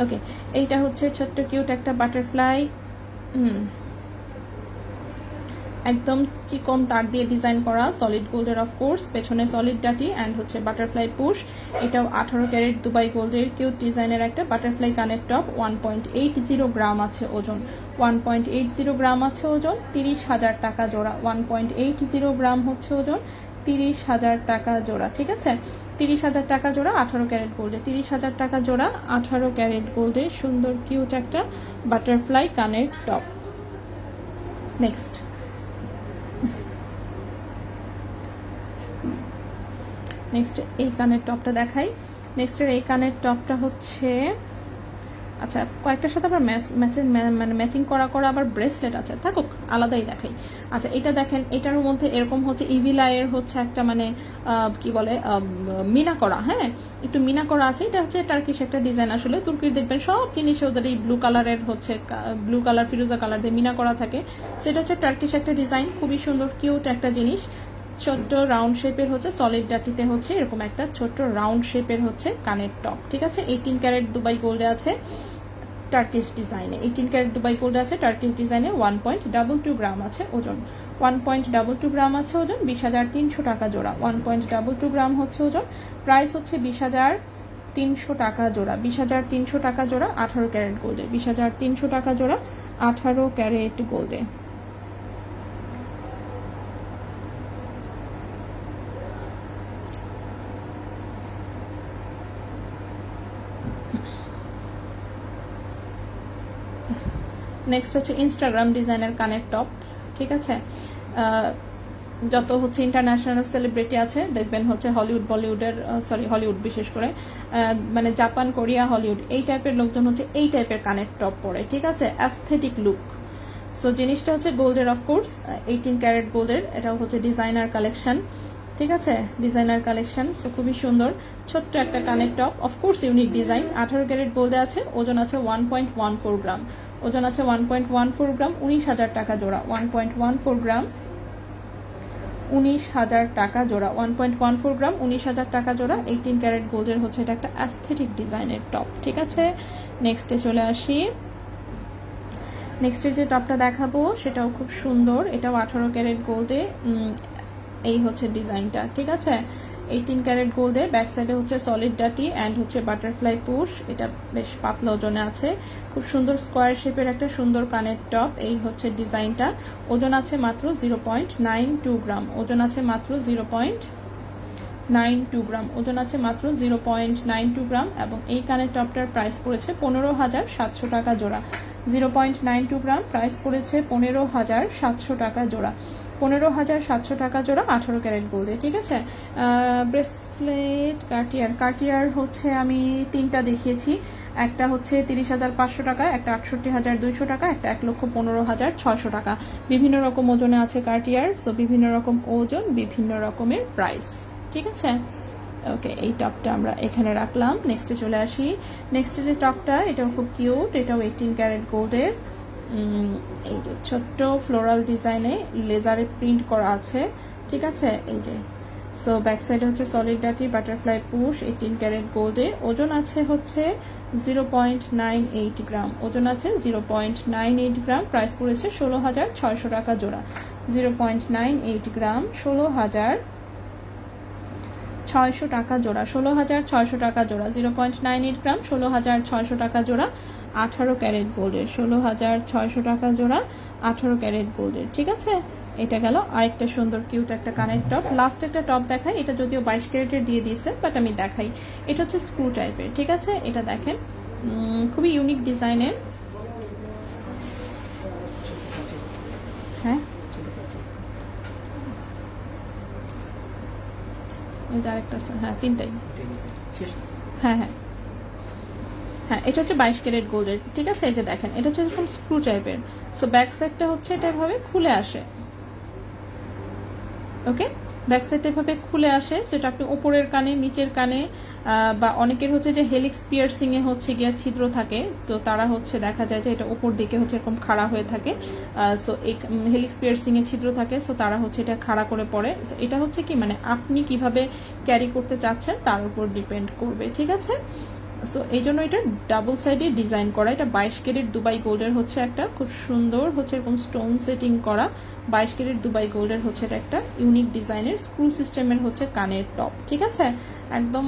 ওকে এইটা হচ্ছে ছোট্ট কিউট একটা বাটারফ্লাই, একদম চিকন তার দিয়ে ডিজাইন করা, সলিড গোল্ডের অফকোর্স, পেছনে সলিড ডাটি অ্যান্ড হচ্ছে বাটারফ্লাই পুশ। এটাও 18 ক্যারেট দুবাই গোল্ডের কিউট ডিজাইনের একটা বাটারফ্লাই কানের টপ। 1.80 গ্রাম আছে ওজন, 1.80 গ্রাম আছে ওজন, 30,000 টাকা জোড়া। 1.80 গ্রাম হচ্ছে ওজন, 30,000 টাকা জোড়া, ঠিক আছে। 30,000 টাকা জোড়া 18 ক্যারেট গোল্ডে, 30,000 টাকা জোড়া 18 ক্যারেট গোল্ডের সুন্দর কিউট একটা বাটারফ্লাই কানের টপ। নেক্সট এই কানের টপটা দেখাই। নেক্সটের এই কানের টপটা হচ্ছে, আচ্ছা কয়েকটার সাথে আবার মানে ম্যাচিং করা আবার ব্রেসলেট আছে, থাকুক আলাদাই দেখাই। আচ্ছা এটা দেখেন, এটার মধ্যে এরকম হচ্ছে ইভিলাইয়ের হচ্ছে একটা মানে কি বলে মিনা করা, হ্যাঁ একটু মিনা করা আছে। এটা হচ্ছে টার্কিশ একটা ডিজাইন, আসলে তুর্কির দেখবেন সব জিনিসে ওদের এই ব্লু কালারের হচ্ছে ব্লু কালার ফিরোজা কালার দিয়ে মিনা করা থাকে। সেটা হচ্ছে টার্কিশ একটা ডিজাইন, খুবই সুন্দর কিউট একটা জিনিস। ছোট্ট রাউন্ড শেপের হচ্ছে সলিড ডাটিতে হচ্ছে এরকম একটা ছোট্ট রাউন্ড শেপের হচ্ছে কানের টপ, ঠিক আছে। 18 ক্যারেট দুবাই গোল্ডে আছে, টার্কিশ ডিজাইনে 18 ক্যারেট দুবাই গোল্ডে আছে, টার্কিশ ডিজাইনে। 1.22 গ্রাম আছে ওজন, 1.22 গ্রাম আছে ওজন, 20,300 টাকা জোড়া। 1.22 গ্রাম হচ্ছে ওজন, প্রাইস হচ্ছে 20,300 টাকা জোড়া। 20,300 টাকা জোড়া 18 ক্যারেট গোল্ডে, 20,300 টাকা জোড়া 18 ক্যারেট গোল্ডে। নেক্সট হচ্ছে ইনস্টাগ্রাম ডিজাইনের কানের টপ, ঠিক আছে। যত হচ্ছে ইন্টারন্যাশনাল সেলিব্রিটি আছে দেখবেন হচ্ছে হলিউড বলিউডের হলিউড বিশেষ করে মানে জাপান কোরিয়া হলিউড এই টাইপের লোকজন হচ্ছে এই টাইপের কানের টপ পরে, ঠিক আছে, অ্যাস্থেটিক লুক। সো জিনিসটা হচ্ছে গোল্ডের অফকোর্স, 18 ক্যারেট গোল্ডের, এটাও হচ্ছে ডিজাইনার কালেকশন। ঠিক আছে, ডিজাইনার কালেকশন। সো খুবই সুন্দর, ছোট্ট একটা কানের top, of course unique design. 18 carat গোল্ডে আছে, ওজন আছে 1.14 গ্রাম, ওজন আছে 1.14 গ্রাম, 19,000 টাকা জোড়া। 1.14 গ্রাম, 19,000 টাকা জোড়া। 1.14 গ্রাম, 19,000 টাকা জোড়া। 18 ক্যারেট গোল্ডের হচ্ছে এটা একটা অ্যাস্থেটিক ডিজাইনের টপ। ঠিক আছে, নেক্সটে চলে আসি। নেক্সটের যে টপটা দেখাবো সেটাও খুব সুন্দর, এটাও 18 ক্যারেট গোল্ডে। এই হচ্ছে ডিজাইনটা। ঠিক আছে, 18 ক্যারেট গোল্ডে, ব্যাক সাইডে হচ্ছে সলিড ডাটি অ্যান্ড হচ্ছে বাটারফ্লাই পুশ। এটা বেশ পাতলা ওজনে আছে, খুব সুন্দর স্কোয়ার শেপের একটা সুন্দর কানের টপ। এই হচ্ছে ডিজাইনটা, ওজন আছে মাত্র 0.92 গ্রাম, ওজন আছে মাত্র 0.92 গ্রাম, ওজন আছে মাত্র 0.92 গ্রাম। এবং এই কানের টপটার প্রাইস পড়েছে 15,700 টাকা জোড়া। 0.92 গ্রাম, প্রাইস পড়েছে 15,700 টাকা জোড়া। 15,700 টাকা জোড়া, 18 ক্যারেট গোল্ডে। ঠিক আছে, ব্রেসলেট, কার্টিয়ার হচ্ছে আমি 3টা দেখিয়েছি। একটা হচ্ছে 30,500 টাকা, একটা 68,200 টাকা, একটা 1,15,600 টাকা। বিভিন্ন রকম ওজনে আছে কার্টিয়ার, সো বিভিন্ন রকম ওজন, বিভিন্ন রকমের প্রাইস। ঠিক আছে, ওকে, এই টপটা আমরা এখানে রাখলাম। নেক্সটে চলে আসি। নেক্সটে যে টপটা, এটাও খুব কিউট, এটাও 18 ক্যারেট গোল্ডের। এই যে ছোট্ট ফ্লোরাল ডিজাইনে লেজারে প্রিন্ট করা আছে। ঠিক আছে, এই যে সো ব্যাক সাইডে হচ্ছে সলিড ডাটি, বাটারফ্লাই পুশ, 18 ক্যারেট গোল্ডে। ওজন আছে হচ্ছে 0.98 গ্রাম, ওজন আছে 0.98 গ্রাম। প্রাইস পড়েছে 16,600 টাকা জোড়া। 0.98 গ্রাম, 16,600 টাকা জোড়া। 16,600 টাকা জোড়া। 0.98 গ্রাম, 16,600 টাকা জোড়া, 18 ক্যারেট গোল্ডের। 16,600 টাকা জোড়া, 18 ক্যারেট গোল্ডের। ঠিক আছে, এটা গেল আরেকটা সুন্দর কিউট একটা কানের টপ। লাস্ট একটা টপ দেখাই, এটা যদিও 22 ক্যারেটের দিয়ে দিয়েছে, বাট আমি দেখাই। এটা হচ্ছে স্ক্রু টাইপের। ঠিক আছে, এটা দেখেন, খুবই ইউনিক ডিজাইনের। হ্যাঁ, এই যে আরেকটা আছে, হ্যাঁ 3টাই। হ্যাঁ হ্যাঁ হ্যাঁ, এটা হচ্ছে 22 ক্যারেট গোল্ডের। ঠিক আছে, এই যে দেখেন, এটা হচ্ছে এরকম স্ক্রু টাইপের। সো ব্যাক সাইডটা হচ্ছে এটা এভাবে খুলে আসে। ওকে, ব্যাক সাইডটা এভাবে খুলে আসে, যেটা আপনি উপরের কানে, নিচের কানে, বা অনেকের হচ্ছে যে হেলিক্স পিয়ার্সিং এ হচ্ছে গিয়ে ছিদ্র থাকে, তো তারা হচ্ছে দেখা যায় যে এটা উপর দিকে হচ্ছে এরকম খাড়া হয়ে থাকে। সো এই হেলিক্স পিয়ার্সিং এ ছিদ্র থাকে, সো তারা হচ্ছে এটা খাড়া করে পড়ে। সো এটা হচ্ছে কি, মানে আপনি কিভাবে ক্যারি করতে চাচ্ছেন তার উপর ডিপেন্ড করবে। ঠিক আছে, সো এই জন্য এটা ডাবল সাইডে ডিজাইন করা। এটা 22 ক্যারেট দুবাই গোল্ডের হচ্ছে একটা খুব সুন্দর হচ্ছে এরকম স্টোন সেটিং করা 22 ক্যারেট দুবাই গোল্ডের হচ্ছে এটা একটা ইউনিক ডিজাইনের স্ক্রু সিস্টেমের হচ্ছে কানের টপ। ঠিক আছে, একদম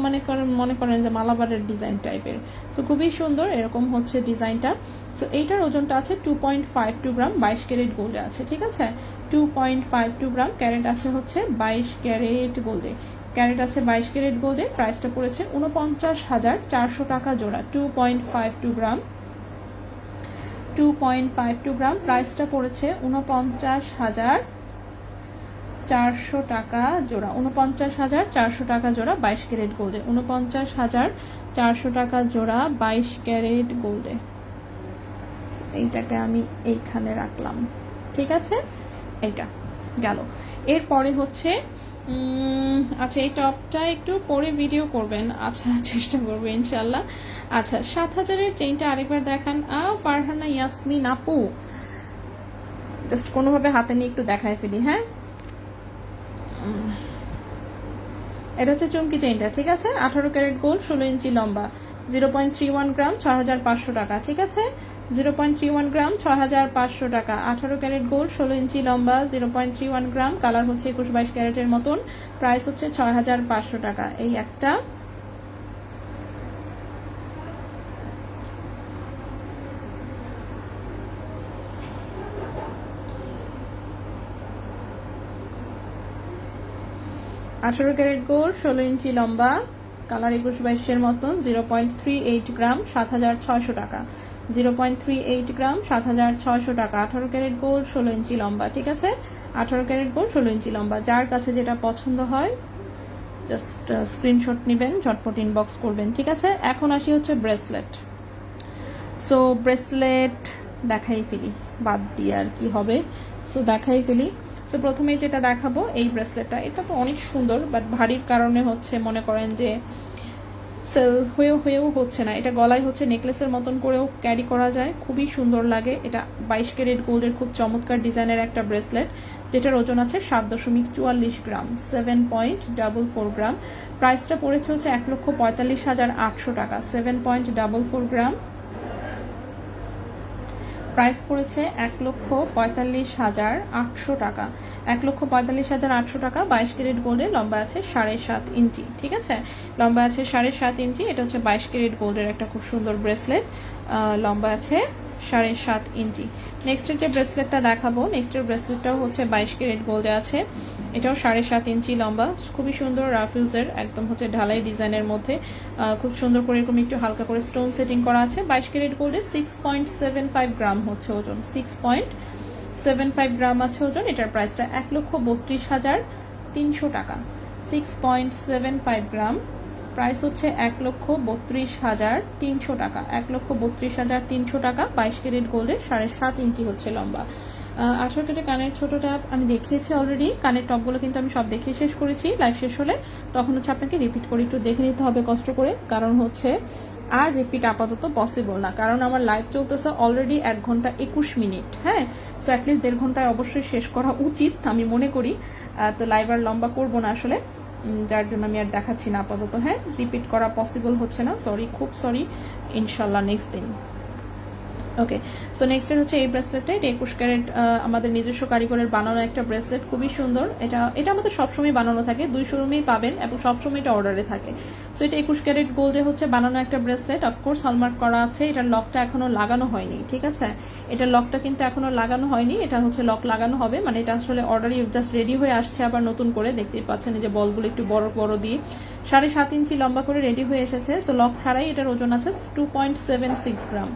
মনে করেন যে মালাবারের ডিজাইন টাইপের। সো খুবই সুন্দর এরকম হচ্ছে ডিজাইনটা। সো এইটার ওজনটা আছে 2.52 গ্রাম, 22 ক্যারেট গোল্ডে আছে। ঠিক আছে, 2.52 গ্রাম, ক্যারেট আছে হচ্ছে 22 ক্যারেট গোল্ডে। ক্যারেট আছে 22 ক্যারেট গোল্ডে। প্রাইসটা পড়েছে 49,400 টাকা জোড়া। 2.52 গ্রাম, 2.52 গ্রাম, প্রাইসটা পড়েছে 49,400 টাকা জোড়া। 49,400 টাকা জোড়া 22 ক্যারেট গোল্ডে। 49,400 টাকা জোড়া 22 ক্যারেট গোল্ডে। এইটাকে আমি এইখানে রাখলাম। ঠিক আছে, এইটা গেল। এরপরে হচ্ছে আচ্ছা, এই টপটা একটু পরে ভিডিও করবেন। আচ্ছা, চেষ্টা করবো ইনশাল্লাহ। আচ্ছা, 7,000-এর চেইনটা আরেকবার দেখান। ফারহানা ইয়াসমিন আপু, জাস্ট কোনোভাবে হাতে নিয়ে একটু দেখায় ফেলি। হ্যাঁ, এটা হচ্ছে চুমকি চেইনটা। ঠিক আছে, 18 ক্যারেট গোল্ড, 16 ইঞ্চি লম্বা, 0.31 গ্রাম, 6,500 টাকা। ঠিক আছে, 0.31 গ্রাম, 6,500 টাকা। 18 ক্যারেট গোল্ড, 16 ইঞ্চি লম্বা, 0.31 গ্রাম, কালার হচ্ছে 21-22 ক্যারেটের মতন। প্রাইস হচ্ছে 6,500 টাকা। এই একটা, আঠারো ক্যারেট গোল্ড, 16 ইঞ্চি লম্বা, কালার 21-22-এর মতন, 0.38 গ্রাম, 7,600 টাকা। 0.38 গ্রাম, 7,600 টাকা। 18 ক্যারেট গোল্ড, 16 ইঞ্চি লম্বা। ঠিক আছে, 18 ক্যারেট গোল্ড, 16 ইঞ্চি লম্বা। যার কাছে যেটা পছন্দ হয় জাস্ট স্ক্রিনশট নেবেন, ঝটপট ইনবক্স করবেন। ঠিক আছে, এখন আসি হচ্ছে ব্রেসলেট। সো ব্রেসলেট দেখাই ফেলি, বাদ দিয়ে আর কি হবে। সো দেখাই ফেলি। তো প্রথমেই যেটা দেখাবো এই ব্রেসলেটটা, এটা তো অনেক সুন্দর বাট ভারীর কারণে হচ্ছে মনে করেন যে সেল হয়েও হচ্ছে না। এটা গলায় হচ্ছে নেকলেসের মতন করেও ক্যারি করা যায়, খুবই সুন্দর লাগে। এটা 22 ক্যারেট গোল্ডের খুব চমৎকার ডিজাইনের একটা ব্রেসলেট, যেটার ওজন আছে 7.44 গ্রাম, 7.44 গ্রাম। প্রাইসটা পড়েছে হচ্ছে 1,45,800 টাকা। 7.44 গ্রাম, প্রাইস পড়েছে 1,45,800 টাকা। 1,45,800 টাকা। 22 ক্যারেট গোল্ডের, লম্বা আছে 7.5 ইঞ্চি। ঠিক আছে, লম্বা আছে 7.5 ইঞ্চি। এটা হচ্ছে 22 ক্যারেট গোল্ডের একটা খুব সুন্দর ব্রেসলেট, লম্বা আছে 7.5 ইঞ্চি। নেক্সটের যে ব্রেসলেটটা দেখাবো, নেক্সটের ব্রেসলেটটাও হচ্ছে 22 ক্যারেট গোল্ডে আছে, এটাও 7.5 ইঞ্চি লম্বা, খুবই সুন্দর রাফিউজের, একদম হচ্ছে ঢালাই ডিজাইনের মধ্যে খুব সুন্দর করে এরকম একটু হালকা করে স্টোন সেটিং করা আছে। 22 ক্যারেট গোল্ডে 6.75 গ্রাম হচ্ছে ওজন, 6.75 গ্রাম আছে ওজন। এটার প্রাইসটা 1,32,300 টাকা। 6.75 গ্রাম, প্রাইস হচ্ছে 1,32,300 টাকা। 1,32,300 টাকা। 22 ক্যারেট গোল্ডের, 7.5 ইঞ্চি হচ্ছে লম্বা। 18 ক্যারেট কানের ছোট টপ আমি দেখিয়েছি অলরেডি। কানের টপগুলো কিন্তু আমি সব দেখিয়ে শেষ করেছি। লাইভ শেষ হলে তখন হচ্ছে আপনাকে রিপিট করে একটু দেখে নিতে হবে কষ্ট করে, কারণ হচ্ছে আর রিপিট আপাতত পসিবল না, কারণ আমার লাইভ চলতেছে অলরেডি 1 ঘন্টা 21 মিনিট। হ্যাঁ, সো অ্যাটলিস্ট 1.5 ঘন্টায় অবশ্যই শেষ করা উচিত আমি মনে করি। তো লাইভ আর লম্বা করবো না আসলে, যার জন্য আমি আর দেখাচ্ছি না আপাতত। হ্যাঁ, রিপিট করা পসিবল হচ্ছে না, সরি, খুব সরি। ইনশাল্লাহ নেক্সট দিন। ওকে, সো নেক্সট হচ্ছে এই ব্রেসলেটটা। এটা 21 ক্যারেট আমাদের নিজস্ব কারিগরের বানানো একটা ব্রেসলেট, খুবই সুন্দর। এটা আমাদের সবসময় বানানো থাকে, 2 শোরুমেই পাবেন এবং সবসময় এটা অর্ডারে থাকে। সো এটা 21 ক্যারেট গোল্ডে হচ্ছে বানানো একটা ব্রেসলেট, অফকোর্স হলমার্ক করা আছে। এটার লকটা এখনো লাগানো হয়নি। ঠিক আছে, এটার লকটা কিন্তু এখনো লাগানো হয়নি, এটা হচ্ছে লক লাগানো হবে। মানে এটা আসলে অর্ডারই জাস্ট রেডি হয়ে আসছে আবার নতুন করে, দেখতেই পাচ্ছেন এই যে বলগুলো একটু বড় বড় দিয়ে 7.5 ইঞ্চি লম্বা করে রেডি হয়ে এসেছে। সো লক ছাড়াই এটার ওজন আছে 2.76 গ্রাম।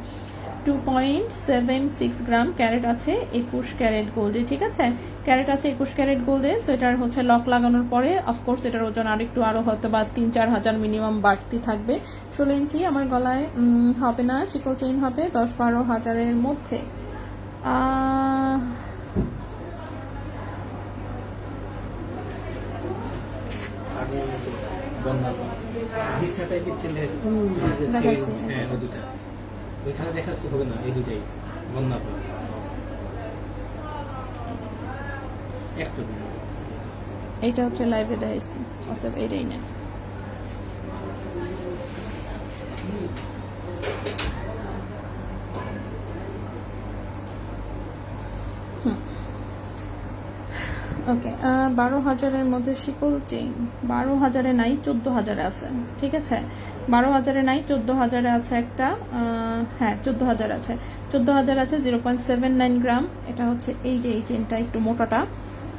2.76 গ্রাম। ক্যারেট আছে 21 ক্যারেট গোল্ডে। ঠিক আছে, ক্যারেট আছে 21 ক্যারেট গোল্ডে। সো এটার হচ্ছে লক লাগানোর পরে অফকোর্স এটার ওজন আরো হয়তো বা 3-4 হাজার মিনিমাম বাড়তি থাকবে। 16 ইঞ্চি আমার গলায় হবে না, শিকল চেইন হবে 10-12 হাজারের মধ্যে। ওইখানে দেখাচ্ছে হবে না, এই দুটাই বন্যা এইটা হচ্ছে লাইভে দেখাইছি, অতএব এটাই না। ওকে, 12,000-এর মধ্যে শিকল চেইন 12,000-এ নাই, 14,000-এ আছে। ঠিক আছে, 12,000-এ নাই, 14,000-এ আছে একটা। হ্যাঁ, 14,000 আছে, 14,000 আছে। 0.79 গ্রাম। এটা হচ্ছে এই যে এই চেনটা একটু মোটাটা,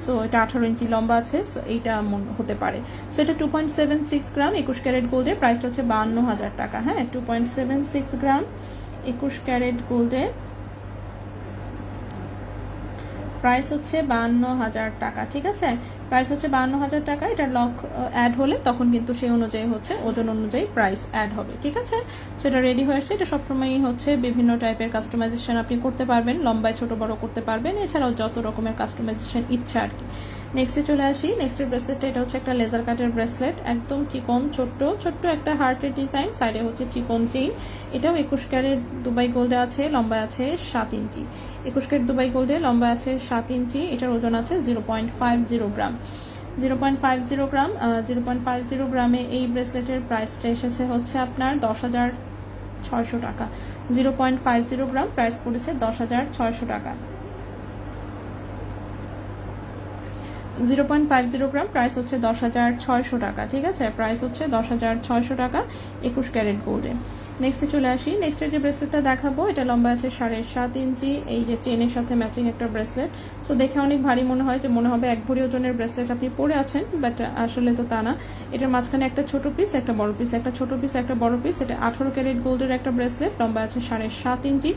সো এটা 18 ইঞ্চি লম্বা আছে। সো এইটা হতে পারে। সো এটা 2.76 গ্রাম, 21 ক্যারেট গোল্ডের, প্রাইসটা হচ্ছে 52,000 টাকা। হ্যাঁ, 2.76 গ্রাম 21 ক্যারেট গোল্ডের, প্রাইস হচ্ছে 52,000 টাকা। ঠিক আছে, প্রাইস হচ্ছে 52,000 টাকা। এটা লক অ্যাড হলে তখন কিন্তু সেই অনুযায়ী হচ্ছে ওজন অনুযায়ী প্রাইস অ্যাড হবে। ঠিক আছে, সেটা রেডি হয়ে আসছে। এটা সবসময়ই হচ্ছে বিভিন্ন টাইপের কাস্টমাইজেশন আপনি করতে পারবেন, লম্বায় ছোট বড় করতে পারবেন, এছাড়াও যত রকমের কাস্টমাইজেশন ইচ্ছা আর কি। নেক্সটে চলে আসি। নেক্সটের ব্রেসলেটটা, এটা হচ্ছে একটা লেজার কাটের ব্রেসলেট, একদম চিকন ছোট্ট একটা হার্টের ডিজাইন, সাইডে হচ্ছে চিকন চেইন। এটাও 21 ক্যারেট দুবাই গোল্ডে আছে, লম্বা আছে 7 ইঞ্চি। 21 ক্যারেট দুবাই গোল্ডে, লম্বা আছে 7 ইঞ্চি। এটার ওজন আছে 0.50 গ্রাম। 0.50 গ্রাম। 0.50 গ্রামে এই ব্রেসলেটের প্রাইসটা এসেছে হচ্ছে আপনার 10,600 টাকা। 0.50 গ্রাম, প্রাইস পড়েছে 10,600 টাকা। 0.50 গ্রাম, প্রাইস হচ্ছে 10,600 টাকা। ঠিক আছে, প্রাইস হচ্ছে 10,600 টাকা 21 ক্যারেট গোল্ডে। নেক্সটে চলে আসি। নেক্সটের যে ব্রেসলেটটা দেখাবো, এটা লম্বা আছে 7.5 ইঞ্চি। এই যে চেনের সাথে ম্যাচিং একটা ব্রেসলেট। সো দেখে অনেক ভারী মনে হয়, যে মনে হবে 1 ভরি ওজনের ব্রেসলেট আপনি পরে আছেন, বাট আসলে তো তা না। এটার মাঝখানে একটা ছোট পিস, একটা বড় পিস, একটা ছোট পিস, একটা বড় পিস। এটা 18 ক্যারেট গোল্ডের একটা ব্রেসলেট, লম্বা আছে 7.5 ইঞ্চি,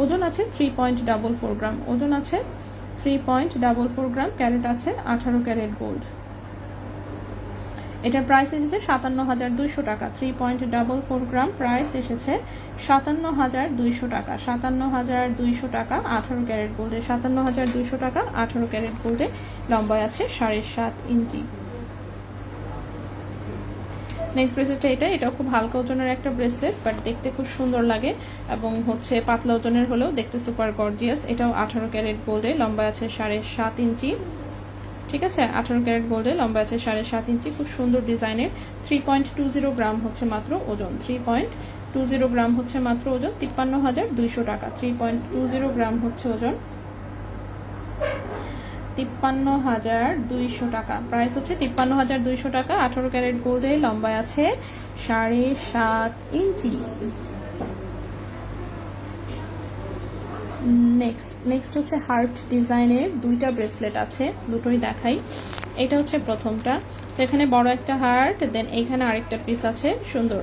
ওজন আছে 3.44 গ্রাম। ওজন আছে 3.44 গ্রাম। ক্যারেট আছে 18 ক্যারেট গোল্ড। এটার প্রাইস এসেছে 57,200 টাকা। 3.44 গ্রাম, প্রাইস এসেছে 57,200 টাকা। 57,200 টাকা 18 ক্যারেট গোল্ডে, 57,200 টাকা 18 ক্যারেট গোল্ডে, লম্বায় আছে 7.5 ইঞ্চি। নেক্সট ব্রেসলেটটা এটাও খুব হালকা ওজনের একটা ব্রেসলেট, বাট দেখতে খুব সুন্দর লাগে এবং হচ্ছে পাতলা ওজনের হলেও দেখতে সুপার গর্জিয়াস। এটাও 18 ক্যারেট গোল্ডে, লম্বা আছে 7.5 ইঞ্চি। ঠিক আছে, 18 ক্যারেট গোল্ডে, লম্বা আছে 7.5 ইঞ্চি, খুব সুন্দর ডিজাইনের। 3.20 গ্রাম হচ্ছে মাত্র ওজন, 3.20 গ্রাম হচ্ছে মাত্র ওজন, 53,200 টাকা। 3.20 গ্রাম হচ্ছে ওজন, 53,200 টাকা। প্রাইস হচ্ছে 53,200 টাকা। 18 ক্যারেট গোল্ডে, লম্বায় আছে 7.5 ইঞ্চি। নেক্সট হচ্ছে হার্ট ডিজাইনের দুইটা ব্রেসলেট আছে, দুটোই দেখাই। এটা হচ্ছে প্রথমটা, সেখানে বড় একটা হার্ট, দেন এইখানে আরেকটা পিস আছে সুন্দর,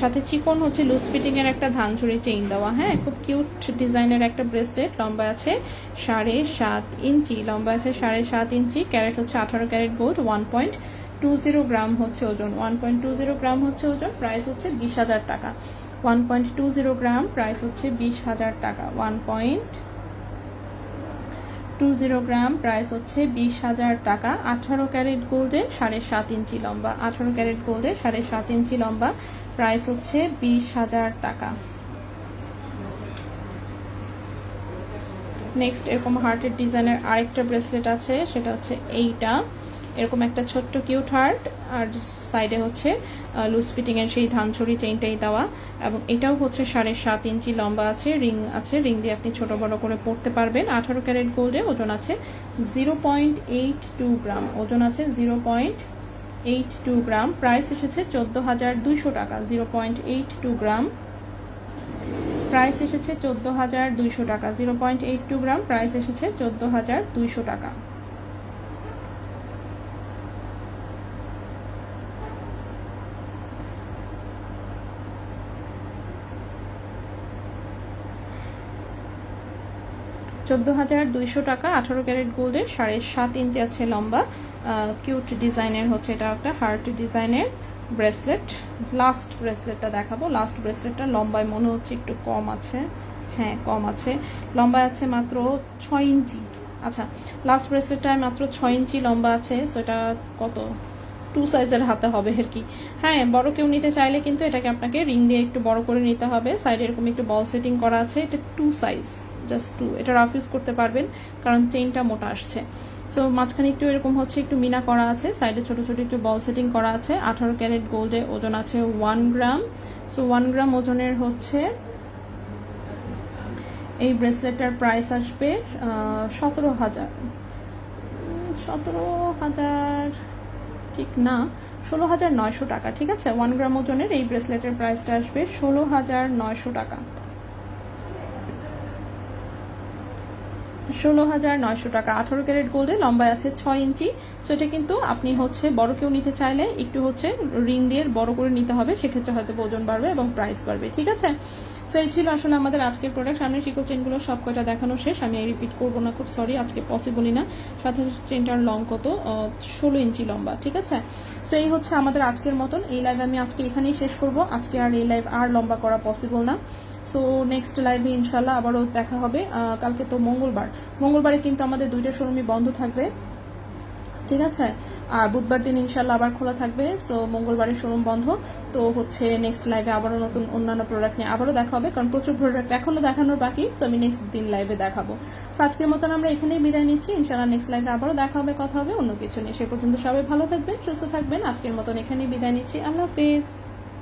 সাথে চিকন হচ্ছে লুজ ফিটিং এর একটা ধানঝুরি চেইন দেওয়া। হ্যাঁ, খুব কিউট ডিজাইনের একটা ব্রেসলেট, লম্বা আছে 7.5 ইঞ্চি, লম্বা আছে 7.5 ইঞ্চি। ক্যারেট হচ্ছে 18 ক্যারেট গোল্ড, 1.20 গ্রাম হচ্ছে ওজন, 1.20 গ্রাম হচ্ছে ওজন। প্রাইস হচ্ছে 20,000 টাকা। 1.20 গ্রাম, প্রাইস হচ্ছে 20,000 টাকা। 1.20 গ্রাম, প্রাইস হচ্ছে 20,000 টাকা। 18 ক্যারেট গোল্ডে, 7.5 ইঞ্চি লম্বা, 18 ক্যারেট গোল্ডে 7.5 ইঞ্চি লম্বা, প্রাইস হচ্ছে 20,000 টাকা। নেক্সট এরকম হার্টের ডিজাইনের আরেকটা ব্রেসলেট আছে, সেটা হচ্ছে এইটা। এরকম একটা ছোট্ট কিউট হার্ট, আর সাইডে হচ্ছে লুজ ফিটিং এর সেই ধানছড়ি চেইনটাই দেওয়া, এবং এটাও হচ্ছে 7.5 ইঞ্চি লম্বা আছে, রিং আছে, রিং দিয়ে আপনি ছোট বড় করে পড়তে পারবেন। 18 ক্যারেট গোল্ডে, ওজন আছে 0.82 গ্রাম, ওজন আছে 0.82 গ্রাম। প্রাইস এসেছে 14,200 টাকা। 0.82 গ্রাম, প্রাইস এসেছে 14,200 টাকা। 0.82 গ্রাম, প্রাইস এসেছে 14,200 টাকা। $14,200 টাকা। 18 ক্যারেট গোল্ডে, 7.5 ইঞ্চি আছে লম্বা, কিউট ডিজাইনের হচ্ছে এটা একটা হার্ট ডিজাইনের ব্রেসলেট। লাস্ট ব্রেসলেটটা দেখাবো। লাস্ট ব্রেসলেটটা লম্বায় মনে হচ্ছে একটু কম আছে, হ্যাঁ কম আছে, লম্বায় আছে মাত্র 6 ইঞ্চি। আচ্ছা, লাস্ট ব্রেসলেটটায় মাত্র 6 ইঞ্চি লম্বা আছে, সো এটা কত 2 সাইজের হাতে হবে আর কি। হ্যাঁ, বড় কেউ নিতে চাইলে কিন্তু এটাকে আপনাকে রিং দিয়ে একটু বড় করে নিতে হবে। সাইডে এরকম একটু বল সেটিং করা আছে, এটা 2 সাইজ, জাস্ট 2। এটা রাফ ইউজ করতে পারবেন কারণ চেইনটা মোটা আসছে। সো মাঝখানে একটু এরকম হচ্ছে একটু মিনা করা আছে, সাইডে ছোট ছোট একটু বল সেটিং করা আছে। 18 ক্যারেট গোল্ডে, ওজন আছে 1 গ্রাম। সো 1 গ্রাম ওজনের হচ্ছে এই ব্রেসলেটটার প্রাইস আসবে 17,000 ঠিক না, 16,900 টাকা। ঠিক আছে, 1 গ্রাম ওজনের এই ব্রেসলেটের প্রাইসটা আসবে 16,900 টাকা। 16,900 টাকা। 18 ক্যারেট গোল্ডে, লম্বায় আছে 6 ইঞ্চি। সো এটা কিন্তু আপনি হচ্ছে বড় কেউ নিতে চাইলে একটু হচ্ছে রিং দিয়ে বড় করে নিতে হবে, সেক্ষেত্রে হয়তো ওজন বাড়বে এবং প্রাইস বাড়বে। ঠিক আছে, সো এই ছিল আসলে আমাদের আজকের প্রোডাক্ট। সামনের শিকল চেনগুলো সব কয়টা দেখানো শেষ, আমি রিপিট করবো না, খুব সরি, আজকে পসিবলই না। সাথে চেনটার লং কত, 16 ইঞ্চি লম্বা। ঠিক আছে, সো এই হচ্ছে আমাদের আজকের মতন। এই লাইভ আমি আজকে এখানেই শেষ করব। আজকে আর এই লাইভ আর লম্বা করা পসিবল না। সো নেক্সট লাইভে ইনশাল্লাহ আবারও দেখা হবে। কালকে তো মঙ্গলবারে কিন্তু আমাদের 2টা শোরুমই বন্ধ থাকবে। ঠিক আছে, আর বুধবার দিন ইনশাল্লাহ আবার খোলা থাকবে। সো মঙ্গলবারের শোরুম বন্ধ, তো হচ্ছে নেক্সট লাইভে আবারও নতুন অন্যান্য প্রোডাক্ট নিয়ে আবারও দেখা হবে, কারণ প্রচুর প্রোডাক্ট এখনো দেখানোর বাকি। সো আমি নেক্সট দিন লাইভে দেখাবো। সো আজকের মতন আমরা এখানেই বিদায় নিচ্ছি। ইনশাল্লাহ নেক্সট লাইভে আবারও দেখা হবে, কথা হবে অন্য কিছু নিয়ে। সে পর্যন্ত সবাই ভালো থাকবেন, সুস্থ থাকবেন। আজকের মতন এখানেই বিদায় নিচ্ছি। আল্লাহ হাফেজ।